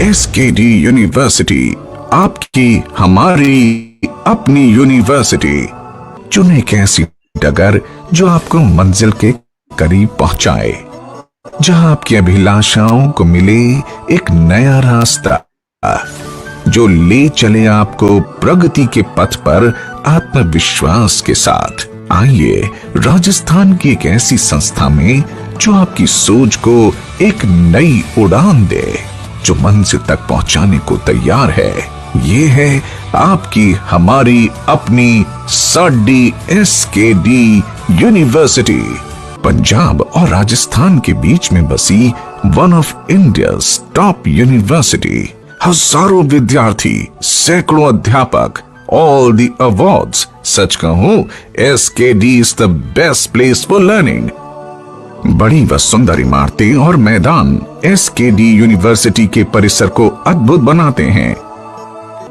SKD university, आपकी हमारी अपनी यूनिवर्सिटी। चुने एक ऐसी डगर जो आपको मंजिल के करीब पहुंचाए, जहां आपकी अभिलाषाओं को मिले एक नया रास्ता, जो ले चले आपको प्रगति के पथ पर आत्मविश्वास के साथ। आइए राजस्थान की एक ऐसी संस्था में जो आपकी सोच को एक नई उड़ान दे, जो मंजिल तक पहुंचाने को तैयार है। ये है आपकी हमारी अपनी साडी SKD यूनिवर्सिटी। पंजाब और राजस्थान के बीच में बसी one of India's top university. हजारों विद्यार्थी, सैकड़ों अध्यापक, ऑल द अवार्ड्स। सच कहूं, SKD is the best place for learning. बड़ी व सुंदर इमारतें और मैदान SKD यूनिवर्सिटी के परिसर को अद्भुत बनाते हैं।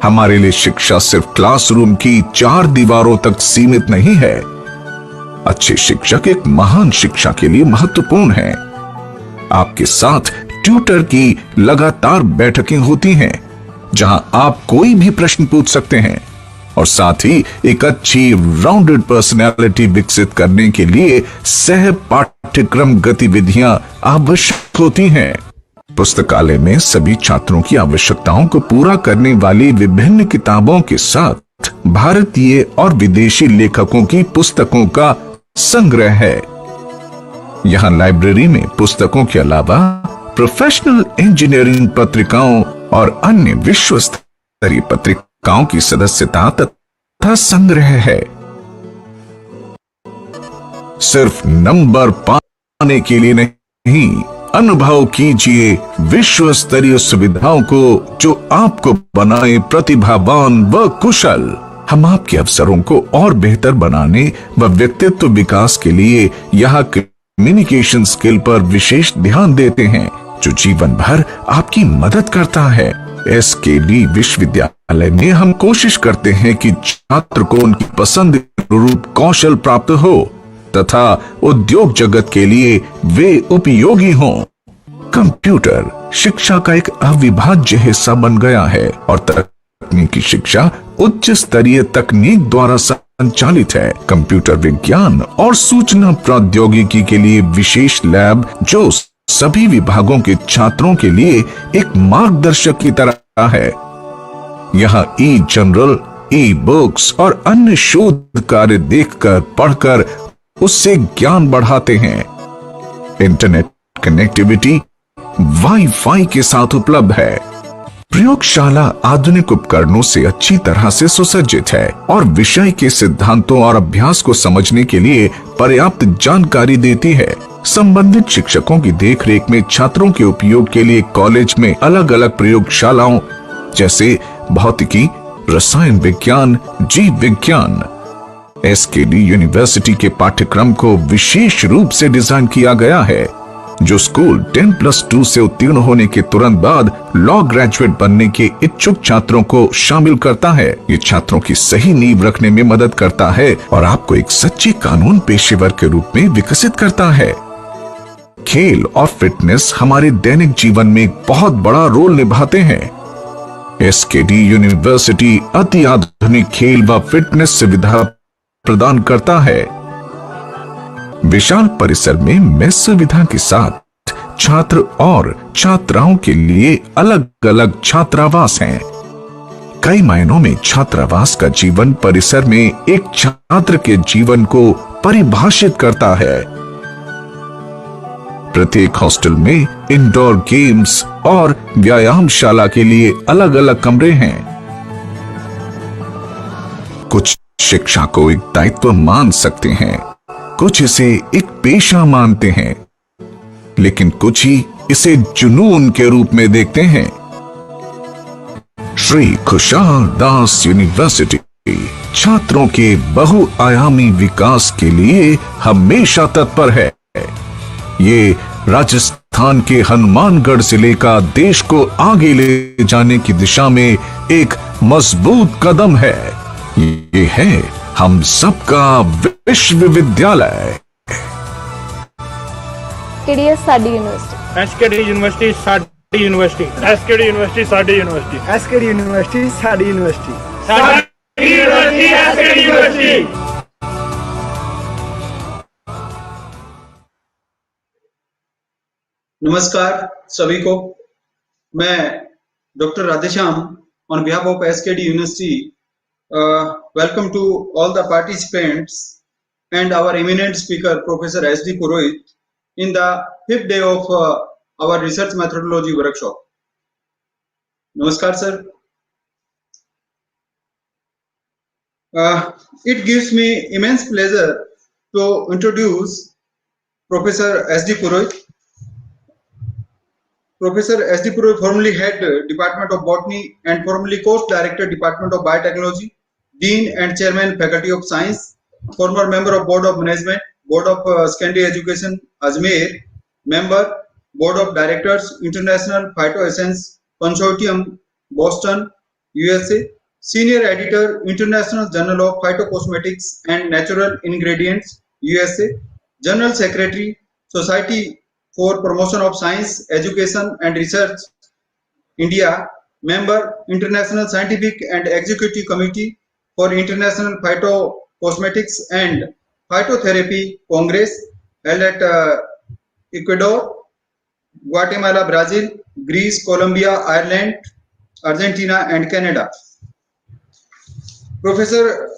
हमारे लिए शिक्षा सिर्फ क्लासरूम की 4 दीवारों तक सीमित नहीं है। अच्छे शिक्षक एक महान शिक्षा के लिए महत्वपूर्ण हैं। आपके साथ ट्यूटर की लगातार बैठकें होती हैं, जहां आप कोई भी प्रश्न पूछ सकते हैं, और साथ ही एक अच्छी राउंडेड पर्सनैलिटी विकसित करने के लिए सह पाठ्यक्रम गतिविधियां आवश्यक होती हैं। पुस्तकालय में सभी छात्रों की आवश्यकताओं को पूरा करने वाली विभिन्न किताबों के साथ भारतीय और विदेशी लेखकों की पुस्तकों का संग्रह है। यहाँ लाइब्रेरी में पुस्तकों के अलावा प्रोफेशनल इंजीनियरिंग पत्रिकाओं और अन्य विश्व स्तरीय पत्रिकाओं की सदस्यता तथा संग्रह है। सिर्फ नंबर पाने के लिए नहीं, अनुभव कीजिए विश्व स्तरीय सुविधाओं को जो आपको बनाए प्रतिभावान व कुशल। हम आपके अवसरों को और बेहतर बनाने व व्यक्तित्व विकास के लिए यहाँ कम्युनिकेशन स्किल पर विशेष ध्यान देते हैं, जो जीवन भर आपकी मदद करता है। SKD विश्वविद्यालय में हम कोशिश करते हैं कि छात्र को उनकी पसंद के अनुरूप कौशल प्राप्त हो तथा उद्योग जगत के लिए वे उपयोगी हों। कंप्यूटर शिक्षा का एक अविभाज्य हिस्सा बन गया है और तकनीकी शिक्षा उच्च स्तरीय तकनीक द्वारा संचालित है। कंप्यूटर विज्ञान और सूचना प्रौद्योगिकी के लिए विशेष लैब, जो सभी विभागों के छात्रों के लिए एक मार्गदर्शक की तरह है। यहाँ जनरल, बुक्स और अन्य शोध कार्य देखकर, पढ़कर उससे ज्ञान बढ़ाते हैं। इंटरनेट कनेक्टिविटी वाईफाई के साथ उपलब्ध है। प्रयोगशाला आधुनिक उपकरणों से अच्छी तरह से सुसज्जित है और विषय के सिद्धांतों और अभ्यास को समझने के लिए पर्याप्त जानकारी देती है। संबंधित शिक्षकों की देखरेख में छात्रों के उपयोग के लिए कॉलेज में अलग अलग प्रयोगशालाओं जैसे भौतिकी, रसायन विज्ञान, जीव विज्ञान। SKD यूनिवर्सिटी के पाठ्यक्रम को विशेष रूप से डिजाइन किया गया है, जो स्कूल 10+2 से उत्तीर्ण होने के तुरंत बाद लॉ ग्रेजुएट बनने के इच्छुक छात्रों को शामिल करता है। ये छात्रों की सही नींव रखने में मदद करता है और आपको एक सच्चे कानून पेशेवर के रूप में विकसित करता है। खेल और फिटनेस हमारे दैनिक जीवन में बहुत बड़ा रोल निभाते हैं। SKD यूनिवर्सिटी अति आधुनिक खेल व फिटनेस सुविधा प्रदान करता है। विशाल परिसर में मेस सुविधा के साथ छात्र और छात्राओं के लिए अलग अलग छात्रावास हैं। कई मायनों में छात्रावास का जीवन परिसर में एक छात्र के जीवन को परिभाषित करता है। प्रत्येक हॉस्टल में इंडोर गेम्स और व्यायामशाला के लिए अलग अलग कमरे हैं। कुछ शिक्षा को एक दायित्व मान सकते हैं, कुछ इसे एक पेशा मानते हैं, लेकिन कुछ ही इसे जुनून के रूप में देखते हैं। श्री खुशहाल दास यूनिवर्सिटी छात्रों के बहुआयामी विकास के लिए हमेशा तत्पर है। ये राजस्थान के हनुमानगढ़ जिले का देश को आगे ले जाने की दिशा में एक मजबूत कदम है। ये है हम सबका विश्वविद्यालय। SKD university SKD university university, SKD university साडी यूनिवर्सिटी, एसकेडी यूनिवर्सिटी साडी यूनिवर्सिटी, साडी यूनिवर्सिटी एसकेडी यूनिवर्सिटी। नमस्कार सभी को। मैं doctor Radheshyam on behalf of SKD University welcome to all the participants and our eminent speaker Professor S.D. Purohit in the fifth day of our research methodology workshop. Namaskar sir. It gives me immense pleasure to introduce Professor S.D. Purohit. Professor S.D. Purohit formerly head Department of Botany and formerly Course Director Department of Biotechnology, Dean and Chairman Faculty of Science, former member of Board of Management, Board of Secondary Education Ajmer, member Board of Directors International Phytoessence Consortium Boston, USA, Senior Editor International Journal of Phytocosmetics and Natural Ingredients, USA, General Secretary Society for Promotion of Science, Education and Research, India, member International Scientific and Executive Committee for International Phytocosmetics and Phytotherapy Congress held at Ecuador, Guatemala, Brazil, Greece, Colombia, Ireland, Argentina and Canada. Professor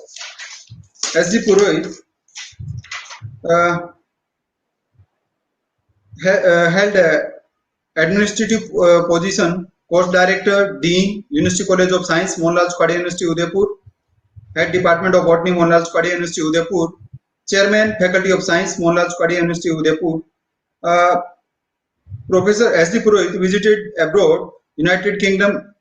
S.D. Purohit held administrative position, course director, dean, University College of Science, Mohanlal Sukhadiya University, Udaipur, head Department of Botany, Mohanlal Sukhadiya University, Udaipur, chairman, Faculty of Science, Mohanlal Sukhadiya University, Udaipur. Professor S.D. Purohit visited abroad, United Kingdom,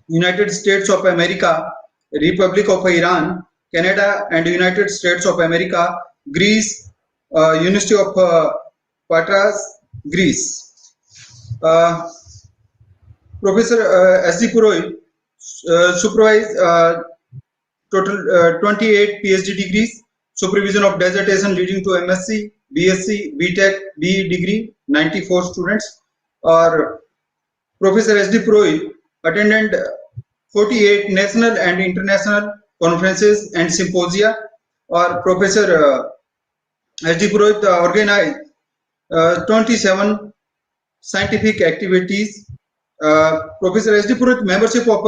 United States of America, Republic of Iran, Canada and United States of America, Greece, University of Patras, Greece. Professor S.D. Purohit supervised total 28 PhD degrees, supervision of dissertation leading to MSc, BSc, BTech, BE degree, 94 students. Or Professor S.D. Purohit attended 48 national and international conferences and symposia. Or Professor S.D. Purohit organized 27 scientific activities. Professor S.D. Purohit membership of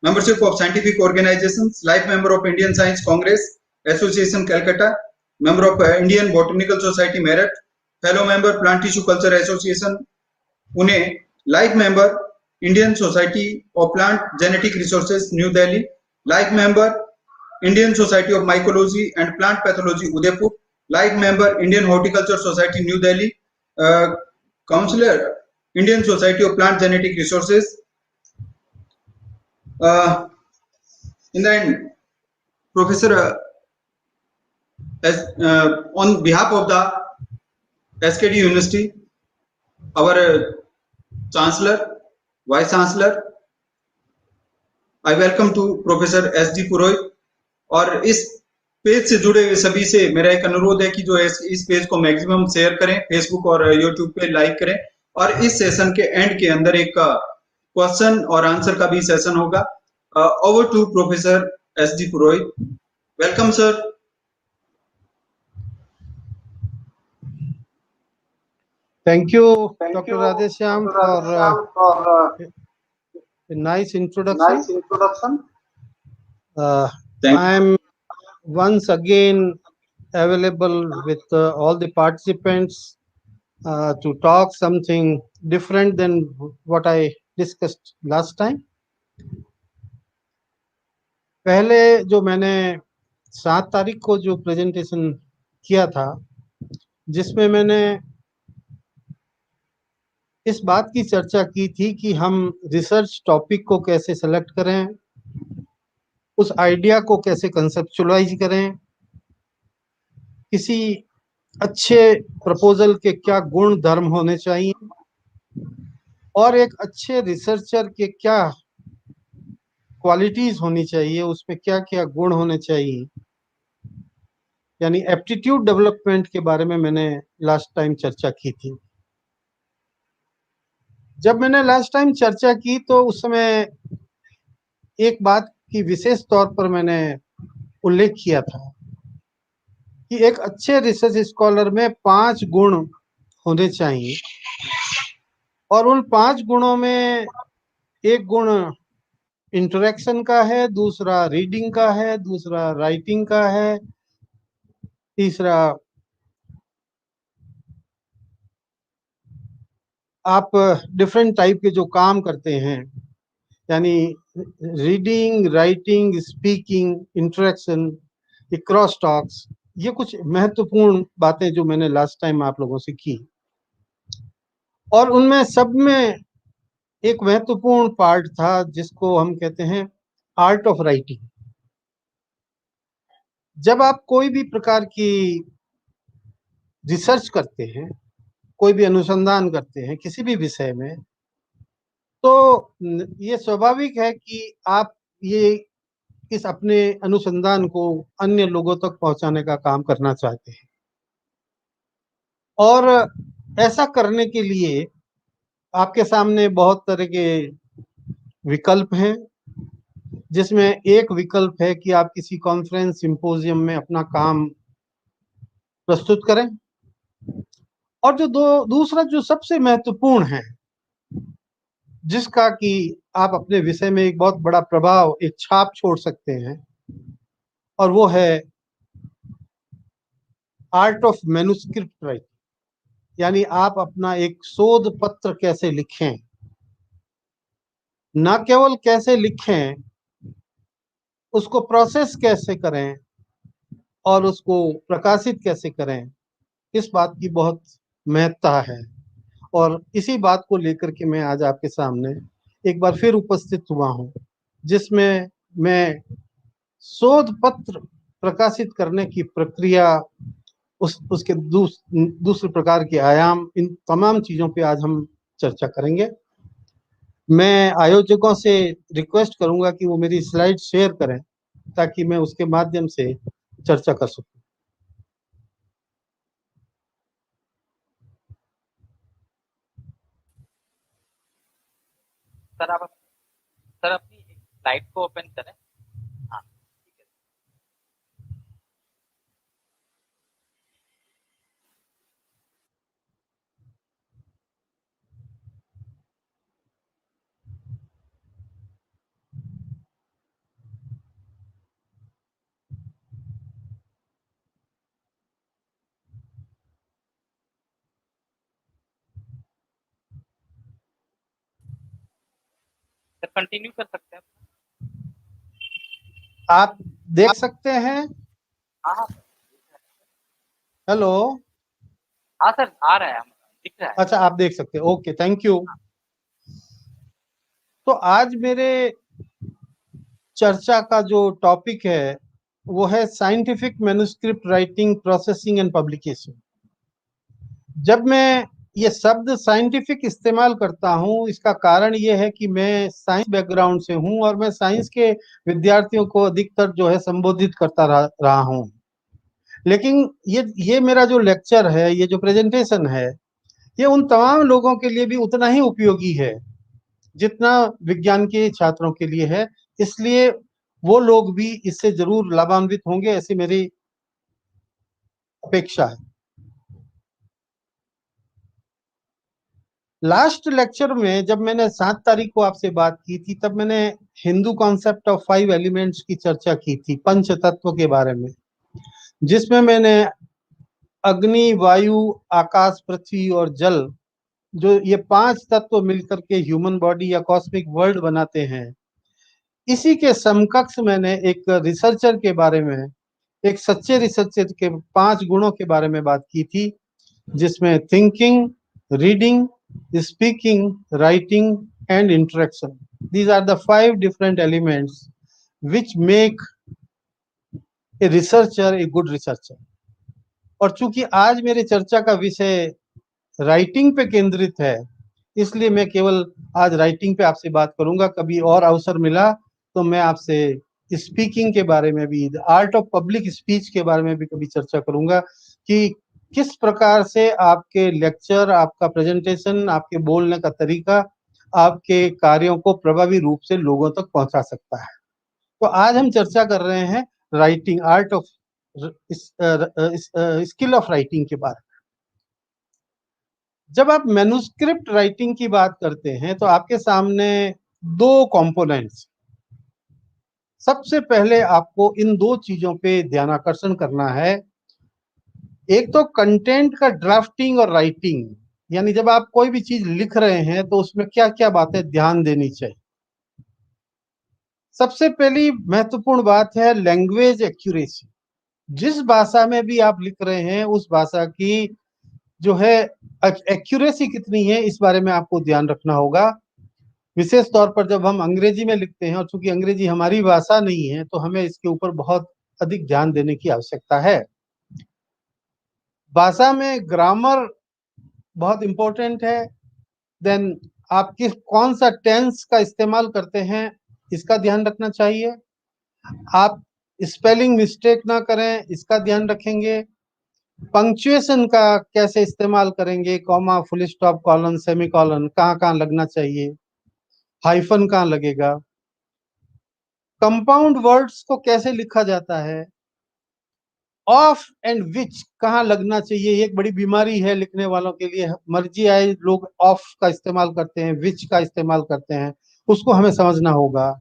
membership of scientific organizations, life member of Indian Science Congress Association Calcutta, member of Indian Botanical Society Meerut, fellow member Plant Tissue Culture Association Pune, life member Indian Society of Plant Genetic Resources New Delhi, life member Indian Society of Mycology and Plant Pathology Udaipur, life member Indian Horticulture Society New Delhi, counselor Indian Society of Plant Genetic Resources. In the end, Professor on behalf of the SKD University, our Chancellor, Vice Chancellor, I welcome to Professor S.D. Purohit. और इस page से जुड़े हुए सभी से मेरा एक अनुरोध है कि जो इस पेज को मैक्सिमम शेयर करें, फेसबुक और यूट्यूब पे लाइक करें। और इस सेशन के एंड के अंदर एक क्वेश्चन और आंसर का भी सेशन होगा। Over to professor S.D. Purohit. Welcome sir. Thank you, Dr. Radheshyam, for a nice introduction. I am once again available with all the participants to talk something different than what I discussed last time. पहले जो मैंने 7 तारीख को जो presentation किया था, जिसमें मैंने इस बात की चर्चा की थी कि हम रिसर्च टॉपिक को कैसे सेलेक्ट करें, उस आइडिया को कैसे कंसेप्चुअलाइज करें, किसी अच्छे प्रपोजल के क्या गुण धर्म होने चाहिए और एक अच्छे रिसर्चर के क्या क्वालिटीज होनी चाहिए, उसमें क्या क्या गुण होने चाहिए, यानी एप्टीट्यूड डेवलपमेंट के बारे में मैंने लास्ट टाइम चर्चा की थी। जब मैंने लास्ट टाइम चर्चा की तो उस समय एक बात की विशेष तौर पर मैंने उल्लेख किया था कि एक अच्छे रिसर्च स्कॉलर में 5 गुण होने चाहिए, और उन 5 गुणों में एक गुण इंटरेक्शन का है, दूसरा रीडिंग का है, दूसरा राइटिंग का है, तीसरा आप डिफरेंट टाइप के जो काम करते हैं, यानी रीडिंग, राइटिंग, स्पीकिंग, इंटरेक्शन, ये क्रॉस टॉक्स, ये कुछ महत्वपूर्ण बातें जो मैंने लास्ट टाइम आप लोगों से की। और उनमें सब में एक महत्वपूर्ण पार्ट था जिसको हम कहते हैं आर्ट ऑफ राइटिंग। जब आप कोई भी प्रकार की रिसर्च करते हैं, कोई भी अनुसंधान करते हैं किसी भी विषय में, तो ये स्वाभाविक है कि आप ये इस अपने अनुसंधान को अन्य लोगों तक पहुंचाने का काम करना चाहते हैं। और ऐसा करने के लिए आपके सामने बहुत तरह के विकल्प हैं, जिसमें एक विकल्प है कि आप किसी कॉन्फ्रेंस सिंपोजियम में अपना काम प्रस्तुत करें, और जो दूसरा जो सबसे महत्वपूर्ण है, जिसका कि आप अपने विषय में एक बहुत बड़ा प्रभाव, एक छाप छोड़ सकते हैं, और वो है आर्ट ऑफ मैन्युस्क्रिप्ट राइटिंग, यानी आप अपना एक शोध पत्र कैसे लिखें। न केवल कैसे लिखें, उसको प्रोसेस कैसे करें और उसको प्रकाशित कैसे करें, इस बात की बहुत महत्ता है। और इसी बात को लेकर के मैं आज आपके सामने एक बार फिर उपस्थित हुआ हूं, जिसमें मैं शोध पत्र प्रकाशित करने की प्रक्रिया, उसके दूसरे प्रकार के आयाम, इन तमाम चीजों पे आज हम चर्चा करेंगे। मैं आयोजकों से रिक्वेस्ट करूंगा कि वो मेरी स्लाइड शेयर करें ताकि मैं उसके माध्यम से चर्चा कर सकूं। सर आप सर अपनी स्लाइड को ओपन करें। हाँ ठीक है। सर कंटिन्यू कर सकते हैं। आप देख सकते हैं? हाँ हाँ हेलो? हाँ सर आ रहा है, दिख रहा है। अच्छा, आप देख सकते हैं, ओके, थैंक यू। तो आज मेरे चर्चा का जो टॉपिक है वो है scientific manuscript writing, processing and publication. जब मैं ये शब्द साइंटिफिक इस्तेमाल करता हूँ, इसका कारण ये है कि मैं साइंस बैकग्राउंड से हूँ और मैं साइंस के विद्यार्थियों को अधिकतर जो है संबोधित करता रहा हूँ। लेकिन ये मेरा जो लेक्चर है, ये जो प्रेजेंटेशन है, ये उन तमाम लोगों के लिए भी उतना ही उपयोगी है जितना विज्ञान के छात्रों के लिए है। इसलिए वो लोग भी इससे जरूर लाभान्वित होंगे, ऐसी मेरी अपेक्षा है। लास्ट लेक्चर में जब मैंने 7 तारीख को आपसे बात की थी, तब मैंने हिंदू कॉन्सेप्ट ऑफ 5 एलिमेंट्स की चर्चा की थी, पंच तत्व के बारे में, जिसमें मैंने अग्नि, वायु, आकाश, पृथ्वी और जल, जो ये 5 तत्व मिलकर के ह्यूमन बॉडी या कॉस्मिक वर्ल्ड बनाते हैं, इसी के समकक्ष मैंने एक रिसर्चर के बारे में, एक सच्चे रिसर्चर के 5 गुणों के बारे में बात की थी, जिसमें thinking, reading, speaking, writing, and interaction. These are the 5 different elements which make a researcher a good researcher. और चूंकि आज मेरे चर्चा का विषय राइटिंग पे केंद्रित है, इसलिए मैं केवल आज राइटिंग पे आपसे बात करूंगा। कभी और अवसर मिला तो मैं आपसे स्पीकिंग के बारे में भी, आर्ट ऑफ पब्लिक स्पीच के बारे में भी कभी चर्चा करूंगा कि किस प्रकार से आपके लेक्चर, आपका प्रेजेंटेशन, आपके बोलने का तरीका आपके कार्यों को प्रभावी रूप से लोगों तक पहुंचा सकता है। तो आज हम चर्चा कर रहे हैं writing, art of skill of writing के बारे में। जब आप मैन्युस्क्रिप्ट राइटिंग की बात करते हैं तो आपके सामने दो कंपोनेंट्स, सबसे पहले आपको इन दो चीजों पे ध्यान आकर्षण करना है। एक तो कंटेंट का ड्राफ्टिंग और राइटिंग, यानी जब आप कोई भी चीज लिख रहे हैं तो उसमें क्या क्या बातें ध्यान देनी चाहिए। सबसे पहली महत्वपूर्ण बात है लैंग्वेज एक्यूरेसी। जिस भाषा में भी आप लिख रहे हैं उस भाषा की जो है एक्यूरेसी कितनी है, इस बारे में आपको ध्यान रखना होगा। विशेष तौर पर जब हम अंग्रेजी में लिखते हैं, और चूंकि अंग्रेजी हमारी भाषा नहीं है तो हमें इसके ऊपर बहुत अधिक ध्यान देने की आवश्यकता है। भाषा में ग्रामर बहुत इंपॉर्टेंट है। देन आप कौन सा टेंस का इस्तेमाल करते हैं, इसका ध्यान रखना चाहिए। आप स्पेलिंग मिस्टेक ना करें, इसका ध्यान रखेंगे। पंक्चुएशन का कैसे इस्तेमाल करेंगे, comma, full stop, colon, semi colon कहाँ कहाँ लगना चाहिए, हाइफन कहाँ लगेगा, कंपाउंड वर्ड्स को कैसे लिखा जाता है, ऑफ एंड विच कहाँ लगना चाहिए। ये एक बड़ी बीमारी है लिखने वालों के लिए, मर्जी आए लोग ऑफ का इस्तेमाल करते हैं, विच का इस्तेमाल करते हैं, उसको हमें समझना होगा।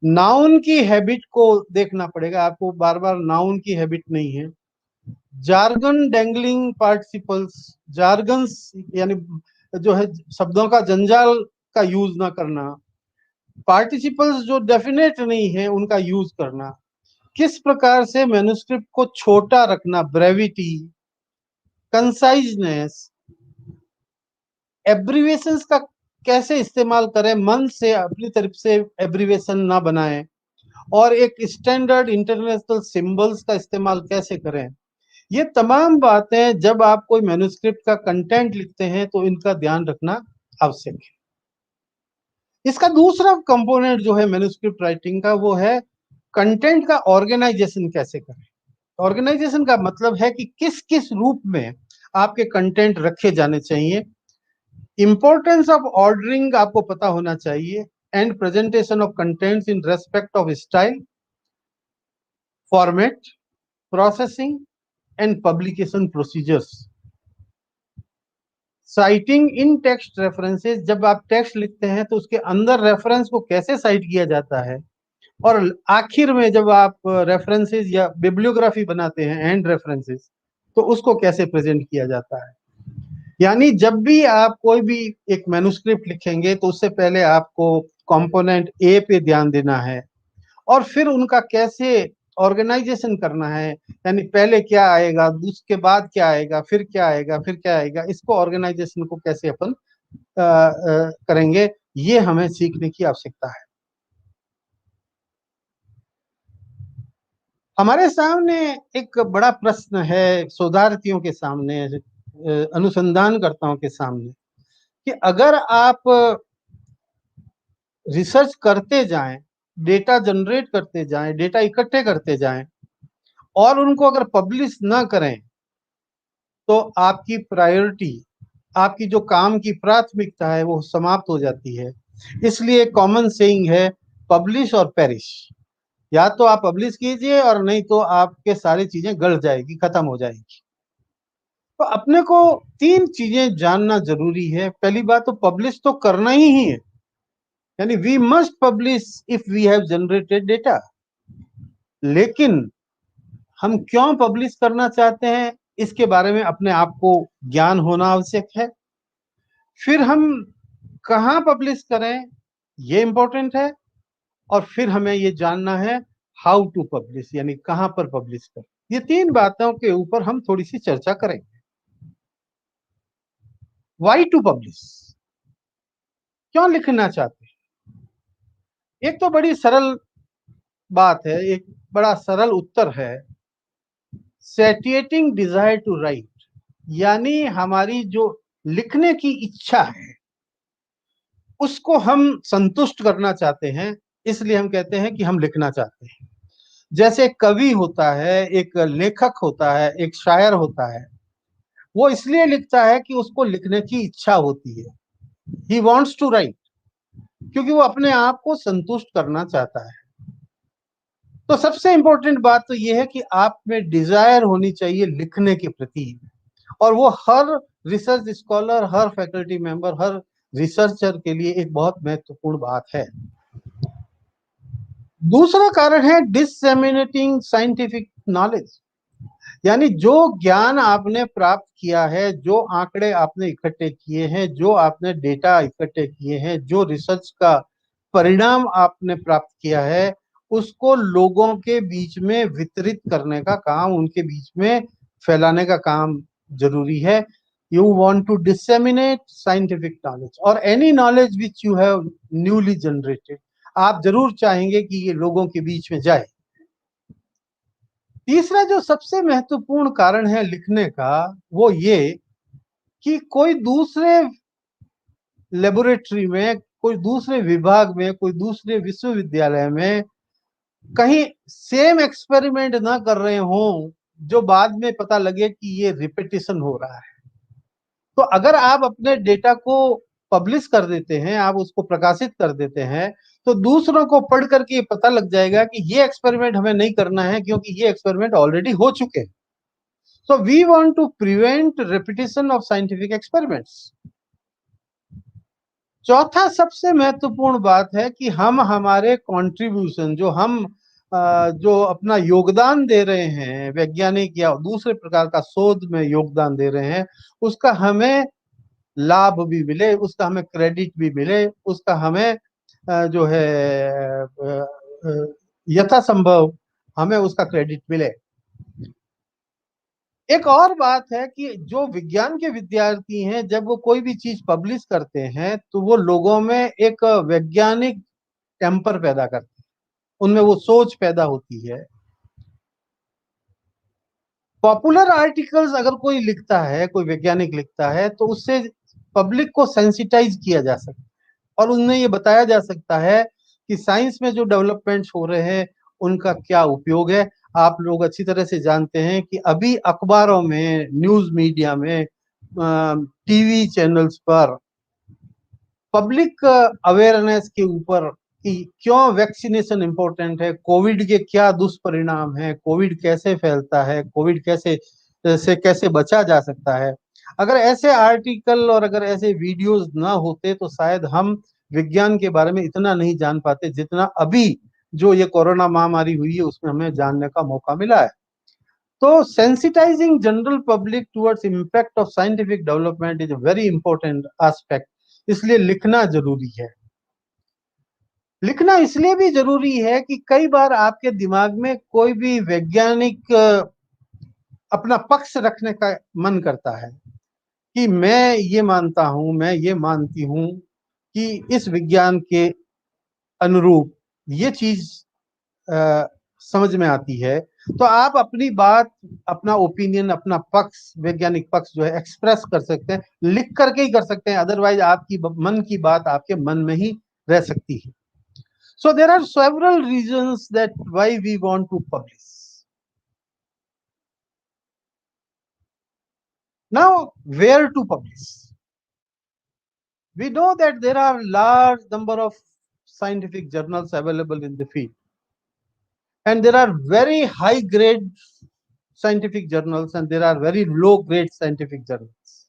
नाउन की हैबिट को देखना पड़ेगा, आपको बार बार नाउन की हैबिट नहीं है। जार्गन डेंगलिंग पार्टिसिपल्स, जार्गन्स यानी जो है शब्दों का जंजाल का यूज ना करना। पार्टिसिपल्स जो डेफिनेट नहीं है उनका यूज करना। किस प्रकार से मैन्युस्क्रिप्ट को छोटा रखना, ब्रेविटी, कंसाइजनेस, एब्रिविएशंस का कैसे इस्तेमाल करें, मन से अपनी तरफ से एब्रिविएशन ना बनाएं, और एक स्टैंडर्ड इंटरनेशनल सिंबल्स का इस्तेमाल कैसे करें। ये तमाम बातें जब आप कोई मैन्युस्क्रिप्ट का कंटेंट लिखते हैं तो इनका ध्यान रखना आवश्यक है। इसका दूसरा कंपोनेंट जो है मैन्युस्क्रिप्ट राइटिंग का, वो है कंटेंट का ऑर्गेनाइजेशन कैसे करें। ऑर्गेनाइजेशन का मतलब है कि किस किस रूप में आपके कंटेंट रखे जाने चाहिए। इंपॉर्टेंस ऑफ ऑर्डरिंग आपको पता होना चाहिए, and presentation of contents in respect of style, format, processing and publication procedures. Citing in text references, जब आप टेक्स्ट लिखते हैं तो उसके अंदर रेफरेंस को कैसे साइट किया जाता है, और आखिर में जब आप रेफरेंसेस या बिब्लियोग्राफी बनाते हैं, एंड रेफरेंसेस, तो उसको कैसे प्रेजेंट किया जाता है। यानी जब भी आप कोई भी एक मैन्युस्क्रिप्ट लिखेंगे तो उससे पहले आपको कंपोनेंट ए पे ध्यान देना है, और फिर उनका कैसे ऑर्गेनाइजेशन करना है, यानी पहले क्या आएगा, उसके बाद क्या आएगा, फिर क्या आएगा, फिर क्या आएगा, इसको ऑर्गेनाइजेशन को कैसे अपन करेंगे, ये हमें सीखने की आवश्यकता है। हमारे सामने एक बड़ा प्रश्न है, शोधार्थियों के सामने, अनुसंधानकर्ताओं के सामने, कि अगर आप रिसर्च करते जाएं, डेटा जनरेट करते जाएं, डेटा इकट्ठे करते जाएं, और उनको अगर पब्लिश ना करें तो आपकी प्रायोरिटी, आपकी जो काम की प्राथमिकता है वो समाप्त हो जाती है। इसलिए कॉमन सेइंग है, पब्लिश और पेरिश। या तो आप पब्लिश कीजिए और नहीं तो आपके सारी चीजें गल जाएगी, खत्म हो जाएगी। तो अपने को तीन चीजें जानना जरूरी है। पहली बात तो पब्लिश तो करना ही है, यानी we must publish if we have generated data. लेकिन हम क्यों पब्लिश करना चाहते हैं, इसके बारे में अपने आप को ज्ञान होना आवश्यक है। फिर हम कहाँ पब्लिश करें, ये इंपॉर्टेंट है। और फिर हमें ये जानना है हाउ टू पब्लिश, यानी कहाँ पर पब्लिश करें। ये तीन बातों के ऊपर हम थोड़ी सी चर्चा करेंगे। वाई टू पब्लिश, क्यों लिखना चाहते हैं। एक तो बड़ी सरल बात है, एक बड़ा सरल उत्तर है, सैटिएटिंग डिजायर टू राइट, यानी हमारी जो लिखने की इच्छा है उसको हम संतुष्ट करना चाहते हैं, इसलिए हम कहते हैं कि हम लिखना चाहते हैं। जैसे कवि होता है, एक लेखक होता है, एक शायर होता है, वो इसलिए लिखता है कि उसको लिखने की इच्छा होती है, ही वॉन्ट्स टू राइट, क्योंकि वो अपने आप को संतुष्ट करना चाहता है। तो सबसे इंपॉर्टेंट बात तो ये है कि आप में डिजायर होनी चाहिए लिखने के प्रति, और वो हर रिसर्च स्कॉलर, हर फैकल्टी मेंबर, हर रिसर्चर के लिए एक बहुत महत्वपूर्ण बात है। दूसरा कारण है डिसेमिनेटिंग साइंटिफिक नॉलेज, यानी जो ज्ञान आपने प्राप्त किया है, जो आंकड़े आपने इकट्ठे किए हैं, जो आपने डेटा इकट्ठे किए हैं, जो रिसर्च का परिणाम आपने प्राप्त किया है, उसको लोगों के बीच में वितरित करने का काम, उनके बीच में फैलाने का काम जरूरी है। You want to disseminate scientific knowledge और any knowledge which you have newly generated, आप जरूर चाहेंगे कि ये लोगों के बीच में जाए। तीसरा जो सबसे महत्वपूर्ण कारण है लिखने का, वो ये कि कोई दूसरे लेबोरेटरी में, कोई दूसरे विभाग में, कोई दूसरे विश्वविद्यालय में कहीं सेम एक्सपेरिमेंट ना कर रहे हों जो बाद में पता लगे कि ये रिपीटिशन हो रहा है। तो अगर आप अपने डेटा को पब्लिश कर देते हैं, आप उसको प्रकाशित कर देते हैं, तो दूसरों को पढ़ करके ये पता लग जाएगा कि ये एक्सपेरिमेंट हमें नहीं करना है, क्योंकि ये एक्सपेरिमेंट ऑलरेडी हो चुके हैं। So we want to prevent repetition of scientific experiments. चौथा सबसे महत्वपूर्ण बात है कि हम हमारे कंट्रीब्यूशन, जो अपना योगदान दे रहे हैं, वैज्ञानिक या दूसरे प्रकार का शोध में योगदान दे रहे हैं, उसका हमें लाभ भी मिले, उसका हमें क्रेडिट भी मिले, उसका हमें जो है यथासंभव हमें उसका क्रेडिट मिले। एक और बात है कि जो विज्ञान के विद्यार्थी हैं, जब वो कोई भी चीज पब्लिश करते हैं तो वो लोगों में एक वैज्ञानिक टेम्पर पैदा करते हैं, उनमें वो सोच पैदा होती है। पॉपुलर आर्टिकल्स अगर कोई लिखता है, कोई वैज्ञानिक लिखता है, तो उससे पब्लिक को सेंसिटाइज किया जा सकता है और उन्हें ये बताया जा सकता है कि साइंस में जो डेवलपमेंट्स हो रहे हैं उनका क्या उपयोग है। आप लोग अच्छी तरह से जानते हैं कि अभी अखबारों में, न्यूज मीडिया में, टीवी चैनल्स पर पब्लिक अवेयरनेस के ऊपर कि क्यों वैक्सीनेशन इंपॉर्टेंट है, कोविड के क्या दुष्परिणाम है, कोविड कैसे फैलता है, कोविड कैसे बचा जा सकता है, अगर ऐसे आर्टिकल और अगर ऐसे वीडियोस ना होते तो शायद हम विज्ञान के बारे में इतना नहीं जान पाते जितना अभी जो ये कोरोना महामारी हुई है उसमें हमें जानने का मौका मिला है। तो sensitising general public towards impact of scientific development is a very important aspect, इसलिए लिखना जरूरी है। लिखना इसलिए भी जरूरी है कि कई बार आपके दिमाग में कोई भी वैज्ञानिक अपना पक्ष रखने का मन करता है कि मैं ये मानता हूं, मैं ये मानती हूं कि इस विज्ञान के अनुरूप ये चीज समझ में आती है, तो आप अपनी बात, अपना ओपिनियन, अपना पक्ष, वैज्ञानिक पक्ष जो है एक्सप्रेस कर सकते हैं, लिख करके ही कर सकते हैं, अदरवाइज आपकी मन की बात आपके मन में ही रह सकती है। So there are several reasons that why we want to publish. Now, where to publish? We know that there are large number of scientific journals available in the field, and there are very high grade scientific journals and there are very low grade scientific journals.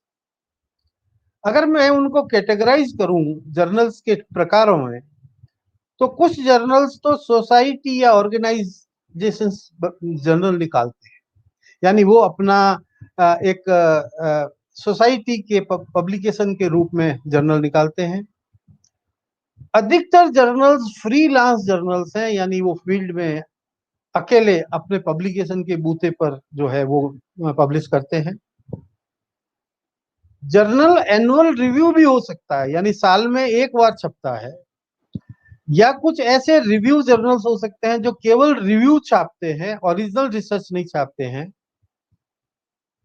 अगर मैं उनको categorise करूं journals के प्रकारों में, तो कुछ journals तो सोसाइटी या ऑर्गेनाइजेशन जर्नल निकालते हैं, यानी वो अपना एक सोसाइटी के पब्लिकेशन के रूप में जर्नल निकालते हैं। अधिकतर जर्नल्स फ्रीलांस जर्नल्स हैं, यानी वो फील्ड में अकेले अपने पब्लिकेशन के बूते पर जो है वो पब्लिश करते हैं। जर्नल एनुअल रिव्यू भी हो सकता है, यानी साल में एक बार छपता है, या कुछ ऐसे रिव्यू जर्नल्स हो सकते हैं जो केवल रिव्यू छापते हैं, ओरिजिनल रिसर्च नहीं छापते हैं।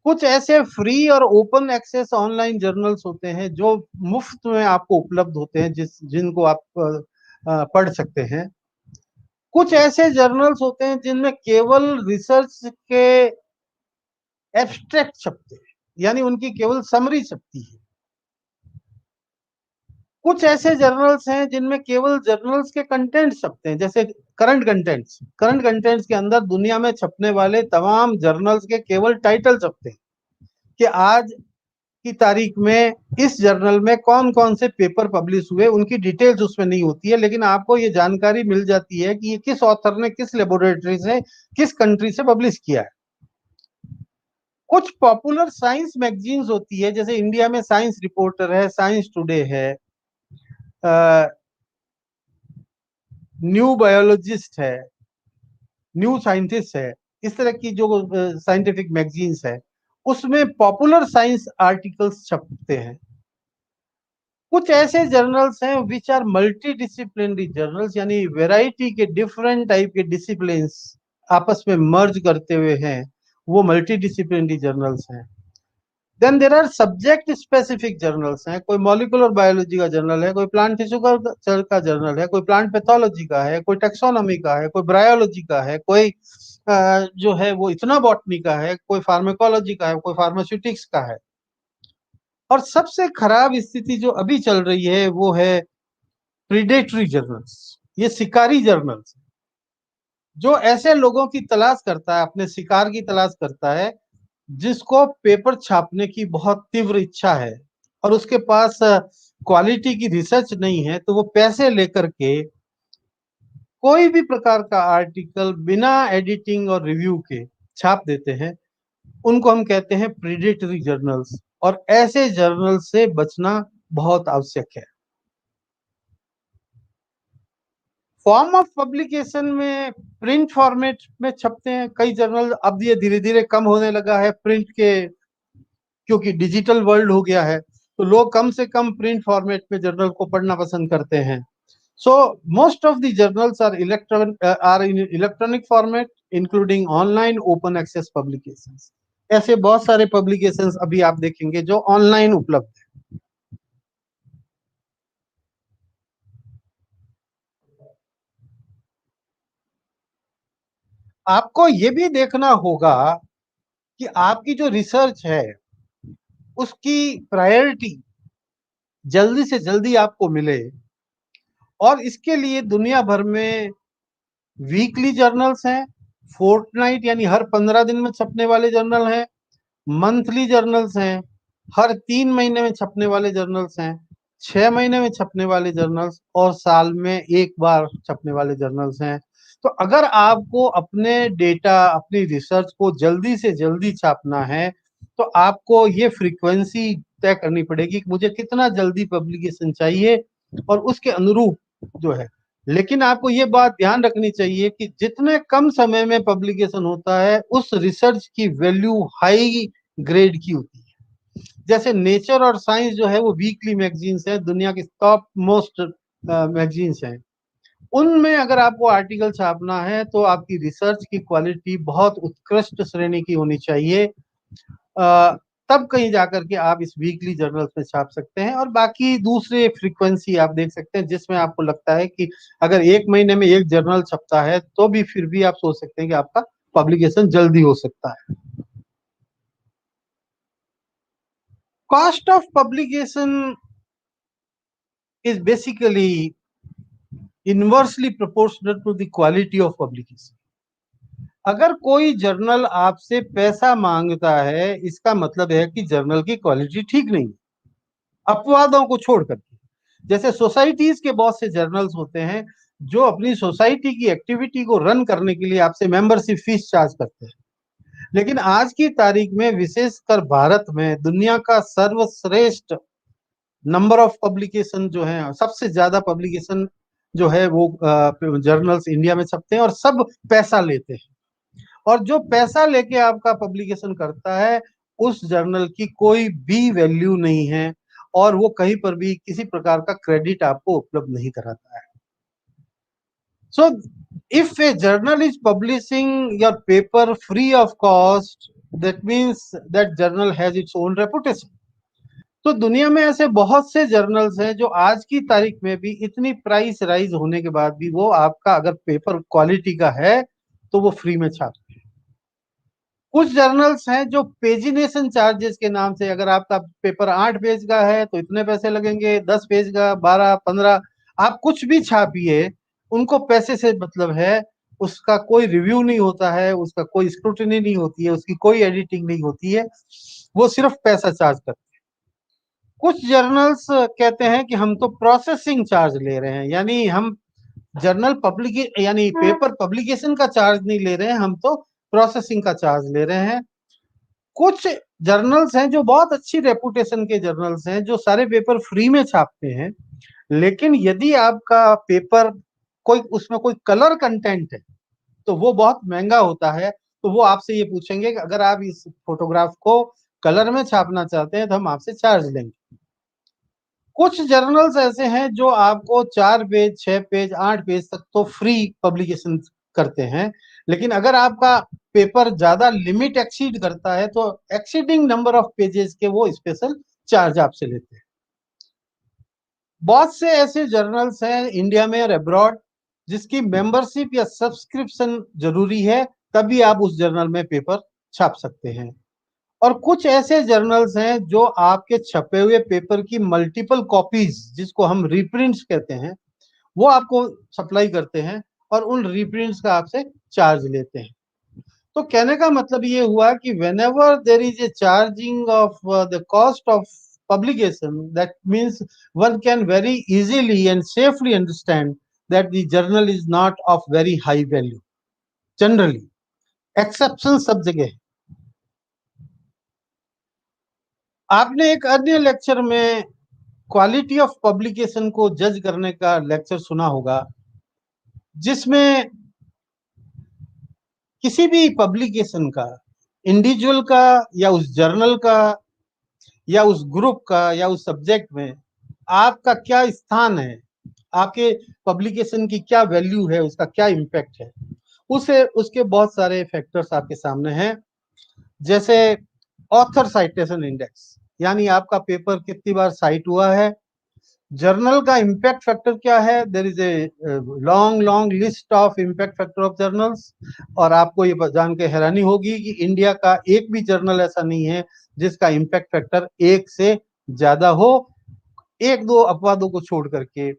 कुछ ऐसे फ्री और ओपन एक्सेस ऑनलाइन जर्नल्स होते हैं जो मुफ्त में आपको उपलब्ध होते हैं, जिनको आप पढ़ सकते हैं। कुछ ऐसे जर्नल्स होते हैं जिनमें केवल रिसर्च के एब्स्ट्रैक्ट छपते हैं, यानी उनकी केवल समरी छपती है। कुछ ऐसे जर्नल्स हैं जिनमें केवल जर्नल्स के कंटेंट छपते हैं, जैसे करंट कंटेंट्स के अंदर दुनिया में छपने वाले तमाम जर्नल्स के केवल टाइटल छपते हैं कि आज की तारीख में इस जर्नल में कौन कौन से पेपर पब्लिश हुए, उनकी डिटेल्स उसमें नहीं होती है, लेकिन आपको ये जानकारी मिल जाती है कि ये किस ऑथर ने किस लेबोरेटरी से किस कंट्री से पब्लिश किया है। कुछ पॉपुलर साइंस मैगजीन्स होती है, जैसे इंडिया में साइंस रिपोर्टर है, साइंस टुडे है, न्यू बायोलॉजिस्ट है, न्यू साइंटिस्ट है, इस तरह की जो साइंटिफिक मैगजीन्स है उसमें पॉपुलर साइंस आर्टिकल्स छपते हैं। कुछ ऐसे जर्नल्स हैं which are multidisciplinary journals, यानी वेराइटी के डिफरेंट टाइप के डिसिप्लिन्स आपस में मर्ज करते हुए हैं, वो मल्टी डिसिप्लिनरी जर्नल्स हैं। Then there are subject specific journals हैं, कोई मॉलिक्यूलर बायोलॉजी का जर्नल है, कोई प्लांट टिश्यू का जर्नल है, कोई प्लांट पैथोलॉजी का है, कोई टेक्सोनॉमी का है, कोई ब्रायोलॉजी का है, कोई जो है वो इतना बॉटनी का है, कोई फार्माकोलॉजी का है, कोई फार्मास्यूटिक्स का है। और सबसे खराब स्थिति जो अभी चल रही है वो है प्रीडेटरी जर्नल्स, ये शिकारी जर्नल्स, जो ऐसे लोगों की तलाश करता है, अपने शिकार की तलाश करता है, जिसको पेपर छापने की बहुत तीव्र इच्छा है और उसके पास क्वालिटी की रिसर्च नहीं है, तो वो पैसे लेकर के कोई भी प्रकार का आर्टिकल बिना एडिटिंग और रिव्यू के छाप देते हैं। उनको हम कहते हैं प्रीडेटरी जर्नल्स, और ऐसे जर्नल से बचना बहुत आवश्यक है। फॉर्म ऑफ पब्लिकेशन में प्रिंट फॉर्मेट में छपते हैं कई जर्नल, अब ये धीरे धीरे कम होने लगा है प्रिंट के, क्योंकि डिजिटल वर्ल्ड हो गया है, तो लोग कम से कम प्रिंट फॉर्मेट में जर्नल को पढ़ना पसंद करते हैं। So most of the journals are in electronic format including online open access publications. ऐसे बहुत सारे पब्लिकेशंस अभी आप देखेंगे जो ऑनलाइन उपलब्ध है। आपको ये भी देखना होगा कि आपकी जो रिसर्च है उसकी प्रायोरिटी जल्दी से जल्दी आपको मिले, और इसके लिए दुनिया भर में वीकली जर्नल्स हैं, फोर्टनाइट यानी हर 15 दिन में छपने वाले जर्नल हैं, मंथली जर्नल्स हैं, हर 3 महीने में छपने वाले जर्नल्स हैं, 6 महीने में छपने वाले जर्नल्स, और साल में एक बार छपने वाले जर्नल्स हैं। तो अगर आपको अपने डेटा, अपनी रिसर्च को जल्दी से जल्दी छापना है, तो आपको ये फ्रीक्वेंसी तय करनी पड़ेगी कि मुझे कितना जल्दी पब्लिकेशन चाहिए और उसके अनुरूप जो है। लेकिन आपको ये बात ध्यान रखनी चाहिए कि जितने कम समय में पब्लिकेशन होता है उस रिसर्च की वैल्यू हाई ग्रेड की होती है। जैसे नेचर और साइंस जो है वो वीकली मैगजीन्स है, दुनिया की टॉप मोस्ट मैगजीन्स हैं, उनमें अगर आपको आर्टिकल छापना है तो आपकी रिसर्च की क्वालिटी बहुत उत्कृष्ट श्रेणी की होनी चाहिए, तब कहीं जाकर के आप इस वीकली जर्नल्स में छाप सकते हैं। और बाकी दूसरे फ्रीक्वेंसी आप देख सकते हैं जिसमें आपको लगता है कि अगर 1 महीने में एक जर्नल छपता है तो भी फिर भी आप सोच सकते हैं कि आपका पब्लिकेशन जल्दी हो सकता है। Cost of publication is basically inversely proportional to the quality of publication. अगर कोई जर्नल आपसे पैसा मांगता है, इसका मतलब है कि जर्नल की क्वालिटी ठीक नहीं है, अपवादों को छोड़ करके। जैसे सोसाइटीज के बहुत से जर्नल्स होते हैं जो अपनी सोसाइटी की एक्टिविटी को रन करने के लिए आपसे मेंबरशिप फीस चार्ज करते हैं, लेकिन आज की तारीख में विशेषकर भारत में दुनिया का सर्वश्रेष्ठ नंबर ऑफ पब्लिकेशन जो है, सबसे ज्यादा पब्लिकेशन जो है वो जर्नल्स इंडिया में छपते हैं, और सब पैसा लेते हैं। और जो पैसा लेके आपका पब्लिकेशन करता है उस जर्नल की कोई भी वैल्यू नहीं है, और वो कहीं पर भी किसी प्रकार का क्रेडिट आपको उपलब्ध नहीं कराता है। So if A journal is publishing your paper free of cost, that means that journal has its own reputation. तो दुनिया में ऐसे बहुत से जर्नल्स हैं जो आज की तारीख में भी इतनी प्राइस राइज होने के बाद भी वो आपका अगर पेपर क्वालिटी का है तो वो फ्री में छापते हैं। कुछ जर्नल्स हैं जो पेजिनेशन चार्जेस के नाम से, अगर आपका पेपर 8 पेज का है तो इतने पैसे लगेंगे, 10 पेज का 12 15, आप कुछ भी छापिए, उनको पैसे से मतलब है, उसका कोई रिव्यू नहीं होता है, उसका कोई स्क्रूटनी नहीं होती है, उसकी कोई एडिटिंग नहीं होती है, वो सिर्फ पैसा चार्ज करते हैं। कुछ जर्नल्स कहते हैं कि हम तो प्रोसेसिंग चार्ज ले रहे हैं, यानी हम जर्नल पब्लिक यानी पेपर पब्लिकेशन का चार्ज नहीं ले रहे हैं, हम तो प्रोसेसिंग का चार्ज ले रहे हैं। कुछ जर्नल्स हैं जो बहुत अच्छी रेपुटेशन के जर्नल्स हैं, जो सारे पेपर फ्री में छापते हैं, लेकिन यदि आपका पेपर कोई उसमें कोई कलर कंटेंट है तो वो बहुत महंगा होता है, तो वो आपसे ये पूछेंगे कि अगर आप इस फोटोग्राफ को कलर में छापना चाहते हैं तो हम आपसे चार्ज लेंगे। कुछ जर्नल्स ऐसे हैं जो आपको 4 पेज 6 पेज 8 पेज तक तो फ्री पब्लिकेशन करते हैं, लेकिन अगर आपका पेपर ज्यादा लिमिट एक्सीड करता है तो एक्सीडिंग नंबर ऑफ पेजेस के वो स्पेशल चार्ज आपसे लेते हैं। बहुत से ऐसे जर्नल्स हैं इंडिया में और अब्रॉड जिसकी मेंबरशिप या सब्सक्रिप्शन जरूरी है, तभी आप उस जर्नल में पेपर छाप सकते हैं। और कुछ ऐसे जर्नल्स हैं जो आपके छपे हुए पेपर की मल्टीपल कॉपीज, जिसको हम रीप्रिंट्स कहते हैं, वो आपको सप्लाई करते हैं और उन रीप्रिंट्स का आपसे चार्ज लेते हैं। तो कहने का मतलब ये हुआ कि whenever there is a charging of the cost of publication, that means one can very easily and safely understand that the journal is not of very high value generally, exception सब जगह है। आपने एक अन्य लेक्चर में quality of publication को जज करने का लेक्चर सुना होगा, जिसमें किसी भी पब्लिकेशन का, इंडिविजुअल का या उस जर्नल का या उस ग्रुप का या उस सब्जेक्ट में आपका क्या स्थान है, आपके पब्लिकेशन की क्या वैल्यू है, उसका क्या इम्पैक्ट है, उसके बहुत सारे फैक्टर्स आपके सामने हैं। जैसे ऑथर साइटेशन इंडेक्स, यानी आपका पेपर कितनी बार साइट हुआ है। जर्नल का इम्पैक्ट फैक्टर क्या है, there is a long list of impact factor of journals, और आपको ये जान के हैरानी होगी कि इंडिया का एक भी जर्नल ऐसा नहीं है जिसका इम्पैक्ट फैक्टर 1 से ज्यादा हो, 1-2 अपवादों को छोड़ करके।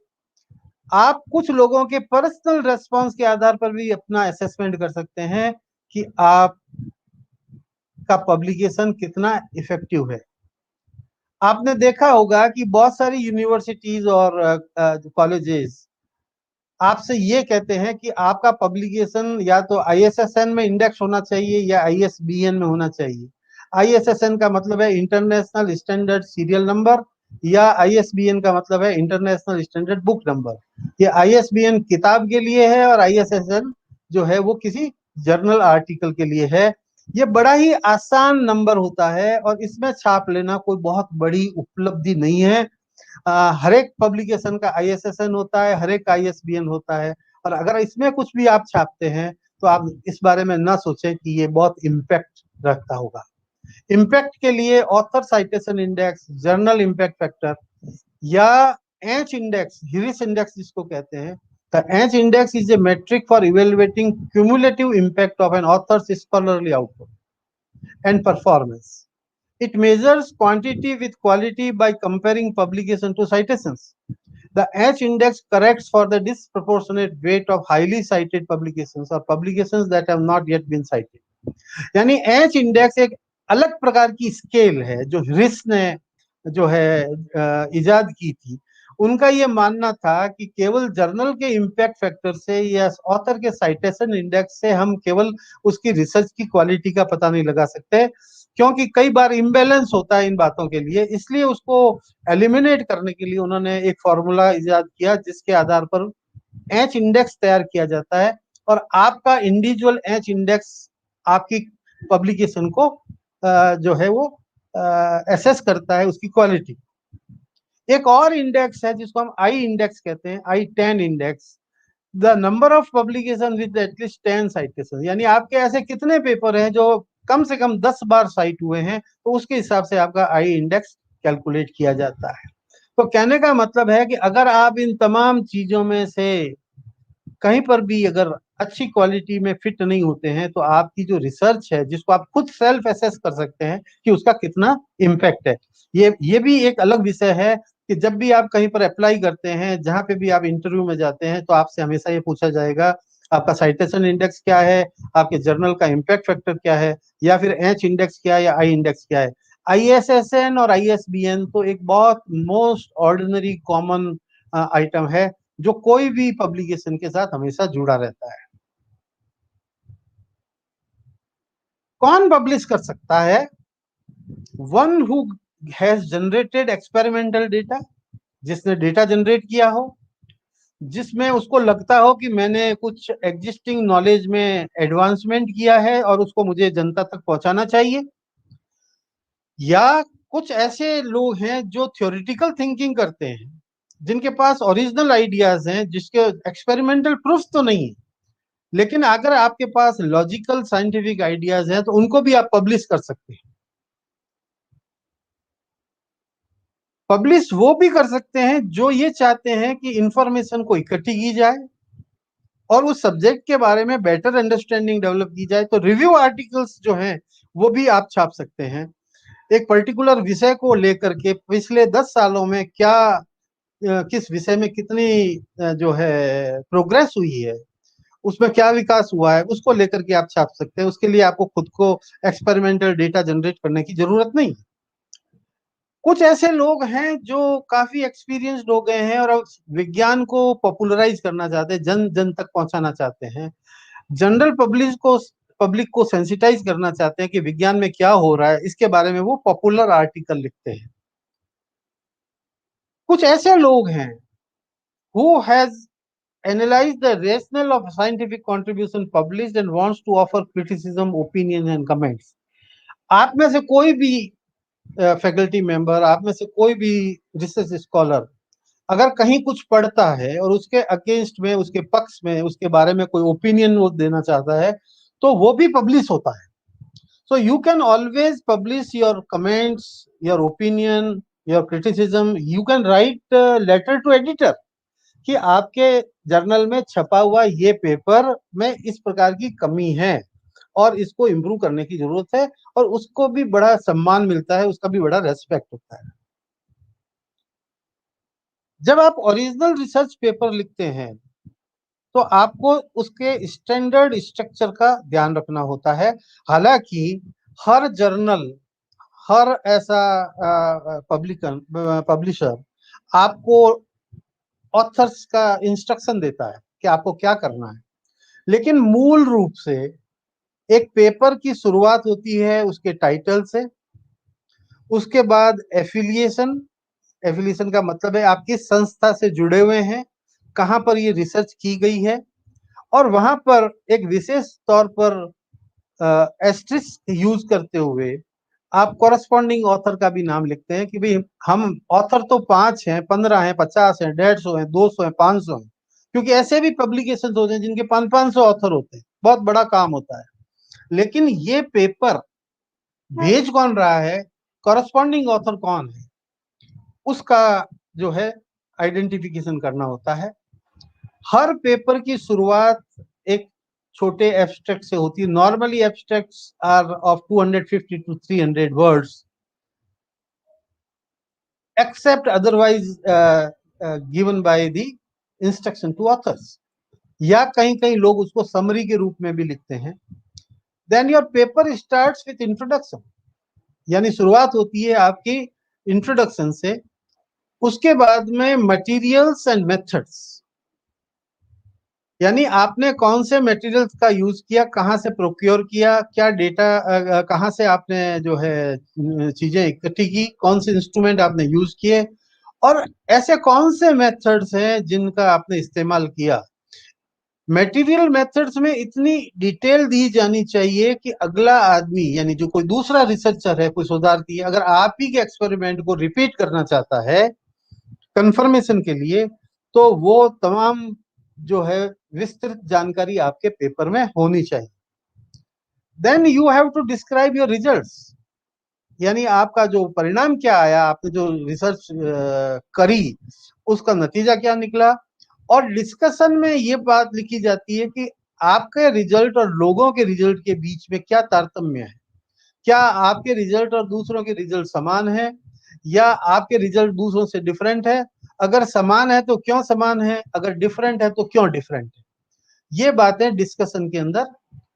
आप कुछ लोगों के पर्सनल रेस्पॉन्स के आधार पर भी अपना असेसमेंट कर सकते हैं कि आप का पब्लिकेशन कितना इफेक्टिव है। आपने देखा होगा कि बहुत सारी यूनिवर्सिटीज और कॉलेजेस आपसे ये कहते हैं कि आपका पब्लिकेशन या तो ISSN में इंडेक्स होना चाहिए या ISBN में होना चाहिए। ISSN का मतलब है इंटरनेशनल स्टैंडर्ड सीरियल नंबर, या ISBN का मतलब है इंटरनेशनल स्टैंडर्ड बुक नंबर। ये ISBN किताब के लिए है और ISSN जो है वो किसी जर्नल आर्टिकल के लिए है। ये बड़ा ही आसान नंबर होता है और इसमें छाप लेना कोई बहुत बड़ी उपलब्धि नहीं है। हर एक पब्लिकेशन का ISSN होता है, हर एक का ISBN होता है, और अगर इसमें कुछ भी आप छापते हैं तो आप इस बारे में ना सोचें कि ये बहुत इम्पैक्ट रखता होगा। इम्पैक्ट के लिए author citation index, journal impact factor या एच इंडेक्स, हिरिस इंडेक्स जिसको कहते हैं, the H index is a metric for evaluating cumulative impact of an author's scholarly output and performance. It measures quantity with quality by comparing publication to citations. The H index corrects for the disproportionate weight of highly cited publications or publications that have not yet been cited. यानी H index एक अलग प्रकार की scale है जो हिरिस ने जो है इजाद की थी। उनका ये मानना था कि केवल जर्नल के इम्पैक्ट फैक्टर से या ऑथर के साइटेशन इंडेक्स से हम केवल उसकी रिसर्च की क्वालिटी का पता नहीं लगा सकते, क्योंकि कई बार इम्बैलेंस होता है इन बातों के लिए। इसलिए उसको एलिमिनेट करने के लिए उन्होंने एक फॉर्मूला इजाद किया जिसके आधार पर एच इंडेक्स तैयार किया जाता है, और आपका इंडिविजुअल एच इंडेक्स आपकी पब्लिकेशन को जो है वो एसेस करता है, उसकी क्वालिटी। एक और इंडेक्स है जिसको हम आई इंडेक्स कहते हैं, I10 index, the number of publication with at least 10 citation, यानी आपके ऐसे कितने पेपर हैं जो कम से कम 10 बार साइट हुए हैं, तो उसके हिसाब से आपका आई इंडेक्स कैलकुलेट किया जाता है। तो कहने का मतलब है कि अगर आप इन तमाम चीजों में से कहीं पर भी अगर अच्छी क्वालिटी में फिट नहीं होते हैं, तो आपकी जो रिसर्च है, जिसको आप खुद सेल्फ एसेस कर सकते हैं कि उसका कितना इम्पैक्ट है, ये भी एक अलग विषय है कि जब भी आप कहीं पर अप्लाई करते हैं, जहां पे भी आप इंटरव्यू में जाते हैं, तो आपसे हमेशा ये पूछा जाएगा आपका साइटेशन इंडेक्स क्या है, आपके जर्नल का इम्पैक्ट फैक्टर क्या है, या फिर एच इंडेक्स क्या है, या आई इंडेक्स क्या है। ISSN और ISBN तो एक बहुत मोस्ट ऑर्डिनरी कॉमन आइटम है, जो कोई भी पब्लिकेशन के साथ हमेशा जुड़ा रहता है। कौन पब्लिश कर सकता है? One who has generated experimental data, जिसने डेटा जनरेट किया हो, जिसमें उसको लगता हो कि मैंने कुछ एग्जिस्टिंग नॉलेज में एडवांसमेंट किया है और उसको मुझे जनता तक पहुंचाना चाहिए। या कुछ ऐसे लोग हैं जो थ्योरेटिकल थिंकिंग करते हैं, जिनके पास ओरिजिनल आइडियाज हैं, जिसके एक्सपेरिमेंटल प्रूफ तो नहीं है, लेकिन अगर आपके पास लॉजिकल साइंटिफिक आइडियाज हैं, तो उनको भी आप पब्लिश कर सकते हैं। पब्लिश वो भी कर सकते हैं जो ये चाहते हैं कि इंफॉर्मेशन को इकट्ठी की जाए और उस सब्जेक्ट के बारे में बेटर अंडरस्टैंडिंग डेवलप की जाए। तो रिव्यू आर्टिकल्स जो हैं वो भी आप छाप सकते हैं। एक पर्टिकुलर विषय को लेकर के पिछले 10 सालों में क्या किस विषय में कितनी जो है प्रोग्रेस हुई है, उसमें क्या विकास हुआ है, उसको लेकर के आप छाप सकते हैं। उसके लिए आपको खुद को एक्सपेरिमेंटल डेटा जनरेट करने की जरूरत नहीं। कुछ ऐसे लोग हैं जो काफी एक्सपीरियंस्ड हो गए हैं और अब विज्ञान को पॉपुलराइज करना चाहते हैं, जन जन तक पहुंचाना चाहते हैं, जनरल पब्लिक को सेंसिटाइज करना चाहते हैं कि विज्ञान में क्या हो रहा है, इसके बारे में वो पॉपुलर आर्टिकल लिखते हैं। कुछ ऐसे लोग हैं who has analyzed the rationale of scientific contribution published and wants to offer criticism, opinion and comments। आप में से कोई भी फैकल्टी मेंबर, आप में से कोई भी रिसर्च स्कॉलर अगर कहीं कुछ पढ़ता है और उसके अगेंस्ट में, उसके पक्ष में, उसके बारे में कोई ओपिनियन वो देना चाहता है, तो वो भी पब्लिश होता है। So you can always publish your comments, your opinion, your criticism. You can write a letter to editor कि आपके जर्नल में छपा हुआ ये पेपर में इस प्रकार की कमी है और इसको इम्प्रूव करने की जरूरत है, और उसको भी बड़ा सम्मान मिलता है, उसका भी बड़ा रेस्पेक्ट होता है। जब आप ओरिजिनल रिसर्च पेपर लिखते हैं, तो आपको उसके स्टैंडर्ड स्ट्रक्चर का ध्यान रखना होता है। हालांकि हर जर्नल, हर ऐसा पब्लिशर आपको ऑथर्स का इंस्ट्रक्शन देता है कि आपको क्या करना है, लेकिन मूल रूप से एक पेपर की शुरुआत होती है उसके टाइटल से, उसके बाद एफिलिएशन। एफिलिएशन का मतलब है आप किस संस्था से जुड़े हुए हैं, कहाँ पर ये रिसर्च की गई है, और वहां पर एक विशेष तौर पर एस्ट्रिक्स यूज करते हुए आप कॉरस्पॉन्डिंग ऑथर का भी नाम लिखते हैं कि भाई हम ऑथर तो 5 हैं, 15 हैं, 50 हैं, 150 हैं, 200 हैं, 500 हैं, क्योंकि ऐसे भी पब्लिकेशन होते हैं जिनके 500 ऑथर होते हैं, बहुत बड़ा काम होता है। लेकिन ये पेपर भेज कौन रहा है, कॉरस्पॉन्डिंग ऑथर कौन है, उसका जो है आइडेंटिफिकेशन करना होता है। हर पेपर की शुरुआत एक छोटे एब्स्ट्रैक्ट से होती है। Normally abstracts are of 250 to 300 words, except otherwise given by the instruction to authors, या कहीं कहीं लोग उसको समरी के रूप में भी लिखते हैं। Then your paper starts with introduction, यानी शुरुआत होती है आपकी इंट्रोडक्शन से। उसके बाद में मटेरियल्स एंड मेथड्स, यानी आपने कौन से मटेरियल्स का यूज किया, कहाँ से प्रोक्योर किया, क्या डेटा, कहाँ से आपने जो है चीजें इकट्ठी की, कौन से इंस्ट्रूमेंट आपने यूज किए, और ऐसे कौन से मेथड्स हैं जिनका आपने इस्तेमाल किया। मटेरियल मेथड्स में इतनी डिटेल दी जानी चाहिए कि अगला आदमी, यानी जो कोई दूसरा रिसर्चर है, कोई शोधार्थी है, अगर आप ही के एक्सपेरिमेंट को रिपीट करना चाहता है कंफर्मेशन के लिए, तो वो तमाम जो है विस्तृत जानकारी आपके पेपर में होनी चाहिए। Then you have to describe your results, यानी आपका जो परिणाम क्या आया, आपने जो रिसर्च करी उसका नतीजा क्या निकला। और डिस्कशन में ये बात लिखी जाती है कि आपके रिजल्ट और लोगों के रिजल्ट के बीच में क्या तारतम्य है। क्या आपके रिजल्ट और दूसरों के रिजल्ट समान है या आपके रिजल्ट दूसरों से डिफरेंट है। अगर समान है तो क्यों समान है, अगर डिफरेंट है तो क्यों डिफरेंट है। ये बातें डिस्कशन के अंदर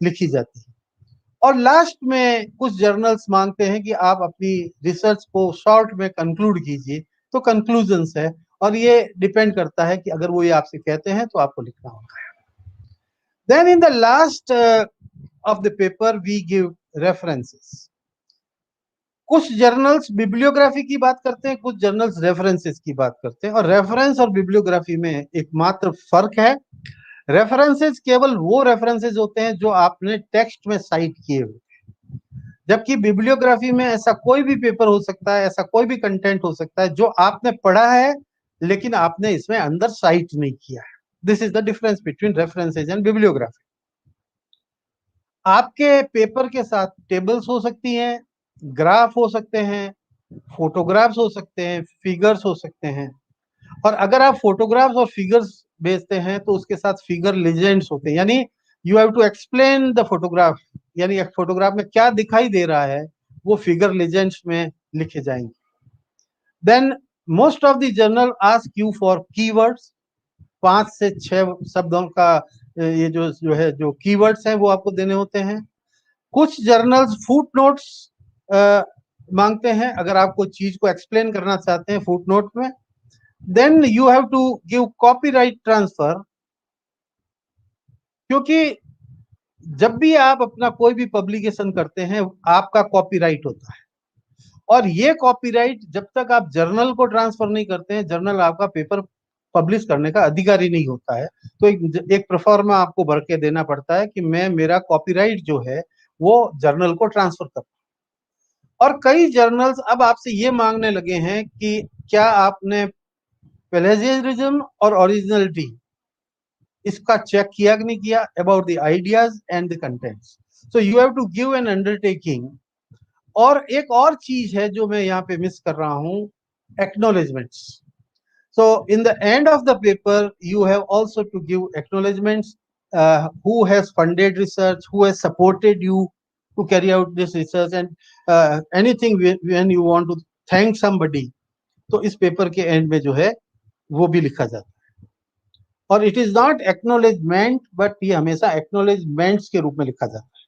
लिखी जाती है। और लास्ट में कुछ जर्नल्स मांगते हैं कि आप अपनी रिसर्च को शॉर्ट में कंक्लूड कीजिए, तो कंक्लूजन्स है। और ये डिपेंड करता है कि अगर वो ये आपसे कहते हैं तो आपको लिखना होगा। Then in the last of the paper we give references. कुछ जर्नल्स बिब्लियोग्राफी की बात करते हैं, कुछ जर्नल्स रेफरेंसेस की बात करते हैं। और रेफरेंस और बिब्लियोग्राफी में एक मात्र फर्क है। रेफरेंसेस केवल वो रेफरेंसेस होते हैं जो आपने टेक्स्ट में साइट किए हुए, जबकि बिब्लियोग्राफी में ऐसा कोई भी पेपर हो सकता है, ऐसा कोई भी कंटेंट हो सकता है जो आपने पढ़ा है लेकिन आपने इसमें अंदर साइट नहीं किया है। This is the difference between references and bibliography. आपके पेपर के साथ टेबल्स हो सकती हैं, ग्राफ हो सकते हैं, फोटोग्राफ्स हो सकते हैं, फिगर्स हो सकते हैं। और अगर आप फोटोग्राफ्स और फिगर्स भेजते हैं तो उसके साथ फिगर लेजेंड्स होते हैं, यानी you have to explain the photograph, यानी फोटोग्राफ में क्या दिखाई दे रहा है वो फिगर लेजेंड्स में लिखे जाएंगे। Then most of the journal ask you for keywords. 5 से 6 शब्दों का ये जो कीवर्ड्स हैं वो आपको देने होते हैं। कुछ जर्नल्स फुट नोट्स मांगते हैं, अगर आप कोई चीज को एक्सप्लेन करना चाहते हैं फुट नोट में। Then you have to give copyright transfer, क्योंकि जब भी आप अपना कोई भी पब्लिकेशन करते हैं आपका कॉपीराइट होता है। और ये कॉपीराइट जब तक आप जर्नल को ट्रांसफर नहीं करते हैं, जर्नल आपका पेपर पब्लिश करने का अधिकारी नहीं होता है। तो एक प्रोफार्मा आपको भर के देना पड़ता है कि मैं मेरा कॉपीराइट जो है वो जर्नल को ट्रांसफर कर। और कई जर्नल्स अब आपसे ये मांगने लगे हैं कि क्या आपने प्लेजियरिज्म और ओरिजिनलिटी इसका चेक किया कि नहीं किया, about the ideas and the contents. So you have to give an undertaking. और एक और चीज है जो मैं यहाँ पे मिस कर रहा हूँ, acknowledgements. So in the end of the paper, you have also to give acknowledgements, who has funded research, who has supported you to carry out this research, and anything when you want to thank somebody. तो इस paper के and में जो है वो भी लिखा जाता है। और it is not acknowledgement, but ये हमेशा एक्नॉलेजमेंट्स के रूप में लिखा जाता है।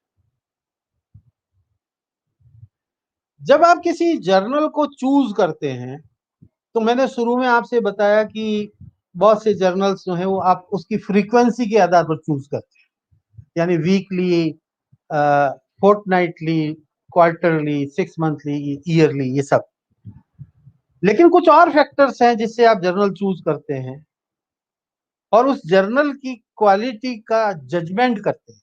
जब आप किसी जर्नल को चूज करते हैं तो मैंने शुरू में आपसे बताया कि बहुत से जर्नल्स जो है वो आप उसकी फ्रीक्वेंसी के आधार पर चूज करते हैं, यानी weekly, fortnightly, quarterly, 6 monthly, yearly, ये सब। लेकिन कुछ और फैक्टर्स हैं जिससे आप जर्नल चूज करते हैं और उस जर्नल की क्वालिटी का जजमेंट करते हैं।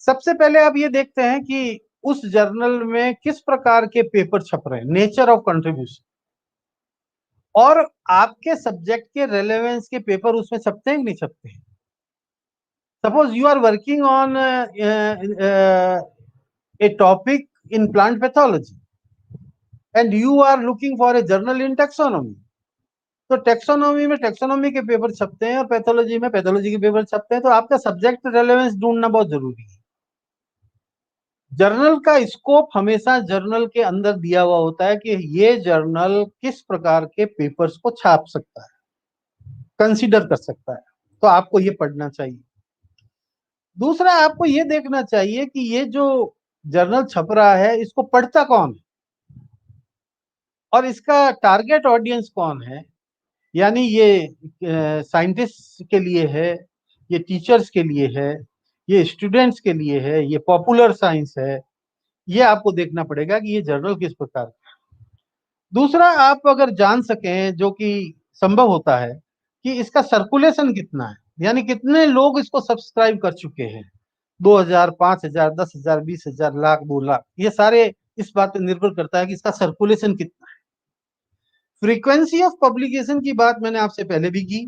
सबसे पहले आप ये देखते हैं कि उस जर्नल में किस प्रकार के पेपर छप रहे हैं, नेचर ऑफ कंट्रीब्यूशन, और आपके सब्जेक्ट के रेलेवेंस के पेपर उसमें छपते हैं कि नहीं छपते हैं। Suppose you are working on a topic in plant pathology and you are looking for a journal in taxonomy, तो टेक्सोनॉमी में टेक्सोनॉमी के पेपर छपते हैं और पैथोलॉजी में पैथोलॉजी के पेपर छपते हैं। तो आपका सब्जेक्ट रेलेवेंस ढूंढना बहुत जरूरी है। जर्नल का स्कोप हमेशा जर्नल के अंदर दिया हुआ होता है कि ये जर्नल किस प्रकार के पेपर्स को छाप सकता है, कंसीडर कर सकता है, तो आपको ये पढ़ना चाहिए। दूसरा, आपको ये देखना चाहिए कि ये जो जर्नल छप रहा है इसको पढ़ता कौन है और इसका टारगेट ऑडियंस कौन है। यानी ये साइंटिस्ट के लिए है, ये टीचर्स के लिए है, ये स्टूडेंट्स के लिए है, ये पॉपुलर साइंस है। ये आपको देखना पड़ेगा कि ये जर्नल किस प्रकार का है। दूसरा, आप अगर जान सकें, जो कि संभव होता है, कि इसका सर्कुलेशन कितना है, यानी कितने लोग इसको सब्सक्राइब कर चुके हैं, 2000, 5000, 10,000, 20,000, लाख, 2 लाख, ये सारे इस बात पर निर्भर करता है कि इसका सर्कुलेशन कितना है। फ्रीक्वेंसी ऑफ पब्लिकेशन की बात मैंने आपसे पहले भी की।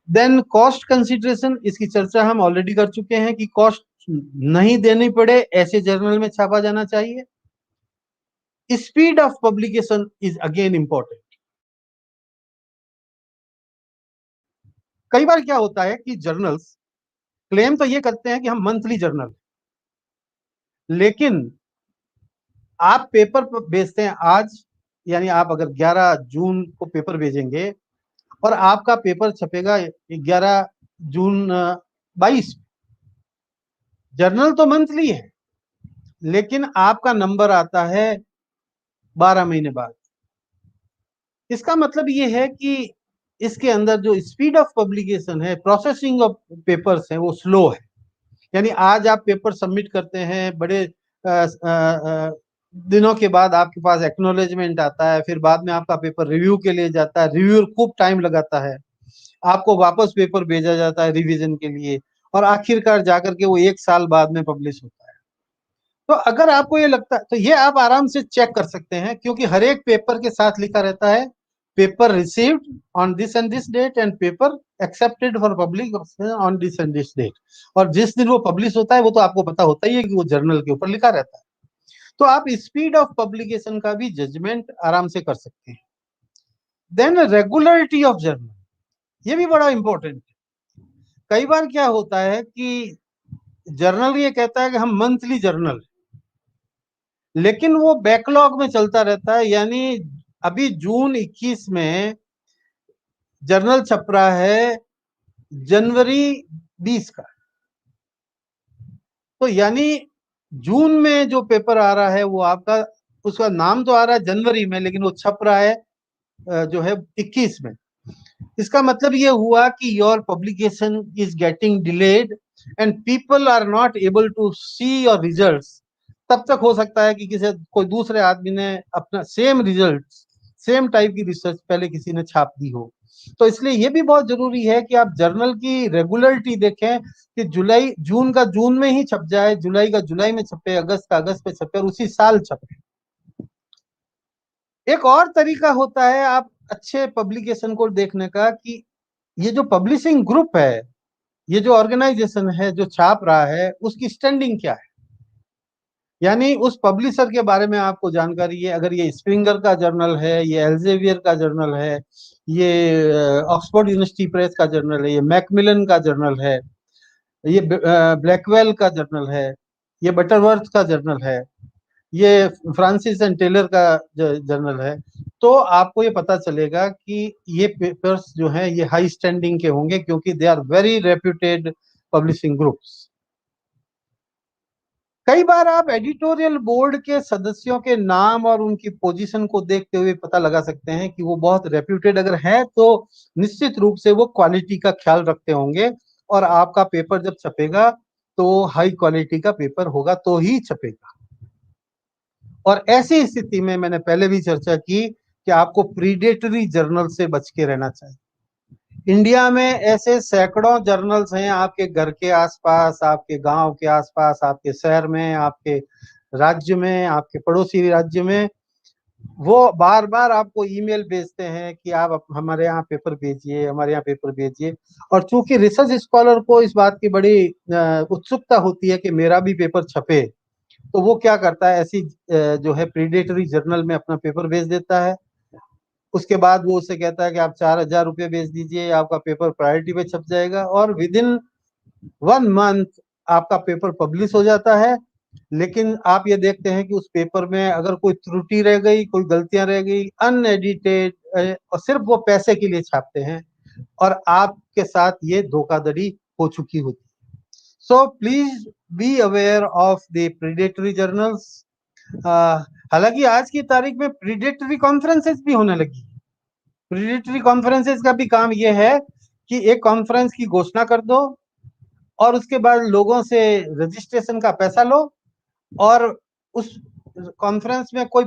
देन कॉस्ट कंसिडरेशन, इसकी चर्चा हम ऑलरेडी कर चुके हैं कि कॉस्ट नहीं देनी पड़े ऐसे जर्नल में छापा जाना चाहिए। Speed of publication is again important. कई बार क्या होता है कि जर्नल्स क्लेम तो ये करते हैं कि हम मंथली जर्नल, लेकिन आप पेपर भेजते हैं आज, यानी आप अगर 11 जून को पेपर भेजेंगे और आपका पेपर छपेगा 11 जून 22, जर्नल तो मंथली है, लेकिन आपका नंबर आता है 12 महीने बाद। इसका मतलब ये है कि इसके अंदर जो स्पीड ऑफ पब्लिकेशन है, प्रोसेसिंग ऑफ पेपर्स है, वो स्लो है। यानी आज आप पेपर सबमिट करते हैं, बड़े दिनों के बाद आपके पास एक्नॉलेजमेंट आता है, फिर बाद में आपका पेपर रिव्यू के लिए जाता है, रिव्यूअर खूब टाइम लगाता है, आपको वापस पेपर भेजा जाता है रिवीजन के लिए, और आखिरकार जाकर के वो 1 साल बाद में पब्लिश होता है। तो अगर आपको ये लगता है तो ये आप आराम से चेक कर सकते हैं, क्योंकि हर एक पेपर के साथ लिखा रहता है paper received on this and this date and paper accepted for public on this and this date. और जिस दिन वो पब्लिश होता है वो तो आपको पता होता ही है कि वो जर्नल के ऊपर लिखा रहता है। तो आप स्पीड ऑफ पब्लिकेशन का भी जजमेंट आराम से कर सकते हैं। देन रेगुलरिटी ऑफ जर्नल, ये भी बड़ा इंपॉर्टेंट है। कई बार क्या होता है कि जर्नल ये कहता है कि हम मंथली जर्नल, लेकिन वो बैकलॉग में चलता रहता है। यानी अभी जून 21 में जर्नल छप रहा है जनवरी 20 का, तो यानी जून में जो पेपर आ रहा है वो आपका, उसका नाम तो आ रहा है जनवरी में, लेकिन वो छप रहा है जो है 21 में। इसका मतलब ये हुआ कि your publication is getting delayed and people are not able to see your results. तब तक हो सकता है कि किसी कोई दूसरे आदमी ने अपना सेम रिजल्ट, सेम टाइप की रिसर्च पहले किसी ने छाप दी हो। तो इसलिए ये भी बहुत जरूरी है कि आप जर्नल की रेगुलरिटी देखें कि जुलाई जून का जून में ही छप जाए, जुलाई का जुलाई में छपे, अगस्त का अगस्त में छपे और उसी साल छपे। एक और तरीका होता है आप अच्छे पब्लिकेशन को देखने का कि ये जो पब्लिशिंग ग्रुप है, ये जो ऑर्गेनाइजेशन है जो छाप रहा है, उसकी स्टैंडिंग क्या है। यानी उस पब्लिशर के बारे में आपको जानकारी है। अगर ये स्प्रिंगर का जर्नल है, ये एल्जेवियर का जर्नल है, ये ऑक्सफोर्ड यूनिवर्सिटी प्रेस का जर्नल है, ये मैकमिलन का जर्नल है, ये ब्लैकवेल का जर्नल है, ये बटरवर्थ का जर्नल है, ये फ्रांसिस एंड टेलर का जर्नल है, तो आपको ये पता चलेगा कि ये पेपर्स जो हैं ये हाई स्टैंडिंग के होंगे, क्योंकि they are very reputed publishing groups. कई बार आप एडिटोरियल बोर्ड के सदस्यों के नाम और उनकी पोजीशन को देखते हुए पता लगा सकते हैं कि वो बहुत रेप्यूटेड अगर है तो निश्चित रूप से वो क्वालिटी का ख्याल रखते होंगे, और आपका पेपर जब छपेगा तो हाई क्वालिटी का पेपर होगा तो ही छपेगा। और ऐसी स्थिति में मैंने पहले भी चर्चा की कि आपको प्रीडेटरी जर्नल से बच के रहना चाहिए। इंडिया में ऐसे सैकड़ों जर्नल्स हैं आपके घर के आसपास, आपके गांव के आसपास, आपके शहर में, आपके राज्य में, आपके पड़ोसी राज्य में। वो बार बार आपको ईमेल भेजते हैं कि आप हमारे यहाँ पेपर भेजिए, हमारे यहाँ पेपर भेजिए। और चूंकि रिसर्च स्कॉलर को इस बात की बड़ी उत्सुकता होती है कि मेरा भी पेपर छपे, तो वो क्या करता है, ऐसी जो है प्रीडेटरी जर्नल में अपना पेपर भेज देता है। उसके बाद वो उससे कहता है कि आप 4,000 रुपये भेज दीजिए, आपका पेपर प्रायोरिटी पे छप जाएगा, और विद इन 1 मंथ आपका पेपर पब्लिश हो जाता है। लेकिन आप ये देखते हैं कि उस पेपर में अगर कोई त्रुटि रह गई, कोई गलतियां रह गई, अनएडिटेड, और सिर्फ वो पैसे के लिए छापते हैं, और आपके साथ ये धोखाधड़ी हो चुकी होती है। So please be aware of the predatory journals. हालांकि आज की तारीख में प्रीडेटरी कॉन्फ्रेंसेस भी होने लगी। प्रीडेटरी कॉन्फ्रेंसेस का भी काम यह है कि एक कॉन्फ्रेंस की घोषणा कर दो और उसके बाद लोगों से रजिस्ट्रेशन का पैसा लो, और उस कॉन्फ्रेंस में कोई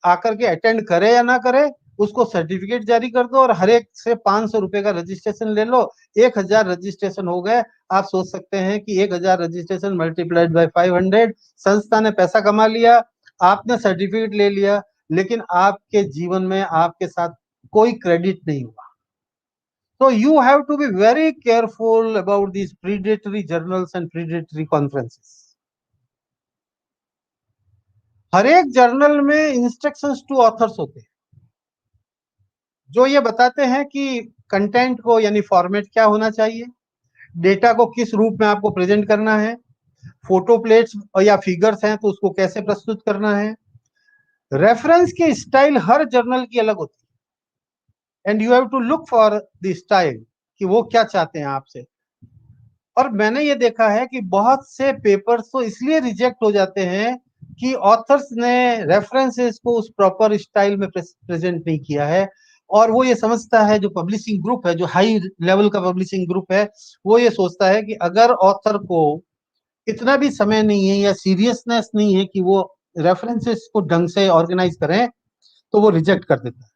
आकर के अटेंड करे या ना करे, उसको सर्टिफिकेट जारी कर दो और हर एक से 500 रुपए का रजिस्ट्रेशन ले लो। 1,000 रजिस्ट्रेशन हो गए। आप सोच सकते हैं कि 1,000 रजिस्ट्रेशन मल्टीप्लाइड बाय 500, संस्था ने पैसा कमा लिया, आपने सर्टिफिकेट ले लिया, लेकिन आपके जीवन में आपके साथ कोई क्रेडिट नहीं हुआ। So you have to be very careful about these predatory journals and predatory conferences. हर एक जर्नल में इंस्ट्रक्शंस टू ऑथर्स होते हैं जो ये बताते हैं कि कंटेंट को, यानी फॉर्मेट क्या होना चाहिए, डेटा को किस रूप में आपको प्रेजेंट करना है, फोटो प्लेट्स या फिगर्स हैं तो उसको कैसे प्रस्तुत करना है। रेफरेंस की स्टाइल हर जर्नल की अलग होती है, and you have to look for the style कि वो क्या चाहते हैं आपसे। और मैंने ये देखा है कि बहुत से पेपर्स तो इसलिए रिजेक्ट हो जाते हैं कि ऑथर्स ने रेफरेंसेस को उस प्रॉपर स्टाइल में प्रेजेंट नहीं किया है, और वो ये समझता है, जो पब्लिशिंग ग्रुप है, जो हाई लेवल का पब्लिशिंग ग्रुप है, वो ये सोचता है कि अगर ऑथर को इतना भी समय नहीं है या सीरियसनेस नहीं है कि वो रेफरेंसेस को ढंग से ऑर्गेनाइज करें, तो वो रिजेक्ट कर देता है।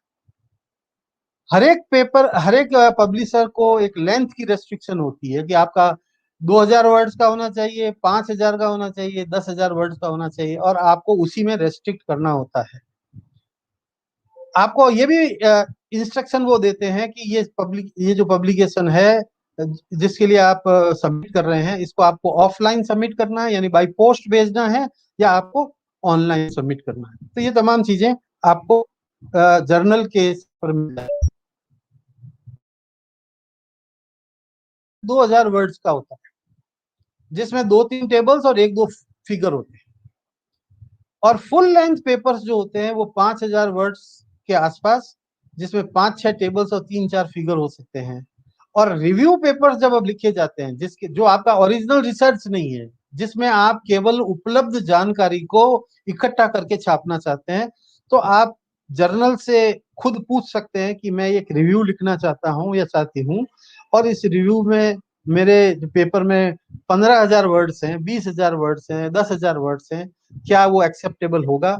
हर एक पब्लिशर को एक लेंथ की रेस्ट्रिक्शन होती है कि आपका 2000 वर्ड्स का होना चाहिए, 5000 का होना चाहिए, 10,000 वर्ड्स का होना चाहिए, और आपको उसी में रेस्ट्रिक्ट करना होता है। आपको ये भी इंस्ट्रक्शन वो देते हैं कि ये जो पब्लिकेशन है जिसके लिए आप सबमिट कर रहे हैं, इसको आपको ऑफलाइन सबमिट करना है, यानी बाय पोस्ट भेजना है, या आपको ऑनलाइन सबमिट करना है। तो ये तमाम चीजें आपको जर्नल के पर मिल जाएगी। 2000 वर्ड्स का होता है, जिसमें 2-3 टेबल्स और 1-2 फिगर होते हैं। और फुल लेंथ पेपर्स जो होते हैं वो 5000 वर्ड्स के आसपास, जिसमें 5-6 टेबल्स और 3-4 फिगर हो सकते हैं। और रिव्यू पेपर्स जब अब लिखे जाते हैं, जिसके जो आपका ओरिजिनल रिसर्च नहीं है, जिसमें आप केवल उपलब्ध जानकारी को इकट्ठा करके छापना चाहते हैं, तो आप जर्नल से खुद पूछ सकते हैं कि मैं एक रिव्यू लिखना चाहता हूं या चाहती हूं, और इस रिव्यू में मेरे पेपर में 15,000 वर्ड्स हैं, 20,000 वर्ड्स हैं, 10,000 वर्ड्स हैं, क्या वो एक्सेप्टेबल होगा।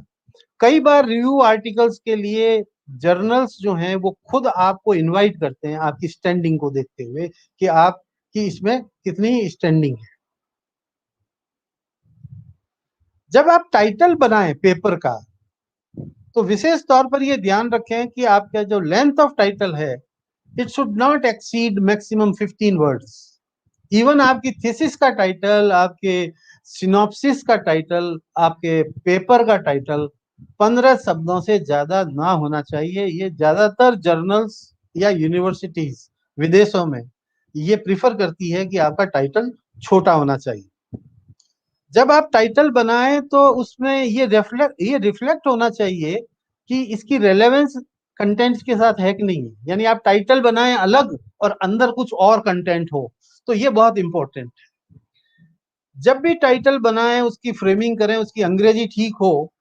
कई बार रिव्यू आर्टिकल्स के लिए जर्नल्स जो हैं वो खुद आपको इनवाइट करते हैं, आपकी स्टैंडिंग को देखते हुए कि आपकी इसमें कितनी स्टैंडिंग है। जब आप टाइटल बनाएं पेपर का, तो विशेष तौर पर ये ध्यान रखें कि आपका जो लेंथ ऑफ टाइटल है, it should not exceed maximum 15 words. Even आपकी थीसिस का टाइटल, आपके सिनॉप्सिस का टाइटल, आपके पेपर का टाइटल 15 शब्दों से ज्यादा ना होना चाहिए। ये ज्यादातर जर्नल्स या यूनिवर्सिटीज विदेशों में ये प्रिफर करती है कि आपका टाइटल छोटा होना चाहिए। जब आप टाइटल बनाएं तो उसमें ये रिफ्लेक्ट होना चाहिए कि इसकी रेलेवेंस कंटेंट्स के साथ है कि नहीं है। यानी आप टाइटल बनाएं अलग और अंदर कुछ और कंटेंट हो, तो ये बहुत इंपॉर्टेंट है। जब भी टाइटल बनाएं उसकी फ्रेमिंग करें, उसकी अंग्रेजी ठीक हो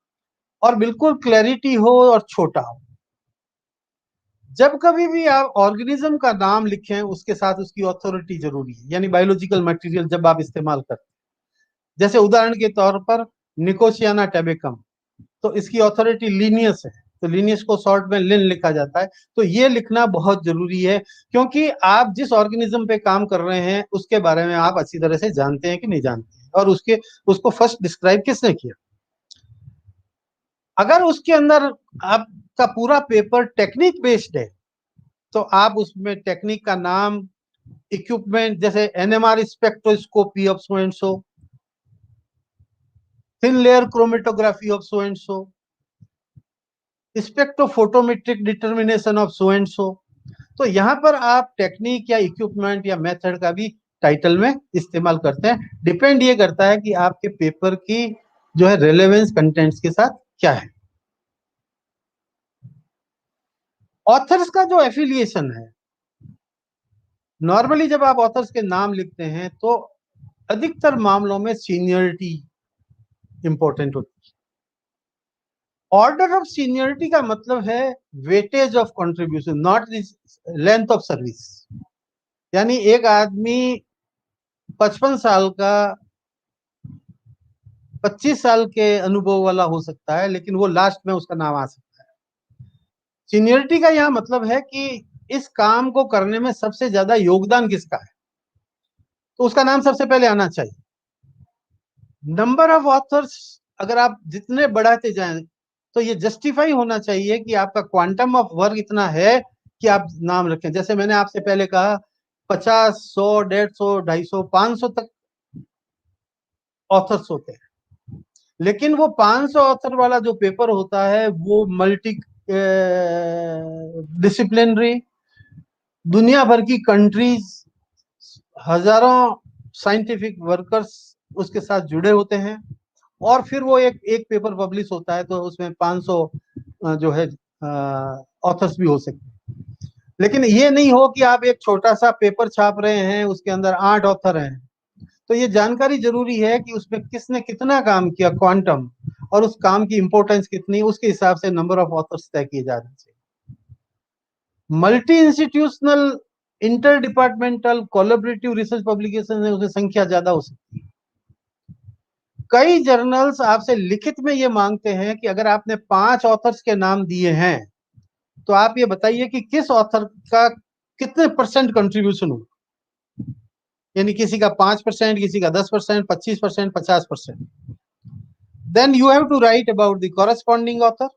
और बिल्कुल क्लैरिटी हो और छोटा हो। जब कभी भी आप ऑर्गेनिज्म का नाम लिखें, उसके साथ उसकी ऑथोरिटी जरूरी है, यानी बायोलॉजिकल मटेरियल जब आप इस्तेमाल करते हैं, जैसे उदाहरण के तौर पर निकोसियाना टैबेकम, तो इसकी ऑथोरिटी लीनियस है, तो लीनियस को शॉर्ट में लिन लिखा जाता है। तो ये लिखना बहुत जरूरी है, क्योंकि आप जिस ऑर्गेनिज्म पे काम कर रहे हैं उसके बारे में आप अच्छी तरह से जानते हैं कि नहीं जानते हैं, और उसको फर्स्ट डिस्क्राइब किसने किया। अगर उसके अंदर आपका पूरा पेपर टेक्निक बेस्ड है, तो आप उसमें टेक्निक का नाम, इक्विपमेंट, जैसे NMR spectroscopy of so and so, thin layer chromatography of so and so, spectrophotometric determination of so and so. तो यहाँ पर आप टेक्निक या इक्विपमेंट या मेथड का भी टाइटल में इस्तेमाल करते हैं। डिपेंड ये करता है कि आपके पेपर की जो है रेलेवेंस कंटेंट्स के साथ क्या है। ऑथर्स का जो एफिलिएशन है, नॉर्मली जब आप ऑथर्स के नाम लिखते हैं तो अधिकतर मामलों में सीनियरिटी इंपॉर्टेंट होती है। ऑर्डर ऑफ सीनियरिटी का मतलब है weightage of contribution, not length of service. यानी एक आदमी 55 साल का 25 साल के अनुभव वाला हो सकता है, लेकिन वो लास्ट में उसका नाम आ सकता है। सीनियरिटी का यह मतलब है कि इस काम को करने में सबसे ज्यादा योगदान किसका है, तो उसका नाम सबसे पहले आना चाहिए। नंबर ऑफ ऑथर्स अगर आप जितने बढ़ाते जाएं, तो ये जस्टिफाई होना चाहिए कि आपका क्वांटम ऑफ वर्क इतना है कि आप नाम रखें। जैसे मैंने आपसे पहले कहा 50, 100, 150, 250, 500 तक ऑथर्स होते हैं, लेकिन वो 500 ऑथर वाला जो पेपर होता है वो मल्टी डिसिप्लिनरी, दुनिया भर की कंट्रीज हजारों साइंटिफिक वर्कर्स उसके साथ जुड़े होते हैं, और फिर वो एक पेपर पब्लिश होता है तो उसमें 500 जो है ऑथर्स भी हो सकते हैं। लेकिन ये नहीं हो कि आप एक छोटा सा पेपर छाप रहे हैं, उसके अंदर 8 ऑथर हैं, तो ये जानकारी जरूरी है कि उसमें किसने कितना काम किया, क्वांटम, और उस काम की इंपॉर्टेंस कितनी, उसके हिसाब से नंबर ऑफ ऑथर्स तय किए जा रहे चाहिए। Multi institutional inter departmental collaborative research publication है, उसमें संख्या ज्यादा हो सकती है। कई जर्नल्स आपसे लिखित में ये मांगते हैं कि अगर आपने 5 ऑथर्स के नाम दिए हैं तो आप ये बताइए कि किस ऑथर का कितने परसेंट कंट्रीब्यूशन हो, यानी किसी का 5%, किसी का 10%, 25%, 50%। Then you have to write about the corresponding author,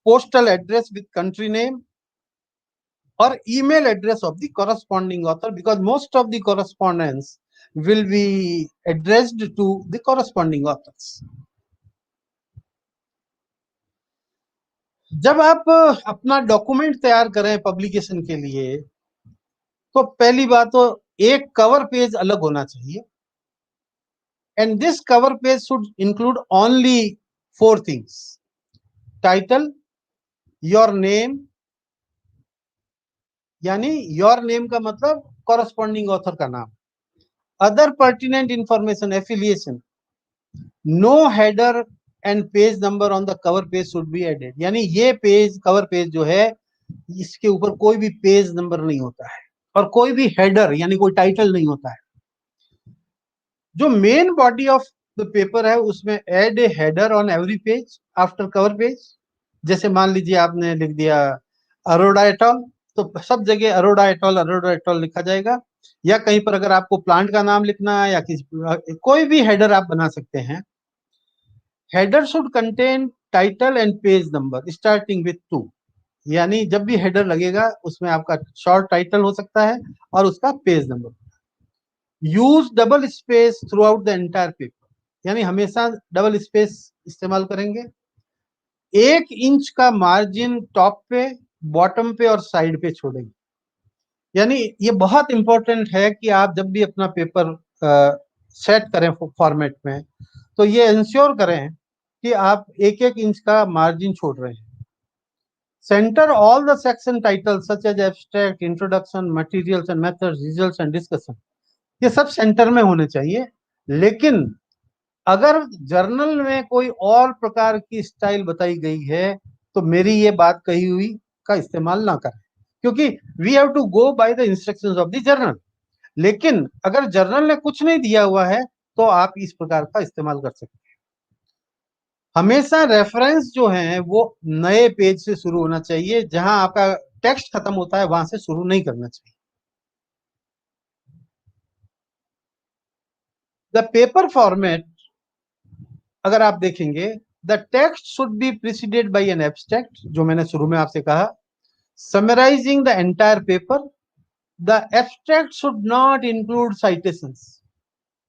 postal address with country name, or email address of the corresponding author, because most of the correspondence will be addressed to the corresponding authors. जब आप अपना document तैयार करें publication के लिए, तो पहली बात तो एक कवर पेज अलग होना चाहिए, and this cover page should include only 4 things: title, your name, यानी योर नेम का मतलब कॉरेस्पॉन्डिंग ऑथर का नाम, other pertinent information, affiliation, no header and page number on the cover page should be added, यानी ये page, cover page जो है, इसके ऊपर कोई भी पेज नंबर नहीं होता है, और कोई भी हेडर यानी कोई टाइटल नहीं होता है। जो main body of the paper है उसमें add a header on every page after cover page. जैसे मान लीजिए आपने लिख दिया अरोड़ा एटॉल, तो सब जगह अरोड़ा एटॉल लिखा जाएगा, या कहीं पर अगर आपको प्लांट का नाम लिखना है या किसी कोई भी हेडर आप बना सकते हैं। Header should contain title and page number starting with 2, यानी जब भी हेडर लगेगा उसमें आपका शॉर्ट टाइटल हो सकता है और उसका page number. Use double space through out the entire paper, यानी हमेशा डबल स्पेस इस्तेमाल करेंगे। 1 इंच का मार्जिन टॉप पे, बॉटम पे और साइड पे छोड़ेंगे, यानी ये बहुत इंपॉर्टेंट है कि आप जब भी अपना पेपर सेट करें फॉर्मेट में, तो ये इंश्योर करें कि आप 1-1 इंच का मार्जिन छोड़ रहे हैं। Centre all the section title such as abstract, introduction, materials and methods, results and discussion, ये सब सेंटर में होने चाहिए। लेकिन अगर जर्नल में कोई और प्रकार की स्टाइल बताई गई है तो मेरी ये बात कही हुई का इस्तेमाल ना करें, क्योंकि we have to go by the instructions of the journal. लेकिन अगर जर्नल ने कुछ नहीं दिया हुआ है तो आप इस प्रकार का इस्तेमाल कर सकते हैं। हमेशा रेफरेंस जो है वो नए पेज से शुरू होना चाहिए, जहां आपका टेक्स्ट खत्म होता है वहां से शुरू नहीं करना चाहिए। द पेपर फॉर्मेट अगर आप देखेंगे, the text should be preceded by an abstract, जो मैंने शुरू में आपसे कहा, summarising the entire paper. The abstract should not include citations.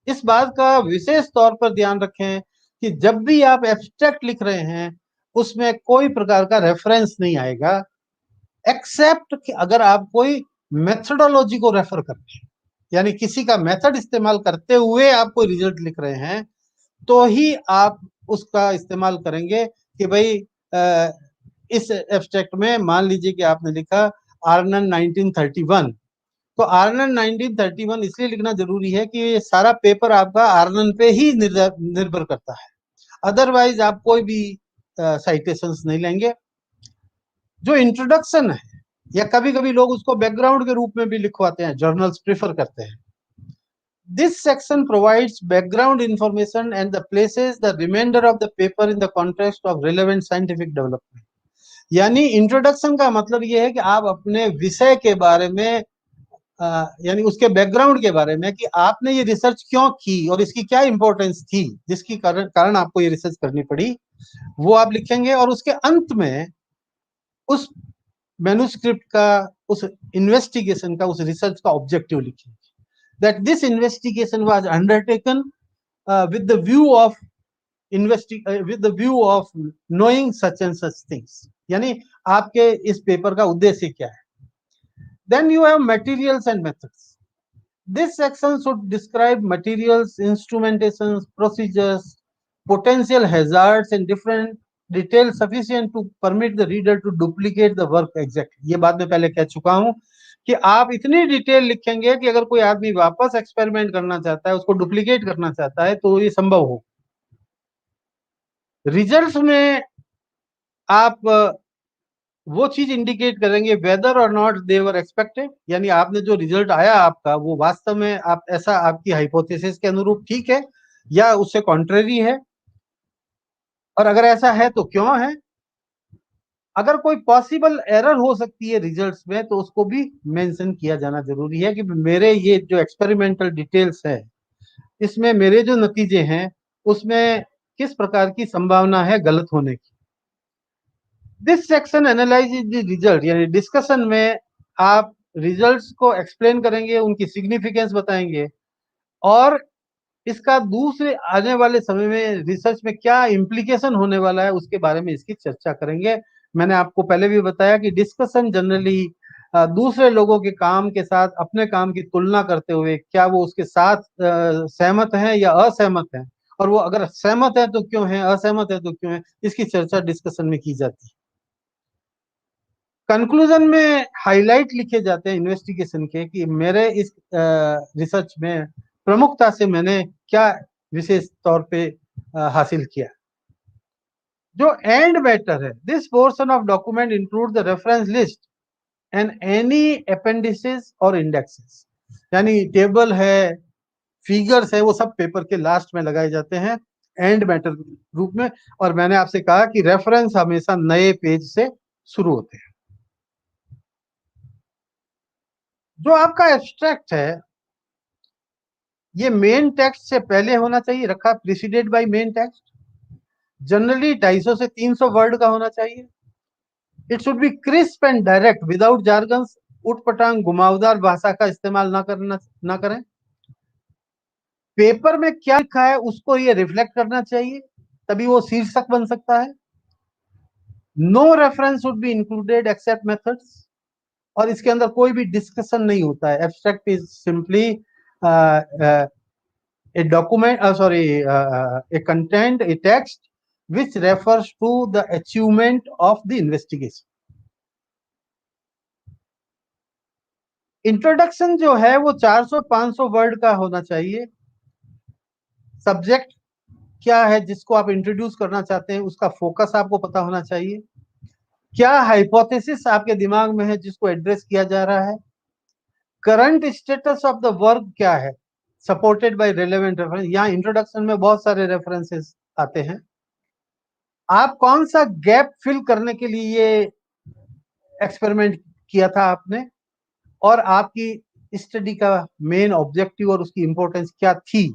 इस बात का विशेष तौर पर ध्यान रखें कि जब भी आप एब्स्ट्रैक्ट लिख रहे हैं उसमें कोई प्रकार का रेफरेंस नहीं आएगा, एक्सेप्ट कि अगर आप कोई मेथडोलॉजी को रेफर करते हैं, यानी किसी का मेथड इस्तेमाल करते हुए आप कोई रिजल्ट लिख रहे हैं, तो ही आप उसका इस्तेमाल करेंगे कि भाई इस एब्स्ट्रैक्ट में मान लीजिए कि आपने लिखा आर्नन 1931, तो आर्नन 1931 इसलिए लिखना जरूरी है कि ये सारा पेपर आपका आर्नन पे ही निर्भर करता है, अदरवाइज आप कोई भी साइटेशंस नहीं लेंगे। जो इंट्रोडक्शन है, या कभी कभी लोग उसको बैकग्राउंड के रूप में भी लिखवाते हैं, जर्नल्स प्रेफर करते हैं। This section provides background information and the places the remainder of the paper in the context of relevant scientific development. यानी इंट्रोडक्शन का मतलब यह है कि आप अपने विषय के बारे में यानी उसके बैकग्राउंड के बारे में कि आपने ये रिसर्च क्यों की और इसकी क्या इंपॉर्टेंस थी, जिसकी कारण आपको ये रिसर्च करनी पड़ी, वो आप लिखेंगे। और उसके अंत में उस मैन्युस्क्रिप्ट का, उस इन्वेस्टिगेशन का, उस रिसर्च का ऑब्जेक्टिव लिखेंगे, that this investigation was undertaken with the view of knowing such and such things, यानी आपके इस पेपर का उद्देश्य क्या है। Then you have materials and methods. This section should describe materials, instrumentations, procedures, potential hazards and different details sufficient to permit the reader to duplicate the work exactly. ये बात मैं पहले कह चुका हूं कि आप इतनी डिटेल लिखेंगे कि अगर कोई आदमी वापस एक्सपेरिमेंट करना चाहता है, उसको डुप्लीकेट करना चाहता है, तो ये संभव हो। रिजल्ट्स में आप वो चीज इंडिकेट करेंगे वेदर और नॉट दे वर एक्सपेक्टेड, यानी आपने जो रिजल्ट आया आपका वो वास्तव में आप ऐसा आपकी हाइपोथेसिस के अनुरूप ठीक है या उससे कॉन्ट्रेरी है, और अगर ऐसा है तो क्यों है। अगर कोई पॉसिबल एरर हो सकती है रिजल्ट्स में तो उसको भी मेंशन किया जाना जरूरी है कि मेरे ये जो एक्सपेरिमेंटल डिटेल्स है इसमें मेरे जो नतीजे हैं उसमें किस प्रकार की संभावना है गलत होने की। This section analyses the result, यानी डिस्कशन में आप रिजल्ट्स को एक्सप्लेन करेंगे, उनकी सिग्निफिकेंस बताएंगे और इसका दूसरे आने वाले समय में रिसर्च में क्या इम्प्लीकेशन होने वाला है उसके बारे में इसकी चर्चा करेंगे। मैंने आपको पहले भी बताया कि डिस्कशन जनरली दूसरे लोगों के काम के साथ अपने काम की तुलना करते हुए क्या वो उसके साथ सहमत हैं या असहमत हैं, और वो अगर सहमत है तो क्यों है, असहमत है तो क्यों है, इसकी चर्चा डिस्कशन में की जाती है। कंक्लूजन में हाईलाइट लिखे जाते हैं इन्वेस्टिगेशन के कि मेरे इस रिसर्च में प्रमुखता से मैंने क्या विशेष तौर पे हासिल किया। जो एंड मैटर है, this portion of document include the reference list and any appendices और इंडेक्सेस, यानी टेबल है, फिगर्स है, वो सब पेपर के लास्ट में लगाए जाते हैं एंड मैटर रूप में। और मैंने आपसे कहा कि रेफरेंस हमेशा नए पेज से शुरू होते हैं। जो आपका एब्स्ट्रैक्ट है ये मेन टेक्स्ट से पहले होना चाहिए, रखा preceded by main text, generally 250 से 300 वर्ड का होना चाहिए। It should be crisp and direct without jargons, उटपटांग घुमावदार भाषा का इस्तेमाल ना करें। पेपर में क्या लिखा है उसको ये रिफ्लेक्ट करना चाहिए, तभी वो शीर्षक बन सकता है। No reference should be included except methods, और इसके अंदर कोई भी डिस्कशन नहीं होता है। Abstract is simply a document a content, a text which refers to the achievement of the investigation. Introduction जो है वो 400-500 वर्ड का होना चाहिए। सब्जेक्ट क्या है जिसको आप इंट्रोड्यूस करना चाहते हैं उसका फोकस आपको पता होना चाहिए। क्या हाइपोथेसिस आपके दिमाग में है जिसको एड्रेस किया जा रहा है। Current status of the work क्या है, सपोर्टेड बाय रेलेवेंट रेफरेंस। यहाँ इंट्रोडक्शन में बहुत सारे रेफरेंसेस आते हैं। आप कौन सा गैप फिल करने के लिए ये एक्सपेरिमेंट किया था आपने, और आपकी स्टडी का मेन ऑब्जेक्टिव और उसकी इंपॉर्टेंस क्या थी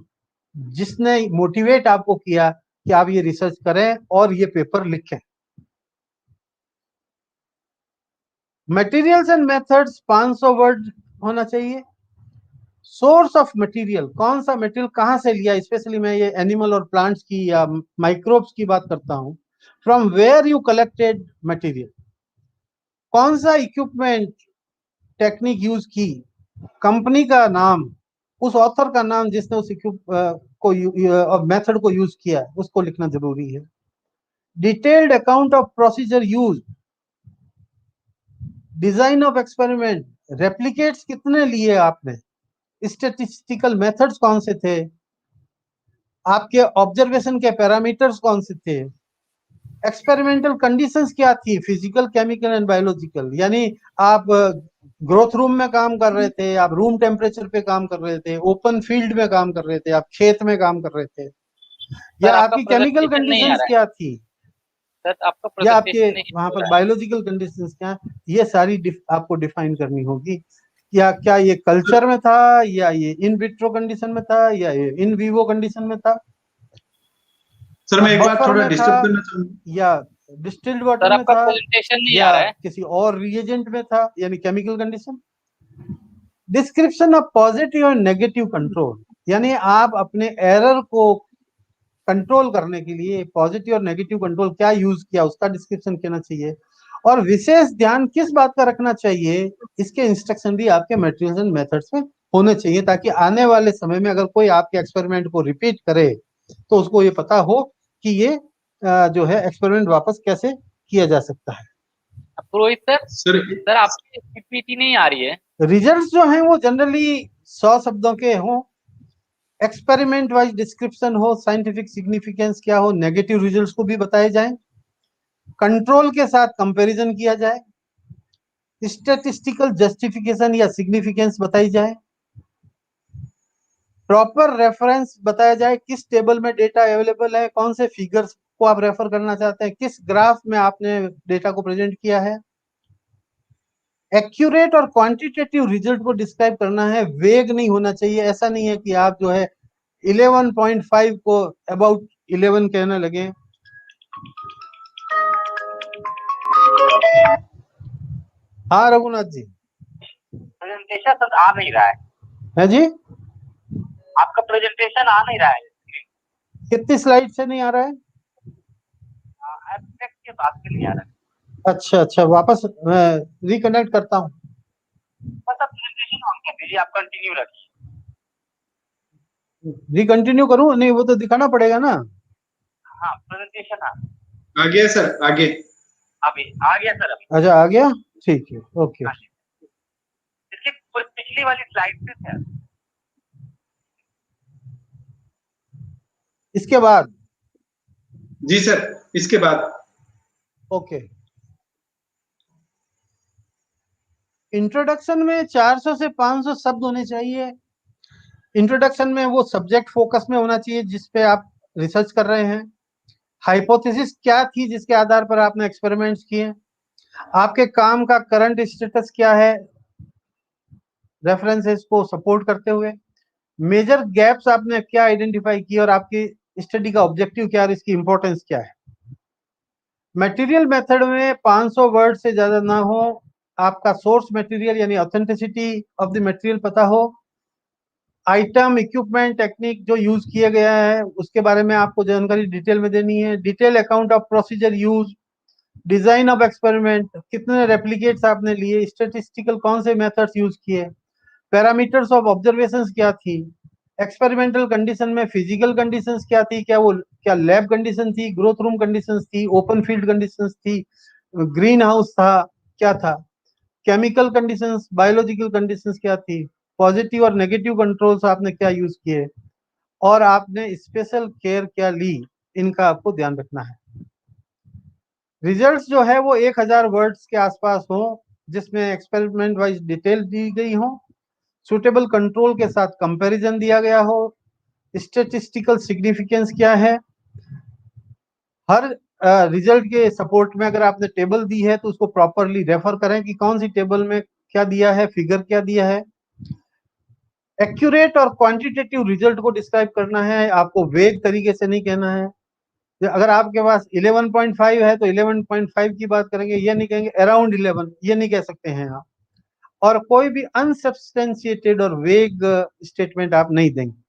जिसने मोटिवेट आपको किया कि आप ये रिसर्च करें और ये पेपर लिखें। मटेरियल्स एंड मेथड्स 500 वर्ड होना चाहिए। सोर्स ऑफ मटेरियल, कौन सा मटेरियल कहां से लिया, स्पेशली मैं ये एनिमल और प्लांट्स की या माइक्रोब्स की बात करता हूं। From where you collected material, कौन सा इक्विपमेंट टेक्निक यूज की, कंपनी का नाम, उस ऑथर का नाम जिसने उस मेथड को यूज किया उसको लिखना जरूरी है। Detailed account of procedure use, design of experiment, replicates कितने लिए आपने, स्टैटिस्टिकल मेथड्स कौन से थे, आपके ऑब्जर्वेशन के पैरामीटर्स कौन से थे, एक्सपेरिमेंटल कंडीशंस क्या थी, फिजिकल, केमिकल एंड बायोलॉजिकल, यानी आप ग्रोथ रूम में काम कर रहे थे, आप रूम टेम्परेचर पे काम कर रहे थे, ओपन फील्ड में काम कर रहे थे, आप खेत में काम कर रहे थे, या आपकी केमिकल कंडीशंस क्या थी, या आपके वहां पर बायोलॉजिकल कंडीशंस क्या, ये सारी आपको डिफाइन करनी होगी। या क्या ये कल्चर में था, या ये इन विट्रो कंडीशन में था, या ये इन विवो कंडीशन में था। सर मैं एक बार थोड़ा डिस्टर्ब करना चाहूंगा, या डिस्टिल्ड वाटर में था, या किसी और रिएजेंट में था, यानी chemical condition. Description of positive और नेगेटिव कंट्रोल, यानी आप अपने एरर को कंट्रोल करने के लिए पॉजिटिव और नेगेटिव कंट्रोल क्या यूज किया उसका डिस्क्रिप्शन कहना चाहिए। और विशेष ध्यान किस बात का रखना चाहिए इसके इंस्ट्रक्शन भी आपके मटेरियल्स एंड मेथड्स में होने चाहिए, ताकि आने वाले समय में अगर कोई आपके एक्सपेरिमेंट को रिपीट करे तो उसको ये पता हो कि ये जो है एक्सपेरिमेंट वापस कैसे किया जा सकता है। पुरोहित सर, सर सर आपकी पीपीटी नहीं आ रही है। रिजल्ट्स जो हैं वो जनरली 100 शब्दों के हों, एक्सपेरिमेंट वाइज डिस्क्रिप्शन हो, साइंटिफिक सिग्निफिकेंस क्या हो, नेगेटिव रिजल्ट्स को भी बताए जाएं, कंट्रोल के साथ कंपैरिजन किया जाए, स्टैटिस्टिकल जस्टिफिकेशन या सिग्निफिकेंस बताई जाए, प्रॉपर रेफरेंस बताया जाए, किस टेबल में डेटा अवेलेबल है, कौन से फिगर्स को आप रेफर करना चाहते हैं, किस ग्राफ में आपने डेटा को प्रेजेंट किया है। एक्यूरेट और क्वांटिटेटिव रिजल्ट को डिस्क्राइब करना है, वेग नहीं होना चाहिए। ऐसा नहीं है कि आप जो है 11.5 को अबाउट 11 कहने लगे। हाँ रघुनाथ जी। प्रेजेंटेशन सर आ नहीं रहा है जी, आपका प्रेजेंटेशन आ नहीं रहा है। कितनी स्लाइड से नहीं आ रहा है? एब्स्ट्रैक्ट के बाद के लिए आ रहा है। अच्छा अच्छा, वापस रिकनेक्ट करता हूँ। सर प्रेजेंटेशन ऑन कर दीजिए, आप कंटिन्यू रखिए। रिकंटिन्यू करूँ? नहीं, वो तो दिखाना पड़ेगा ना। हाँ प्रेजेंटेशन आ गया सर, आगे। अभी आ गया सर। अभी अच्छा आ गया, ठीक है, ओके। इसकी पिछली वाली स्लाइड से सर। इसके बाद? जी सर, इसके बाद। ओके। इंट्रोडक्शन में 400 से 500 शब्द होने चाहिए। इंट्रोडक्शन में वो सब्जेक्ट फोकस में होना चाहिए जिस पे आप रिसर्च कर रहे हैं। हाइपोथेसिस क्या थी जिसके आधार पर आपने एक्सपेरिमेंट्स किए, आपके काम का करंट स्टेटस क्या है रेफरेंसेस को सपोर्ट करते हुए, मेजर गैप्स आपने क्या आइडेंटिफाई किए और आपकी स्टडी का ऑब्जेक्टिव क्या और इसकी इंपॉर्टेंस क्या है। मटेरियल मेथड में 500 वर्ड से ज्यादा ना हो, आपका सोर्स मटेरियल यानी ऑथेंटिसिटी ऑफ द मटेरियल पता हो, आइटम, इक्विपमेंट, टेक्निक जो यूज किया गया है उसके बारे में आपको जानकारी डिटेल में देनी है, detail account of procedure use, design of experiment, कितने रेप्लिकेट्स आपने लिए, स्टेटिस्टिकल कौन से मेथड्स यूज किए, पैरामीटर्स ऑफ ऑब्जर्वेशंस क्या थी, एक्सपेरिमेंटल कंडीशन में फिजिकल कंडीशंस क्या थी, क्या लैब कंडीशन थी, ग्रोथ रूम कंडीशंस थी, ओपन फील्ड कंडीशंस थी, ग्रीन हाउस था क्या था, केमिकल कंडीशंस, बायोलॉजिकल कंडीशंस क्या थी, पॉजिटिव और नेगेटिव कंट्रोल्स आपने क्या यूज किए और आपने स्पेशल केयर क्या ली, इनका आपको ध्यान रखना है। रिजल्ट्स जो है वो 1000 वर्ड्स के आसपास हो, जिसमें एक्सपेरिमेंट वाइज डिटेल दी गई हो, सुटेबल कंट्रोल के साथ कंपैरिजन दिया गया हो, स्टैटिस्टिकल सिग्निफिकेंस क्या है, हर रिजल्ट के सपोर्ट में अगर आपने टेबल दी है तो उसको प्रॉपरली रेफर करें कि कौन सी टेबल में क्या दिया है, फिगर क्या दिया है। एक्यूरेट और क्वांटिटेटिव रिजल्ट को डिस्क्राइब करना है, आपको वेग तरीके से नहीं कहना है। अगर आपके पास 11.5 है तो 11.5 की बात करेंगे, ये नहीं कहेंगे अराउंड 11, ये नहीं कह सकते हैं आप। और कोई भी अनसब्सटेंशिएटेड और वेग स्टेटमेंट आप नहीं देंगे।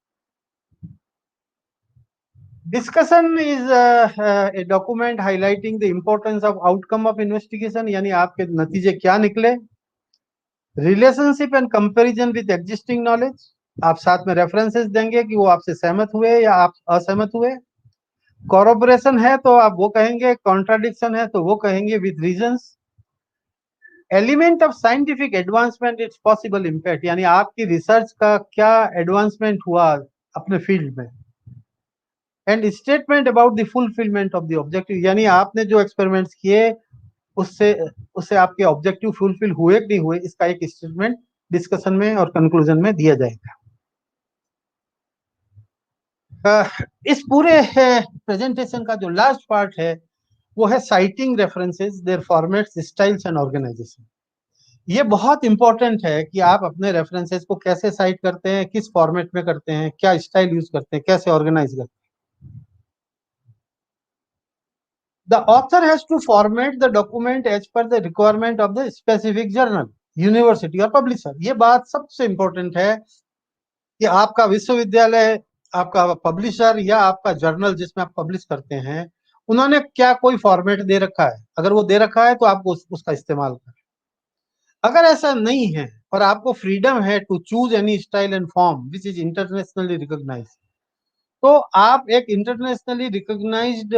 Discussion is a document highlighting the importance of outcome of investigation, यानी आपके नतीजे क्या निकले। Relationship and comparison with existing knowledge, आप साथ में रेफरेंसेस देंगे कि वो आपसे सहमत हुए या आप असहमत हुए। कॉरपोरेशन है तो आप वो कहेंगे, कॉन्ट्राडिक्शन है तो वो कहेंगे with reasons. Element of scientific advancement, it's possible impact, यानी आपकी रिसर्च का क्या एडवांसमेंट हुआ अपने फील्ड में। And statement about the fulfilment of the objective, यानी आपने जो एक्सपेरिमेंट्स किए उससे उससे आपके ऑब्जेक्टिव फुलफिल हुए कि नहीं हुए, इसका एक स्टेटमेंट डिस्कशन में और कंक्लूजन में दिया जाएगा। इस पूरे प्रेजेंटेशन का जो लास्ट पार्ट है वो है citing references, their formats, styles and organisation. ये बहुत इंपॉर्टेंट है कि आप अपने रेफरेंसेस को कैसे साइट करते हैं, किस फॉर्मेट में करते हैं, क्या स्टाइल यूज करते हैं, कैसे ऑर्गेनाइज करते हैं। The author has to format the document as per the requirement of the specific journal, university और publisher। ये बात सबसे इंपॉर्टेंट है कि आपका विश्वविद्यालय, आपका पब्लिशर या आपका जर्नल जिसमें आप पब्लिश करते हैं, उन्होंने क्या कोई फॉर्मेट दे रखा है। अगर वो दे रखा है तो आपको उसका इस्तेमाल करें। अगर ऐसा नहीं है और आपको फ्रीडम है to choose any style and form which is internationally recognised, तो आप एक इंटरनेशनली रिकॉग्नाइज्ड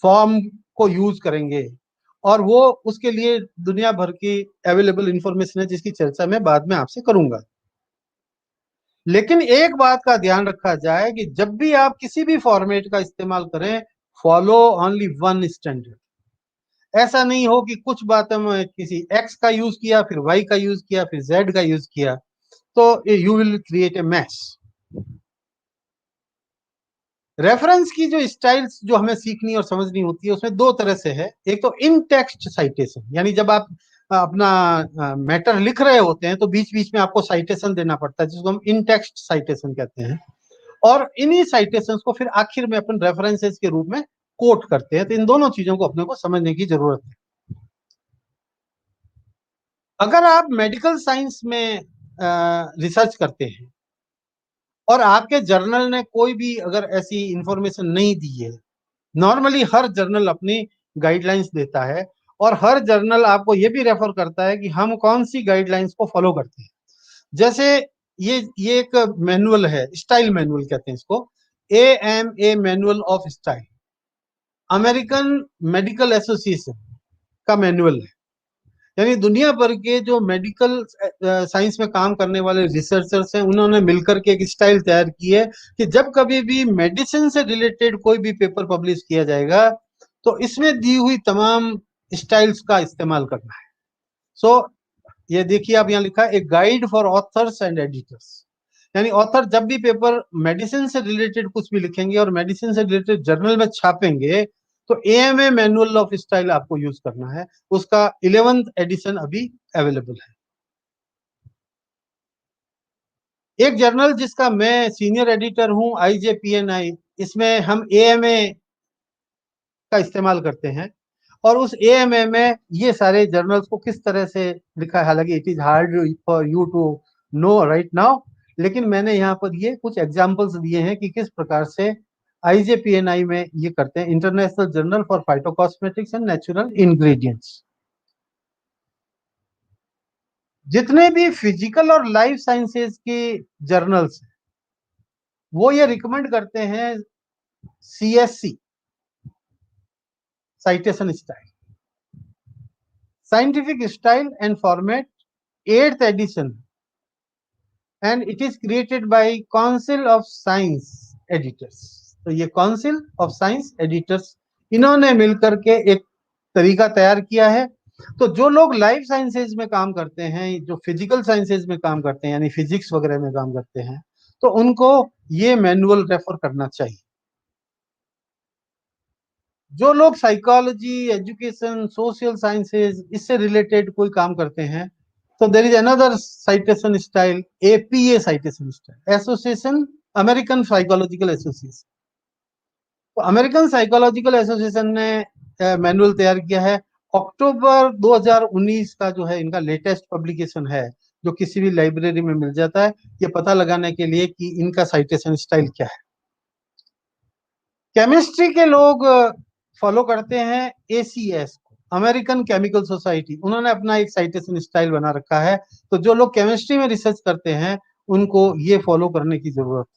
फॉर्म को यूज करेंगे, और वो उसके लिए दुनिया भर की अवेलेबल इंफॉर्मेशन है जिसकी चर्चा मैं बाद में आपसे करूंगा। लेकिन एक बात का ध्यान रखा जाए कि जब भी आप किसी भी फॉर्मेट का इस्तेमाल करें, फॉलो ओनली वन स्टैंडर्ड। ऐसा नहीं हो कि कुछ बातें में किसी एक्स का यूज किया, फिर वाई का यूज किया, फिर जेड का यूज किया, तो you will create a mess. Reference की जो स्टाइल्स जो हमें सीखनी और समझनी होती है उसमें दो तरह से है। एक तो इन टेक्स्ट साइटेशन, यानी जब आप अपना मैटर लिख रहे होते हैं तो बीच बीच में आपको साइटेशन देना पड़ता है, जिसको हम इन टेक्स्ट साइटेशन कहते हैं, और इन्हीं साइटेशंस को फिर आखिर में अपन रेफरेंसेस के रूप में कोट करते हैं। तो इन दोनों चीजों को अपने को समझने की जरूरत है। अगर आप मेडिकल साइंस में रिसर्च करते हैं और आपके जर्नल ने कोई भी अगर ऐसी इंफॉर्मेशन नहीं दी है, नॉर्मली हर जर्नल अपनी गाइडलाइंस देता है और हर जर्नल आपको ये भी रेफर करता है कि हम कौन सी गाइडलाइंस को फॉलो करते हैं। जैसे ये एक मैनुअल है, स्टाइल मैनुअल कहते हैं इसको, AMA manual of style, American medical association का मैनुअल है। यानी दुनिया भर के जो मेडिकल साइंस में काम करने वाले रिसर्चर्स हैं, उन्होंने मिलकर के एक स्टाइल तैयार की है कि जब कभी भी मेडिसिन से रिलेटेड कोई भी पेपर पब्लिश किया जाएगा तो इसमें दी हुई तमाम स्टाइल्स का इस्तेमाल करना है। सो ये देखिए, आप यहाँ लिखा है a guide for authors and editors. यानी ऑथर जब भी पेपर मेडिसिन से रिलेटेड कुछ भी लिखेंगे और मेडिसिन से रिलेटेड जर्नल में छापेंगे तो AMA मैनुअल ऑफ स्टाइल आपको यूज करना है। उसका 11th एडिशन अभी अवेलेबल है। एक जर्नल जिसका मैं सीनियर एडिटर हूं, IJPNI, इसमें हम AMA का इस्तेमाल करते हैं और उस AMA में ये सारे जर्नल्स को किस तरह से लिखा है, हालांकि it is hard for you to know right now, लेकिन मैंने यहाँ पर ये कुछ एग्जांपल्स दिए हैं कि किस प्रकार से IJPNI में ये करते हैं, international journal for phytocosmetics and natural ingredients. जितने भी फिजिकल और लाइफ साइंसेज के जर्नल्स हैं वो ये रिकमेंड करते हैं CSC, citation style, scientific style and format, 8th edition, and it is created by council of science editors. तो ये काउंसिल ऑफ साइंस एडिटर्स, इन्होंने मिलकर के एक तरीका तैयार किया है। तो जो लोग लाइफ साइंसेज में काम करते हैं, जो फिजिकल साइंसेज में काम करते हैं, यानी फिजिक्स वगैरह में काम करते हैं, तो उनको ये मैनुअल रेफर करना चाहिए। जो लोग साइकोलॉजी, एजुकेशन, सोशल साइंसेज, इससे रिलेटेड कोई काम करते हैं, तो there is another citation style, APA citation style, association American psychological association. तो अमेरिकन साइकोलॉजिकल एसोसिएशन ने मैनुअल तैयार किया है। अक्टूबर 2019 का जो है इनका लेटेस्ट पब्लिकेशन है, जो किसी भी लाइब्रेरी में मिल जाता है, ये पता लगाने के लिए कि इनका साइटेशन स्टाइल क्या है। केमिस्ट्री के लोग फॉलो करते हैं ACS को, अमेरिकन केमिकल सोसाइटी, उन्होंने अपना एक साइटेशन स्टाइल बना रखा है। तो जो लोग केमिस्ट्री में रिसर्च करते हैं उनको ये फॉलो करने की जरूरत है।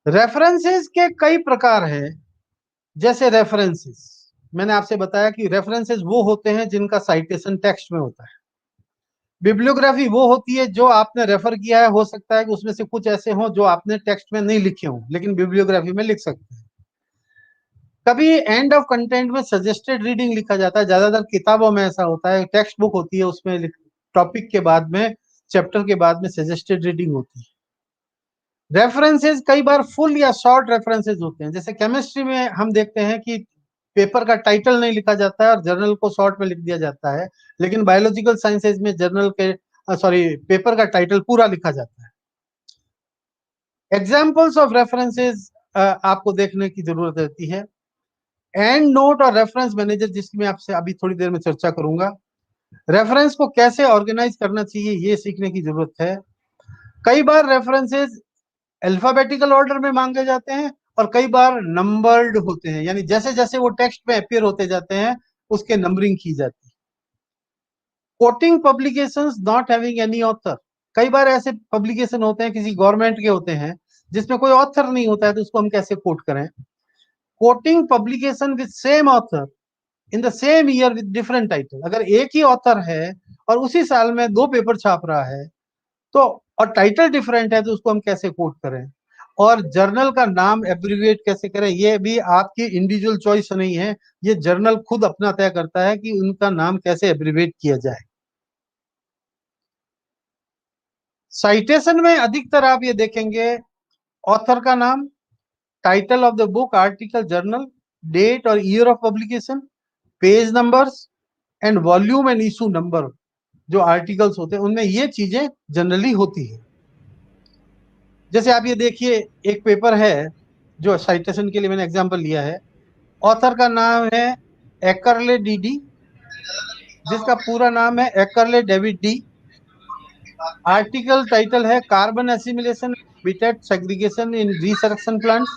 रेफरेंसेस के कई प्रकार हैं। जैसे रेफरेंसेस, मैंने आपसे बताया कि रेफरेंसेस वो होते हैं जिनका साइटेशन टेक्स्ट में होता है। बिब्लियोग्राफी वो होती है जो आपने रेफर किया है, हो सकता है कि उसमें से कुछ ऐसे हों जो आपने टेक्स्ट में नहीं लिखे हों लेकिन बिब्लियोग्राफी में लिख सकते हैं। कभी एंड ऑफ कंटेंट में सजेस्टेड रीडिंग लिखा जाता है, ज्यादातर किताबों में ऐसा होता है। टेक्स्ट बुक होती है, उसमें टॉपिक के बाद में, चैप्टर के बाद में सजेस्टेड रीडिंग होती है। रेफरेंसेस कई बार फुल या शॉर्ट रेफरेंसेस होते हैं। जैसे केमिस्ट्री में हम देखते हैं कि पेपर का टाइटल नहीं लिखा जाता है और जर्नल को शॉर्ट में लिख दिया जाता है, लेकिन बायोलॉजिकल साइंसेज में जर्नल के पेपर का टाइटल पूरा लिखा जाता है। एग्जाम्पल्स ऑफ रेफरेंसेस आपको देखने की जरूरत रहती है। एंड नोट और रेफरेंस मैनेजर, जिसकी मैं आपसे अभी थोड़ी देर में चर्चा करूंगा। रेफरेंस को कैसे ऑर्गेनाइज करना चाहिए ये सीखने की जरूरत है। कई बार रेफरेंसेस अल्फाबेटिकल ऑर्डर में मांगे जाते हैं और कई बार नंबर्ड होते हैं, यानी जैसे जैसे वो टेक्स्ट में अपियर होते जाते हैं उसके नंबरिंग की जाती है। Coating publications not having any author, कई बार ऐसे पब्लिकेशन होते हैं किसी गवर्नमेंट के होते हैं जिसमें कोई ऑथर नहीं होता है, तो उसको हम कैसे कोट करें? Coating publication with same author in the same year with different title, अगर एक ही ऑथर है और उसी साल में 2 पेपर छाप रहा है तो, और टाइटल डिफरेंट है, तो उसको हम कैसे कोट करें? और जर्नल का नाम एब्रिविएट कैसे करें? ये भी आपकी इंडिविजुअल चॉइस नहीं है, ये जर्नल खुद अपना तय करता है कि उनका नाम कैसे एब्रिविएट किया जाए। साइटेशन में अधिकतर आप ये देखेंगे ऑथर का नाम, title of the book, article, journal, date और year of publication, page numbers and volume and issue number, जो आर्टिकल्स होते हैं उनमें ये चीजें जनरली होती है। जैसे आप ये देखिए, एक पेपर है जो साइटेशन के लिए मैंने एग्जांपल लिया है, ऑथर का नाम है एकरले डीडी, जिसका पूरा नाम है एकरले डेविड डी। आर्टिकल टाइटल है कार्बन एसिमिलेशन बिटेट सेग्रीगेशन इन रिसर्क्शन प्लांट्स।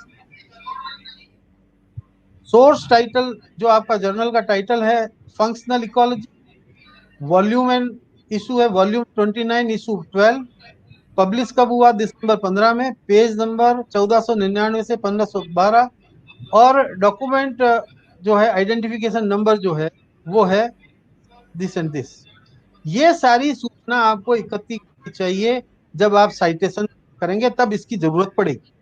सोर्स टाइटल जो आपका जर्नल का टाइटल है functional ecology. Volume and issue है वॉल्यूम 29 इशू 12। पब्लिश कब हुआ? दिसंबर 15 में। पेज नंबर 1499 से 1512। और डॉक्यूमेंट जो है आइडेंटिफिकेशन नंबर जो है वो है दिस एंड दिस। ये सारी सूचना आपको इकट्ठी करनी चाहिए, जब आप साइटेशन करेंगे तब इसकी जरूरत पड़ेगी।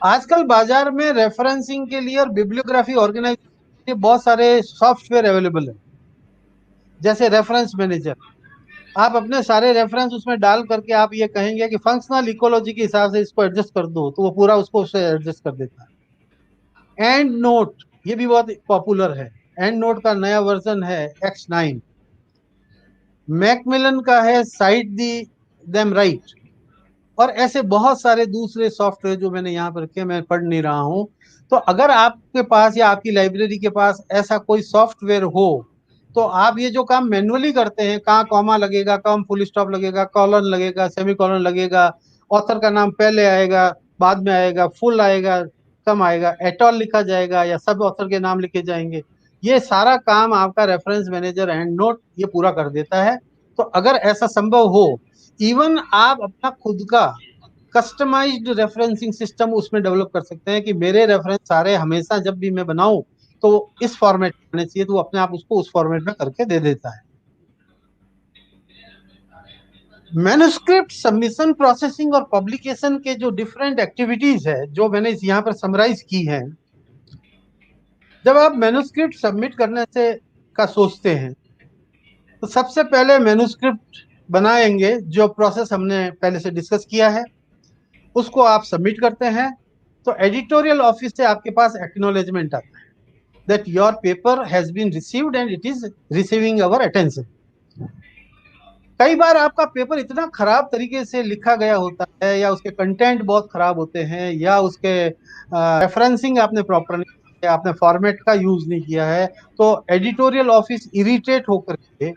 आजकल बाजार में रेफरेंसिंग के लिए और बिब्लियोग्राफी ऑर्गेनाइजेशन के लिए बहुत सारे सॉफ्टवेयर अवेलेबल है, जैसे रेफरेंस मैनेजर। आप अपने सारे रेफरेंस उसमें डाल करके आप ये कहेंगे कि फंक्शनल इकोलॉजी के हिसाब से इसको एडजस्ट कर दो, तो वो पूरा उसको उससे एडजस्ट कर देता है। एंड नोट, ये भी बहुत पॉपुलर है। एंड नोट का नया वर्जन है X9। मैकमिलन का है साइट दी देम राइट। और ऐसे बहुत सारे दूसरे सॉफ्टवेयर जो मैंने यहाँ पर रखे, मैं पढ़ नहीं रहा हूँ। तो अगर आपके पास या आपकी लाइब्रेरी के पास ऐसा कोई सॉफ्टवेयर हो, तो आप ये जो काम मैन्युअली करते हैं, कहाँ कॉमा लगेगा, कहाँ फुल स्टॉप लगेगा, कॉलन लगेगा, सेमी कॉलन लगेगा, ऑथर का नाम पहले आएगा, बाद में आएगा, फुल आएगा, कम आएगा, एटॉल लिखा जाएगा या सब ऑथर के नाम लिखे जाएंगे, ये सारा काम आपका रेफरेंस मैनेजर एंड नोट ये पूरा कर देता है। तो अगर ऐसा संभव हो, इवन आप अपना खुद का कस्टमाइज्ड रेफरेंसिंग सिस्टम उसमें डेवलप कर सकते हैं कि मेरे रेफरेंस सारे हमेशा जब भी मैं बनाऊं तो इस फॉर्मेट में होने चाहिए, तो वो अपने आप उसको उस फॉर्मेट में करके दे देता है। मैन्युस्क्रिप्ट सबमिशन, प्रोसेसिंग और पब्लिकेशन के जो डिफरेंट एक्टिविटीज है जो मैंने यहाँ पर समराइज की है। जब आप मैन्युस्क्रिप्ट सबमिट करने से का सोचते हैं तो सबसे पहले मैन्युस्क्रिप्ट बनाएंगे, जो प्रोसेस हमने पहले से डिस्कस किया है, उसको आप सबमिट करते हैं। तो एडिटोरियल ऑफिस से आपके पास एक्नॉलेजमेंट आता है that your paper has been received and it is receiving our attention. कई बार आपका पेपर इतना खराब तरीके से लिखा गया होता है, या उसके कंटेंट बहुत खराब होते हैं, या उसके रेफरेंसिंग आपने प्रॉपर नहीं किया, आपने फॉर्मेट का यूज नहीं किया है, तो एडिटोरियल ऑफिस इरिटेट होकर के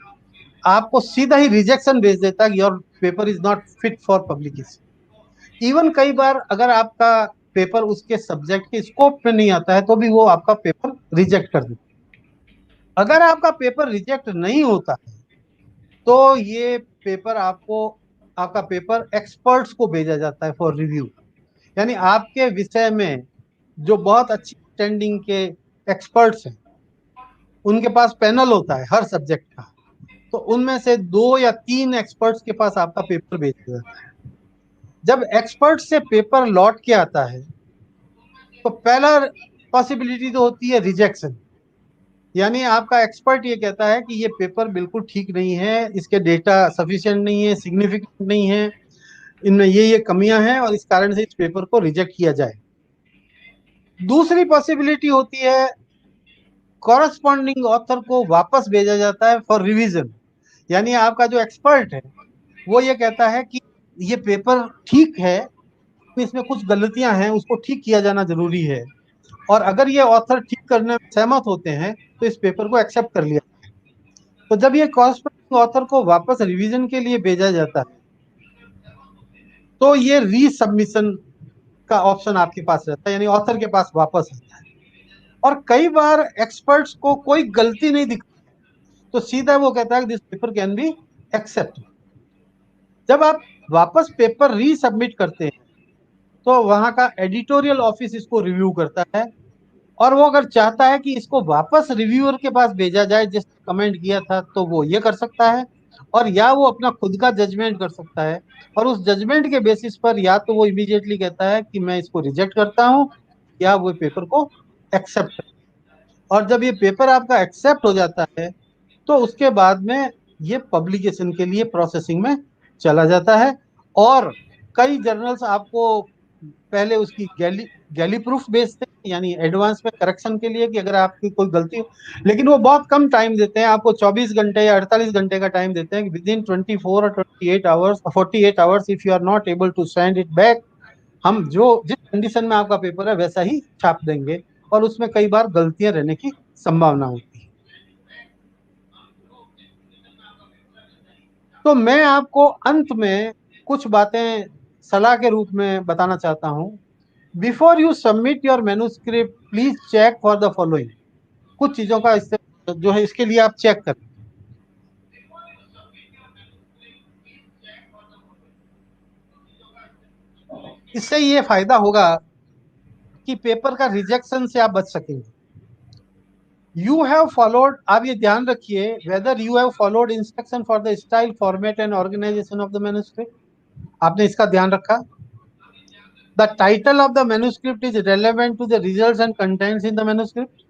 आपको सीधा ही रिजेक्शन भेज देता है कि your paper is not fit for publication. Even कई बार अगर आपका पेपर उसके सब्जेक्ट के स्कोप में नहीं आता है तो भी वो आपका पेपर रिजेक्ट कर देता है। अगर आपका पेपर रिजेक्ट नहीं होता है तो ये पेपर आपका पेपर एक्सपर्ट्स को भेजा जाता है फॉर रिव्यू, यानी आपके विषय में जो बहुत अच्छी स्टैंडिंग के एक्सपर्ट्स हैं उनके पास पैनल होता है हर सब्जेक्ट का, तो उनमें से 2 या 3 एक्सपर्ट्स के पास आपका पेपर भेजा जाता है। जब एक्सपर्ट से पेपर लौट के आता है तो पहला पॉसिबिलिटी तो होती है रिजेक्शन, यानी आपका एक्सपर्ट ये कहता है कि ये पेपर बिल्कुल ठीक नहीं है, इसके डेटा सफिशिएंट नहीं है, सिग्निफिकेंट नहीं है, इनमें ये कमियां हैं और इस कारण से इस पेपर को रिजेक्ट किया जाए। दूसरी पॉसिबिलिटी होती है कॉरस्पॉन्डिंग ऑथर को वापस भेजा जाता है फॉर रिवीजन, यानी आपका जो एक्सपर्ट है वो ये कहता है कि ये पेपर ठीक है, इसमें कुछ गलतियां हैं, उसको ठीक किया जाना जरूरी है, और अगर ये ऑथर ठीक करने में सहमत होते हैं तो इस पेपर को एक्सेप्ट कर लिया जाए। तो जब ये कॉरस्पॉन्डिंग ऑथर को वापस रिवीजन के लिए भेजा जाता है तो ये रीसबमिशन का ऑप्शन आपके पास रहता है, यानी ऑथर के पास वापस आता है। और कई बार एक्सपर्ट्स को कोई गलती नहीं दिखती तो सीधा वो कहता है this paper can be accept. जब आप वापस पेपर रीसबमिट करते हैं तो वहां का एडिटोरियल ऑफिस इसको रिव्यू करता है, और वो अगर चाहता है कि इसको वापस रिव्यूअर के पास भेजा जाए जिसने कमेंट किया था तो वो ये कर सकता है, और या वो अपना खुद का जजमेंट कर सकता है, और उस जजमेंट के बेसिस पर या तो वो इमीडिएटली कहता है कि मैं इसको रिजेक्ट करता हूँ, या वो पेपर को एक्सेप्ट। और जब ये पेपर आपका एक्सेप्ट हो जाता है तो उसके बाद में ये पब्लिकेशन के लिए प्रोसेसिंग में चला जाता है। और कई जर्नल्स आपको पहले उसकी गैली प्रूफ भेजते हैं, यानी एडवांस में करेक्शन के लिए कि अगर आपकी कोई गलती हो, लेकिन वो बहुत कम टाइम देते हैं आपको, 24 घंटे या 48 घंटे का टाइम देते हैं कि विद इन 24 और 28 hours 48 hours if you are not able to send it back, हम जो जिस कंडीशन में आपका पेपर है वैसा ही छाप देंगे। और उसमें कई बार गलतियां रहने की संभावना होती है। तो मैं आपको अंत में कुछ बातें सलाह के रूप में बताना चाहता हूं। Before you submit your manuscript please check for the following. कुछ चीजों का जो है इसके लिए आप चेक करें। इससे ये फायदा होगा कि पेपर का रिजेक्शन से आप बच सकेंगे। यू हैव फॉलोड, आप ये ध्यान रखिए, whether you have followed instruction for the style format and organisation of the manuscript. आपने इसका ध्यान रखा। The title of the manuscript is relevant to the results and contents in the manuscript.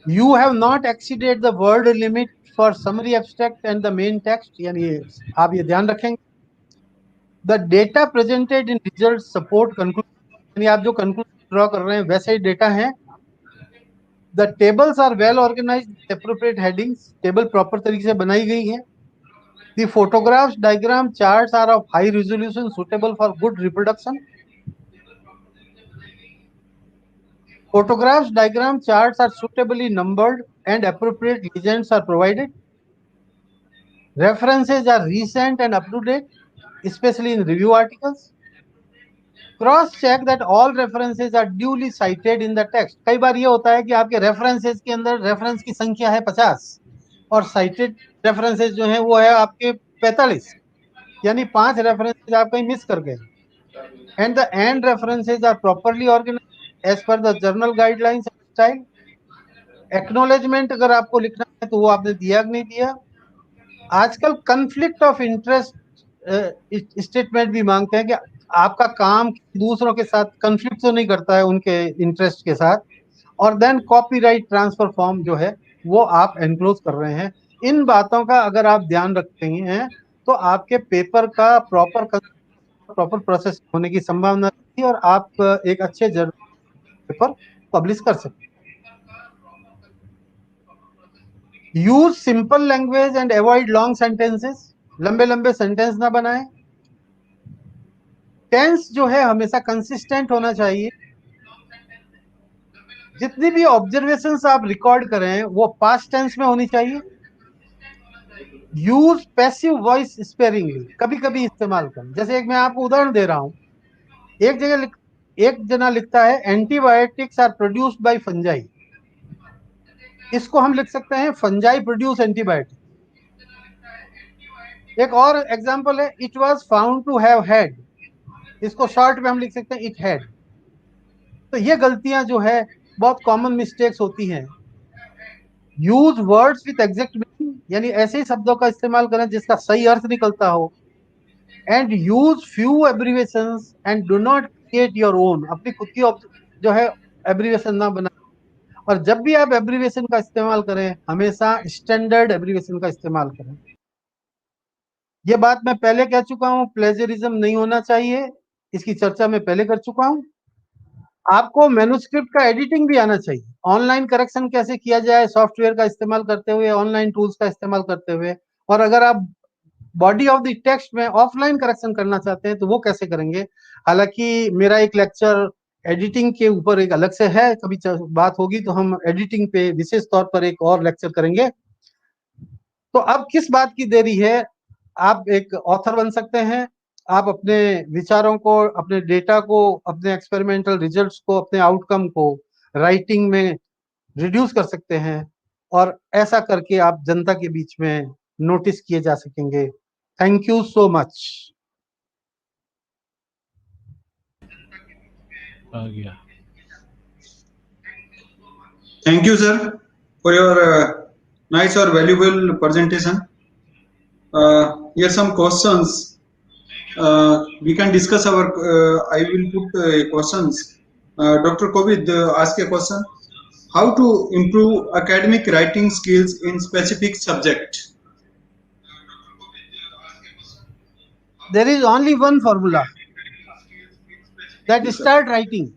You have not exceeded the word limit for summary abstract and the main text, यानी आप ये ध्यान रखेंगे। The data presented in results support conclusion, यानी आप जो conclusion draw कर रहे हैं वैसे ही डेटा हैं। The tables are well organized with appropriate headings, table proper तरीके से बनाई गई है। The photographs, diagram, charts are of high resolution suitable for good reproduction. Photographs, diagram, charts are suitably numbered and appropriate legends are provided. References are recent and up to date, especially in review articles. Cross-check that all references are duly cited in the text. कई बार ये होता है कि आपके references के अंदर reference की संख्या है 50 और cited references जो है वो है आपके 45, यानी 5 references आप कहीं मिस कर गए। And the end references are properly organized as per the journal guidelines and style. Acknowledgement अगर आपको लिखना है तो वो आपने दिया कि नहीं दिया। आजकल कंफ्लिक्ट ऑफ इंटरेस्ट स्टेटमेंट भी मांगते हैं कि आपका काम दूसरों के साथ कंफ्लिक्ट तो नहीं करता है उनके इंटरेस्ट के साथ। और देन कॉपीराइट ट्रांसफर फॉर्म जो है वो आप एनक्लोज कर रहे हैं। इन बातों का अगर आप ध्यान रखते हैं तो आपके पेपर का प्रॉपर प्रोसेस होने की संभावना है और आप एक अच्छे जर्नल पेपर पब्लिश कर सकते हैं। Use simple language and avoid long sentences, लंबे लंबे सेंटेंस ना बनाएं। टेंस जो है हमेशा कंसिस्टेंट होना चाहिए। जितनी भी ऑब्जर्वेशंस आप रिकॉर्ड करें वो पास्ट टेंस में होनी चाहिए। यूज पैसिव वॉइस स्पेयरिंगली, कभी कभी इस्तेमाल करें। जैसे एक मैं आपको उदाहरण दे रहा हूं, एक जना लिखता है antibiotics are produced by fungi, इसको हम लिख सकते हैं फंजाई प्रोड्यूस एंटीबायोटिक। एक और एग्जांपल है it was found to have had, इसको शॉर्ट में हम लिख सकते हैं इट हैड। तो ये गलतियां जो है बहुत कॉमन मिस्टेक्स होती हैं। Use words with exact meaning, यानी ऐसे ही शब्दों का इस्तेमाल करें जिसका सही अर्थ निकलता हो। And use few abbreviations and do not create your own, अपनी खुद की जो है एब्रिविएशन ना बनाएं। और जब भी आप एब्रिविएशन का इस्तेमाल करें हमेशा स्टैंडर्ड एब्रिविएशन का इस्तेमाल करें। ये बात मैं पहले कह चुका हूं, प्लेजरिज्म नहीं होना चाहिए, इसकी चर्चा मैं पहले कर चुका हूं। आपको मैन्युस्क्रिप्ट का एडिटिंग भी आना चाहिए, ऑनलाइन करेक्शन कैसे किया जाए सॉफ्टवेयर का इस्तेमाल करते हुए, ऑनलाइन टूल्स का इस्तेमाल करते हुए। और अगर आप बॉडी ऑफ द टेक्स्ट में ऑफलाइन करेक्शन करना चाहते हैं तो वो कैसे करेंगे। हालांकि मेरा एक लेक्चर एडिटिंग के ऊपर एक अलग से है, कभी बात होगी तो हम एडिटिंग पे विशेष तौर पर एक और लेक्चर करेंगे। तो अब किस बात की देरी है, आप एक ऑथर बन सकते हैं, आप अपने विचारों को, अपने डेटा को, अपने एक्सपेरिमेंटल रिजल्ट्स को, अपने आउटकम को राइटिंग में रिड्यूस कर सकते हैं और ऐसा करके आप जनता के बीच में नोटिस किए जा सकेंगे। Thank you so much. Thank you, sir, for your nice or valuable presentation. Here are some questions. We can discuss our. I will put questions. Dr. Kovid ask a question. How to improve academic writing skills in specific subject? There is only one formula, that is start writing.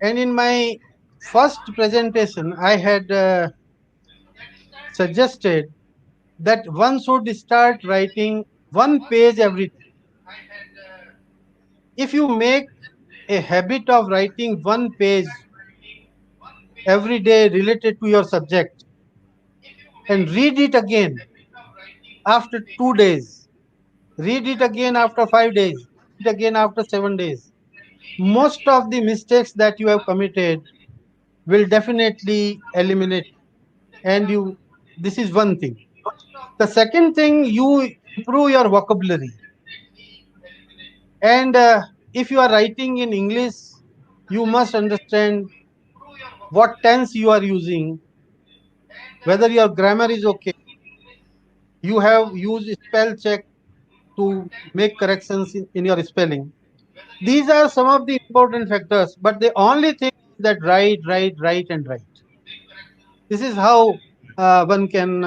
And in my first presentation, I had suggested that one should start writing one page every day. If you make a habit of writing one page every day related to your subject and read it again after 2 days, read it again after 5 days, read it again after 7 days, most of the mistakes that you have committed will definitely eliminate. And this is one thing. The second thing, you improve your vocabulary. And if you are writing in English, you must understand what tense you are using, whether your grammar is okay. You have used spell check to make corrections in your spelling. These are some of the important factors, but the only thing is that write, and write. This is how one can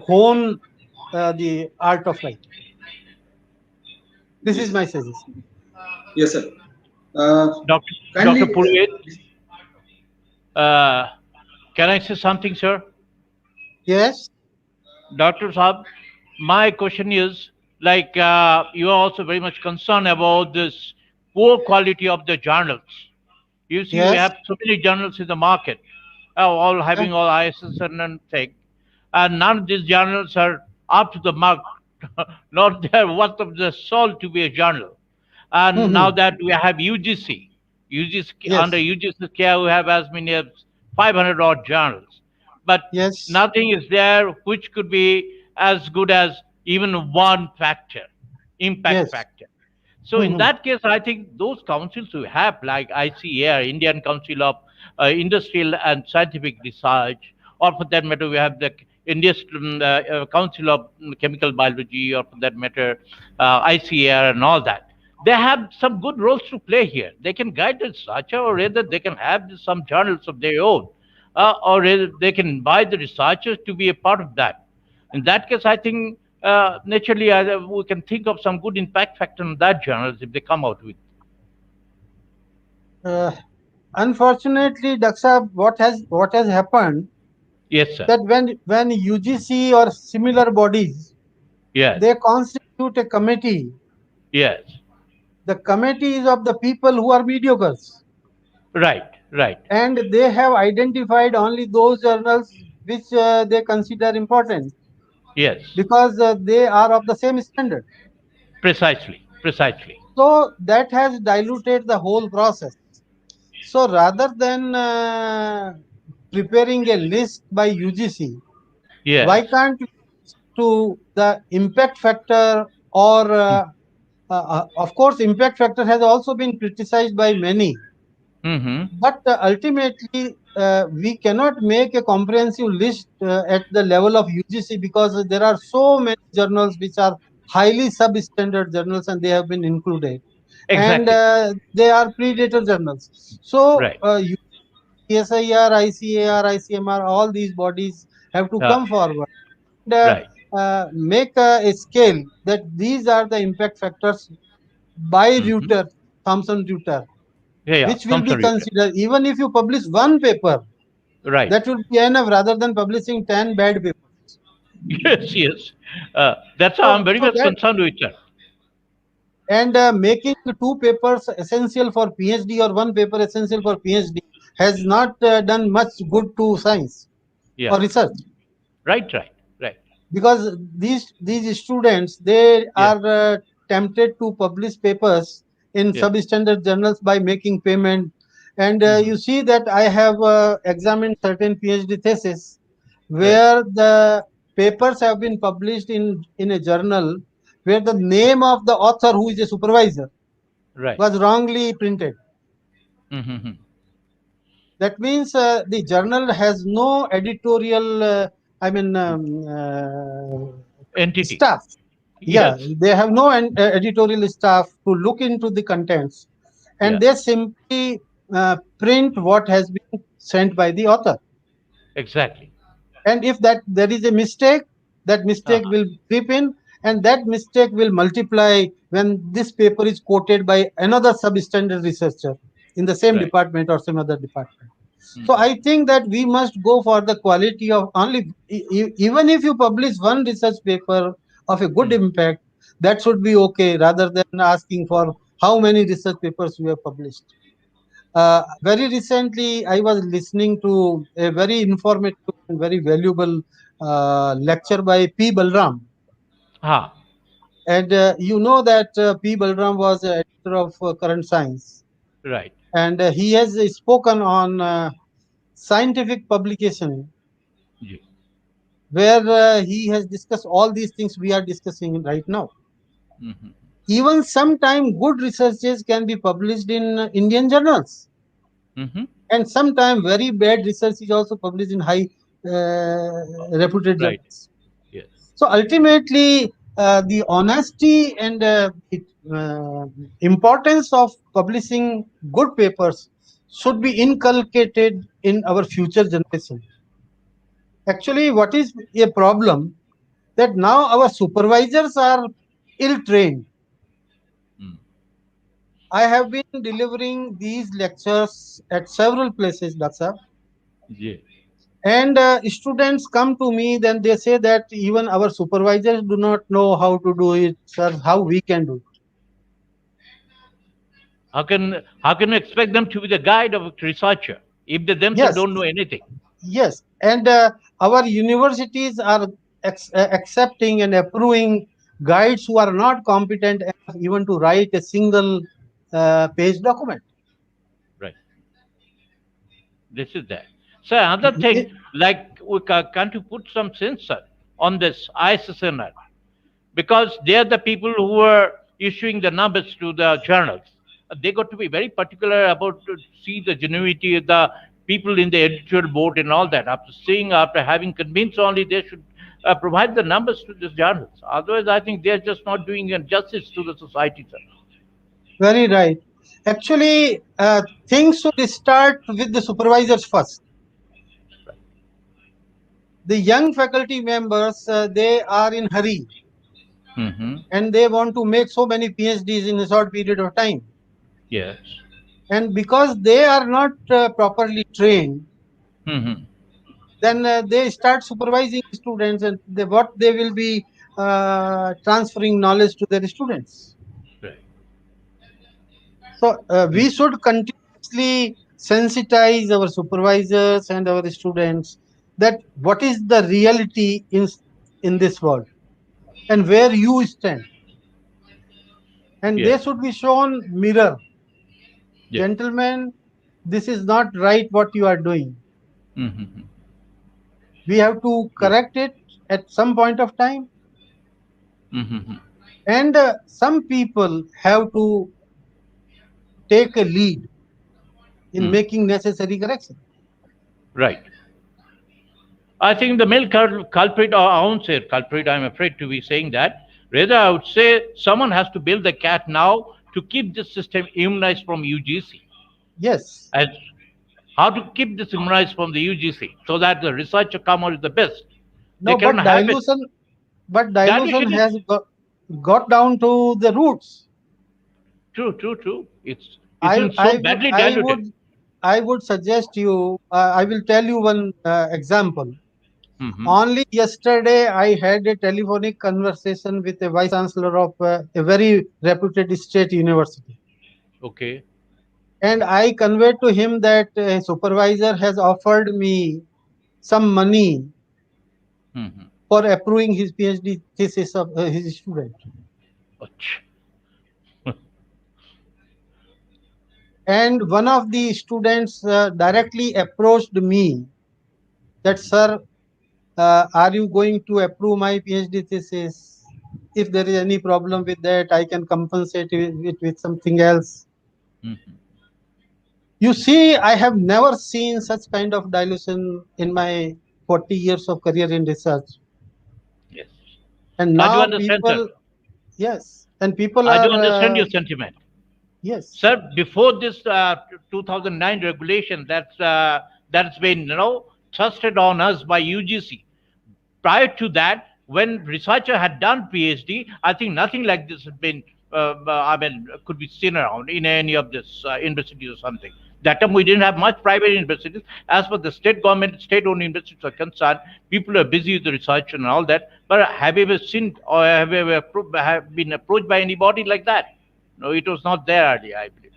hone the art of writing. This is my suggestion. Yes, sir. Dr. Purohit, can I say something, sir? Yes. Dr. Saab, my question is, like, you are also very much concerned about this poor quality of the journals. You see, Yes. we have so many journals in the market, all having all ISSN and thing, and none of these journals are up to the mark, not they're worth of the salt to be a journal. And now that we have UGC, Yes. under UGC care, we have as many as 500 odd journals. But Yes. nothing is there which could be as good as even one factor, impact Yes. factor. So in that case, I think those councils we have, like ICAR, Indian Council of Industrial and Scientific Research, or for that matter, we have the Council of Chemical Biology, or for that matter, ICAR and all that. They have some good roles to play here. They can guide the researcher, or rather they can have some journals of their own, or rather they can invite the researchers to be a part of that. In that case, I think naturally we can think of some good impact factor on that journals if they come out with. Unfortunately, Daksha, what has happened? Yes, sir. That when UGC or similar bodies, Yes. they constitute a committee. Yes. The committee is of the people who are mediocres. Right. Right. And they have identified only those journals which they consider important. Yes. Because they are of the same standard. Precisely. Precisely. So that has diluted the whole process. So rather than preparing a list by UGC, Yes. why can't you to the impact factor, or of course impact factor has also been criticized by many. But ultimately we cannot make a comprehensive list at the level of UGC, because there are so many journals which are highly substandard journals and they have been included. Exactly. And they are predator journals. So Right. CSIR, ICAR, ICMR, all these bodies have to come forward and Right. make a scale that these are the impact factors by Reuter, Thomson Reuter, Yeah. which will be Thomson Reuter. considered. Even if you publish one paper, Right. that will be enough rather than publishing 10 bad papers. Yes. Yes. That's how I'm very much concerned with that. And making 2 papers essential for PhD or 1 paper essential for PhD has not done much good to science Yeah. or research. Right. Right. Right. because these students, they are tempted to publish papers in Yeah. substandard journals by making payment. And Mhm. you see that I have examined certain PhD theses Right. where the papers have been published in a journal where the name of the author, who is a supervisor, Right. was wrongly printed. Mhm. That means the journal has no editorial, I mean, Entity. staff. Yeah, Yes. they have no editorial staff to look into the contents, Yeah. and they simply print what has been sent by the author. Exactly. And if that there is a mistake, that mistake Uh-huh. will creep in, and that mistake will multiply when this paper is quoted by another substandard researcher in the same Right. department or some other department. So Mhm. I think that we must go for the quality of only, even if you publish one research paper of a good Mm. impact, that should be okay, rather than asking for how many research papers you have published. Very recently, I was listening to a very informative and very valuable lecture by P. Balram. Ah. And you know that P. Balram was editor of Current Science. Right. And he has spoken on scientific publication, Ji. where he has discussed all these things we are discussing right now. Mhm. Even sometime good researches can be published in Indian journals, Mhm. and sometime very bad research is also published in high reputed Right. journals. Yes. So ultimately, the honesty and importance of publishing good papers should be inculcated in our future generation. Actually, what is a problem, that now our supervisors are ill trained. Mm. I have been delivering these lectures at several places, Daksa, Ji. and students come to me, then they say that even our supervisors do not know how to do it, sir, how we can do it. How can you expect them to be the guide of a researcher if they themselves Yes, don't know anything? yes, and our universities are accepting and approving guides who are not competent enough even to write a single page document. Right. This is that. So another thing, like can't you put some censor on this ISSNR? Because they are the people who are issuing the numbers to the journals. They got to be very particular about to see the genuinity of the people in the editorial board and all that. After having convinced only, they should provide the numbers to these journals. Otherwise, I think they're just not doing justice to the society, sir. Very right. Actually, things should start with the supervisors first. The young faculty members, they are in hurry, Mm-hmm. and they want to make so many PhDs in a short period of time. Yes. And because they are not properly trained, Mm-hmm. then they start supervising students, and what they will be transferring knowledge to their students. Right. So we should continuously sensitize our supervisors and our students that what is the reality in this world and where you stand, and they Yes. should be shown mirror. Yeah. Gentlemen, this is not right what you are doing. Mm-hmm. We have to True. correct it at some point of time, Mm-hmm. and some people have to take a lead in Mm. making necessary correction. Right. I think the male culprit, or I won't say culprit, I'm afraid to be saying that. Rather, I would say someone has to build the cat now to keep this system immunized from UGC. Yes. As how to keep this immunized from the UGC so that the researcher come out with the best. They No, cannot have it. but dilution Dilution is has got down to the roots. true. It's I been so I would badly I diluted. would I would suggest you. I will tell you one example. Hmm. Only yesterday, I had a telephonic conversation with a vice chancellor of a very reputed state university, Okay. and I conveyed to him that a supervisor has offered me some money Hmm. for approving his PhD thesis of his student. Ach. And one of the students directly approached me that, sir, are you going to approve my PhD thesis? If there is any problem with that, I can compensate it with something else. Mhm. You see, I have never seen such kind of dilution in my 40 years of career in research. Yes. And I do now understand, sir. people, yes, and people I are, do understand your sentiment. yes. Sir, before this 2009 regulation that's been thrusted on us by UGC, prior to that, when researcher had done PhD, I think nothing like this had been, could be seen around in any of this universities or something. That time we didn't have much private universities. As for the state government, state-owned universities are concerned, people are busy with the research and all that. But have you ever seen or have you ever have been approached by anybody like that? No, it was not there earlier, I believe.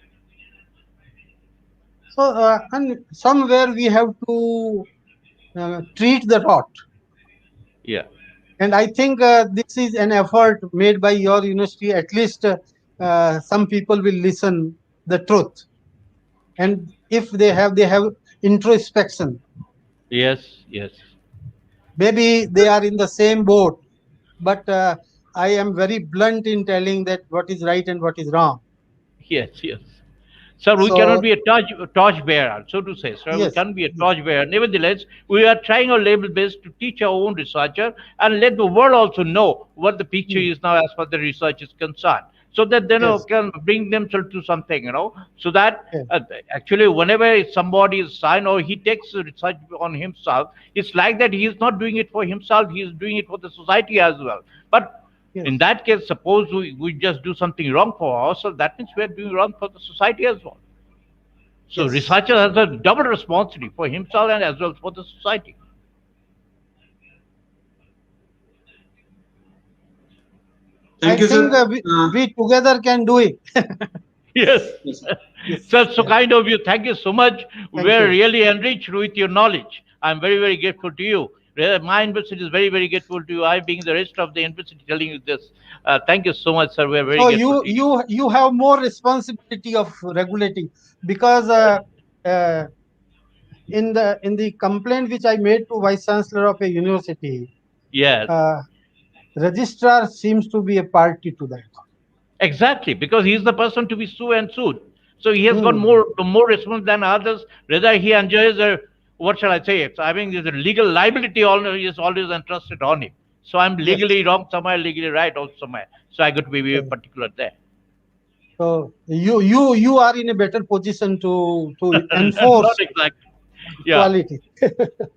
So, and somewhere we have to treat the rot. Yeah. And I think this is an effort made by your university. At least some people will listen the truth. And if they have introspection. Yes, yes. Maybe they are in the same boat, but I am very blunt in telling that what is right and what is wrong. Yes, yes. Sir, we So, cannot be a torch bearer, so to say, sir. We yes, can't be a torch bearer. Nevertheless, we are trying our level best to teach our own researcher and let the world also know what the picture is now as far as the research is concerned. So that they yes, can bring themselves to something, so that yes, actually whenever somebody is signed or he takes research on himself, it's like that he is not doing it for himself, he is doing it for the society as well. But yes, in that case, suppose we just do something wrong for ourselves, that means we are doing wrong for the society as well. So yes. researcher has a double responsibility for himself and as well for the society. Thank I you, think sir. we together can do it. Yes. Yes. Yes. Sir, so kind of you. Thank you so much. Thank We're you. really enriched with your knowledge. I'm very, very grateful to you. My university is very, very grateful to you. I, being the rest of the university, telling you this. Thank you so much, sir. We're very So grateful to you. you have more responsibility of regulating, because uh, in the complaint which I made to vice chancellor of a university, Yes. registrar seems to be a party to that. Exactly, because he's the person to be sued and sued. So he has got Hmm. more response than others. Whether he enjoys a, what shall I say? I mean, there's a legal liability is always entrusted on him. So I'm Yes. legally wrong somewhere, legally right also somewhere. So I got to be very Okay. particular there. So you are in a better position to enforce Not exactly. Yeah, equality.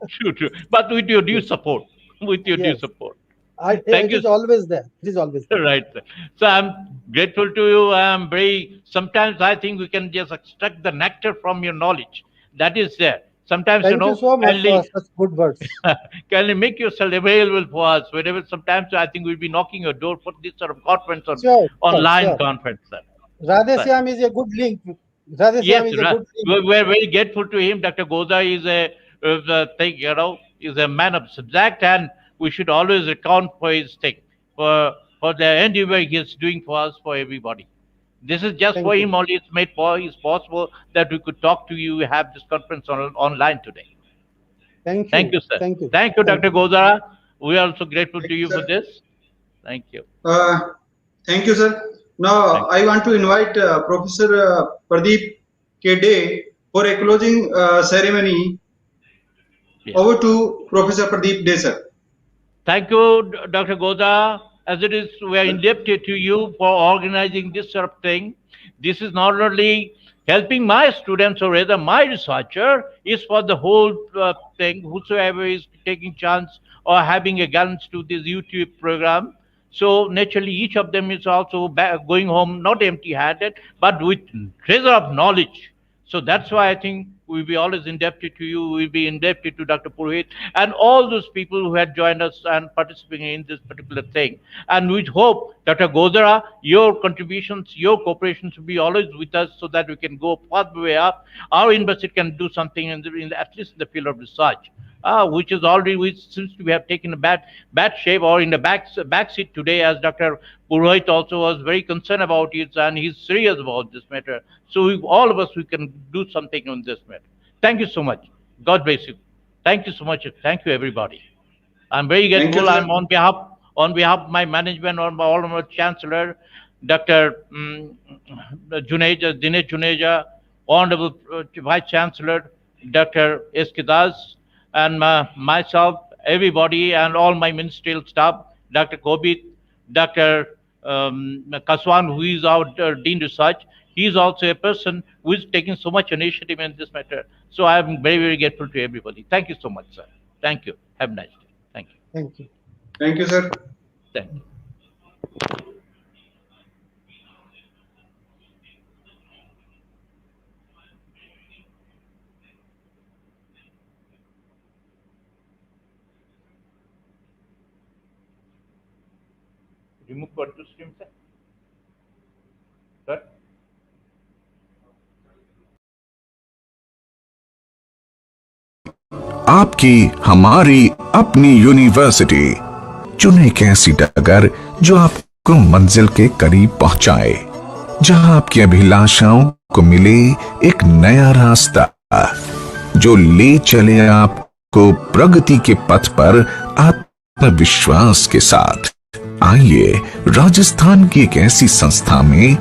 true, true. But with your due support, with your due Yes. support. It Thank you. is always there. It is always there. Right, sir. So I'm grateful to you. I'm very, sometimes I think we can just extract the nectar from your knowledge. That is there. Sometimes, Thank you so much kindly, for such good words. kindly make yourself available for us. Whenever sometimes I think we'll be knocking your door for this sort of conference or Sure, online sure. conference, sir. Radheshyam is a good link. Radheshyam Yes, is a good link. we're very grateful to him. Dr. Goda is is a man of subject, and we should always account for his thing, for the endeavor he is doing for us, for everybody. This is just Thank for you. him only. It's made for it's possible that we could talk to you, have this conference online today. Thank you. Thank you, sir. Thank you. Thank you, Thank Dr. Godara. We are also grateful Thank to you, you for sir. this. Thank you. Thank you, sir. Now, I want to invite Professor Pradeep Kede for a closing ceremony. Yes. Over to Professor Pradeep De, sir. Thank you, Dr. Goda. As it is, we are indebted to you for organizing this sort of thing. This is not only helping my students or rather my researcher, is for the whole thing, whosoever is taking chance or having a glance to this YouTube program. So naturally, each of them is also going home not empty-handed, but with treasure of knowledge. So that's why I think We'll be always indebted to you. We'll be indebted to Dr. Purohit and all those people who had joined us and participating in this particular thing. And we hope, Dr. Godara, your contributions, your cooperation should be always with us so that we can go pathway up. Our university can do something at least in the field of research. Which is already, which seems to have taken a bad shape or in the back seat today, as Dr. Purohit also was very concerned about it, and he's serious about this matter. So all of us, we can do something on this matter. Thank you so much. God bless you. Thank you so much. Thank you, everybody. I'm very grateful. I'm on behalf of my management, all of my chancellor, Dr. Dinesh Juneja, Honorable Vice Chancellor, Dr. S.K. Das, and myself, everybody, and all my ministerial staff, Dr. Kobit, Dr. Kaswan, who is our Dean Research. He is also a person who is taking so much initiative in this matter. So I am very, very grateful to everybody. Thank you so much, sir. Thank you. Have a nice day. Thank you. Thank you. Thank you, sir. Thank you. Remove what to stream, sir? Sir? आपकी हमारी अपनी university, चुने एक ऐसी डगर जो आपको मंजिल के करीब पहुंचाए, जहां आपकी अभिलाषाओं को मिले एक नया रास्ता जो ले चले आपको प्रगति के पथ पर आत्मविश्वास के साथ। आइए राजस्थान की एक ऐसी संस्था में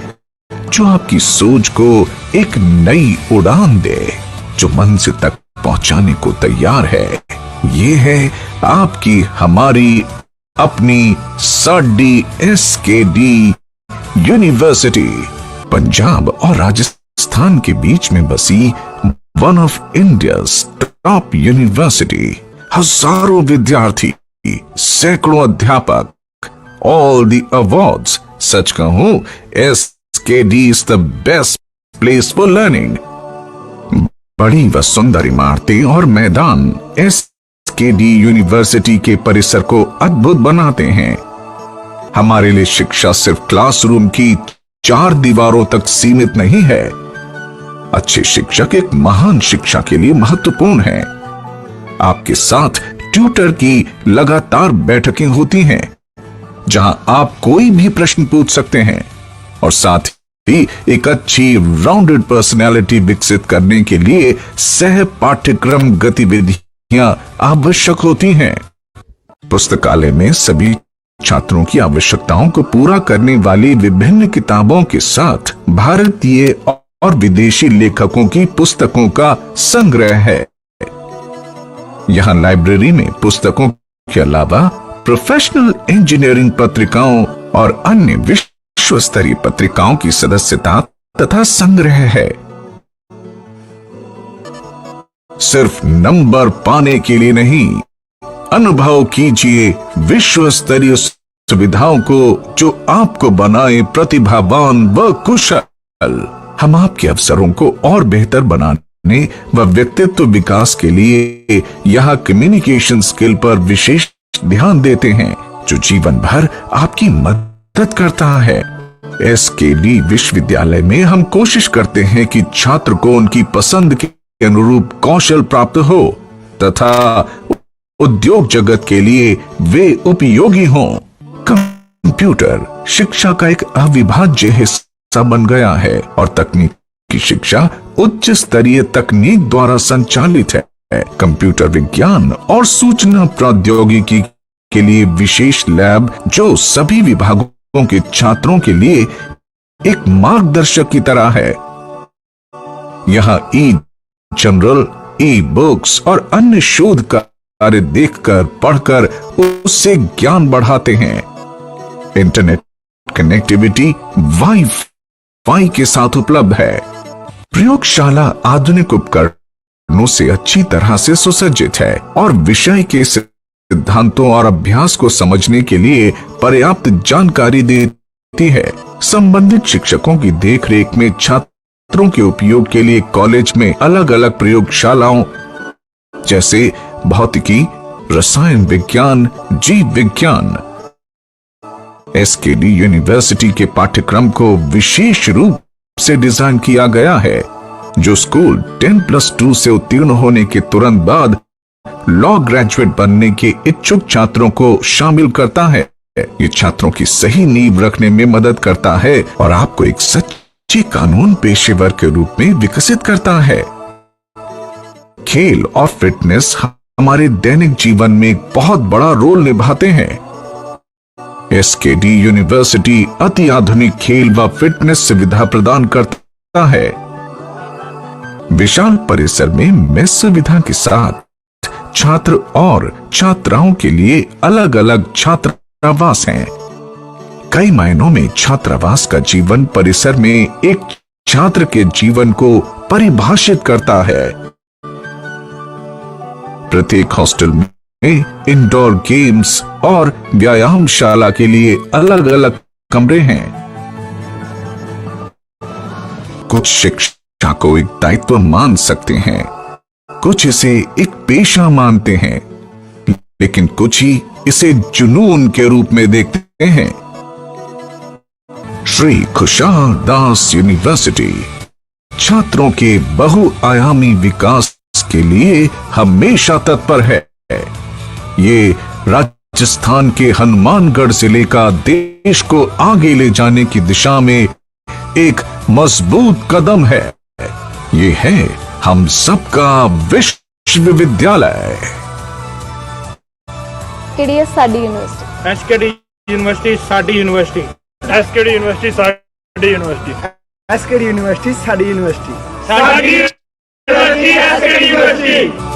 जो आपकी सोच को एक नई उड़ान दे, जो मंजिल तक पहुंचाने को तैयार है। ये है आपकी हमारी अपनी साडी SKD यूनिवर्सिटी, पंजाब और राजस्थान के बीच में बसी one of India's top university. हजारों विद्यार्थी, सैकड़ों अध्यापक, all the awards। सच कहूं, SKD is the best place for learning। बड़ी व सुंदर इमारतें और मैदान SKD यूनिवर्सिटी के परिसर को अद्भुत बनाते हैं। हमारे लिए शिक्षा सिर्फ क्लासरूम की 4 दीवारों तक सीमित नहीं है। अच्छे शिक्षक एक महान शिक्षा के लिए महत्वपूर्ण है। आपके साथ ट्यूटर की लगातार बैठकें होती हैं, जहां आप कोई भी प्रश्न पूछ सकते हैं, और साथ ही एक अच्छी राउंडेड पर्सनैलिटी विकसित करने के लिए सह पाठ्यक्रम गतिविधियां आवश्यक होती हैं। पुस्तकालय में सभी छात्रों की आवश्यकताओं को पूरा करने वाली विभिन्न किताबों के साथ भारतीय और विदेशी लेखकों की पुस्तकों का संग्रह है। यहां लाइब्रेरी में पुस्तकों के अलावा प्रोफेशनल इंजीनियरिंग पत्रिकाओं और अन्य विश्व स्तरीय पत्रिकाओं की सदस्यता तथा संग्रह है। सिर्फ नंबर पाने के लिए नहीं, अनुभव कीजिए विश्व स्तरीय सुविधाओं को जो आपको बनाए प्रतिभावान व कुशल। हम आपके अवसरों को और बेहतर बनाने व व्यक्तित्व विकास के लिए यहाँ कम्युनिकेशन स्किल पर विशेष ध्यान देते हैं, जो जीवन भर आपकी मदद करता है। SKD विश्वविद्यालय में हम कोशिश करते हैं कि छात्र को उनकी पसंद के अनुरूप कौशल प्राप्त हो तथा उद्योग जगत के लिए वे उपयोगी हों। कंप्यूटर शिक्षा का एक अविभाज्य हिस्सा बन गया है और तकनीकी शिक्षा उच्च स्तरीय तकनीक द्वारा संचालित है। कंप्यूटर विज्ञान और सूचना प्रौद्योगिकी के लिए विशेष लैब जो सभी विभागों के छात्रों के लिए एक मार्गदर्शक की तरह है। यहाँ जनरल, बुक्स और अन्य शोध कार्य देखकर पढ़कर उससे ज्ञान बढ़ाते हैं। इंटरनेट कनेक्टिविटी वाईफाई के साथ उपलब्ध है। प्रयोगशाला आधुनिक उपकरणों से अच्छी तरह से सुसज्जित है और विषय के सिद्धांतों और अभ्यास को समझने के लिए पर्याप्त जानकारी देती है। संबंधित शिक्षकों की देखरेख में छात्र छात्रों के उपयोग के लिए कॉलेज में अलग अलग प्रयोगशालाओं जैसे भौतिकी, रसायन विज्ञान, जीव विज्ञान, एसकेडी यूनिवर्सिटी के पाठ्यक्रम को विशेष रूप से डिजाइन किया गया है, जो स्कूल 10+2 से उत्तीर्ण होने के तुरंत बाद लॉ ग्रेजुएट बनने के इच्छुक छात्रों को शामिल करता है। ये छात्रों की सही नींव रखने में मदद करता है और आपको एक सच्चे कानून पेशेवर के रूप में विकसित करता है। खेल और फिटनेस हमारे दैनिक जीवन में एक बहुत बड़ा रोल निभाते हैं। एसकेडी यूनिवर्सिटी अति आधुनिक खेल व फिटनेस सुविधा प्रदान करता है। विशाल परिसर में मेस सुविधा के साथ छात्र और छात्राओं के लिए अलग अलग छात्रावास हैं। कई मायनों में छात्रावास का जीवन परिसर में एक छात्र के जीवन को परिभाषित करता है। प्रत्येक हॉस्टल में इंडोर गेम्स और व्यायामशाला के लिए अलग अलग कमरे हैं। कुछ शिक्षा को एक दायित्व मान सकते हैं, कुछ इसे एक पेशा मानते हैं, लेकिन कुछ ही इसे जुनून के रूप में देखते हैं। श्री खुशहाल दास यूनिवर्सिटी छात्रों के बहुआयामी विकास के लिए हमेशा तत्पर है। ये राजस्थान के हनुमानगढ़ जिले का देश को आगे ले जाने की दिशा में एक मजबूत कदम है। ये है हम सबका विश्वविद्यालय। ਕਿਹੜੀ ਸਾਡੀ ਯੂਨੀਵਰਸਿਟੀ एसकेडी यूनिवर्सिटी साडी यूनिवर्सिटी एसकेडी यूनिवर्सिटी साडी यूनिवर्सिटी ਐਸਕੇਡੀ ਯੂਨੀਵਰਸਿਟੀ ਸਾਡੀ ਯੂਨੀਵਰਸਿਟੀ साडी यूनिवर्सिटी एसकेडी यूनिवर्सिटी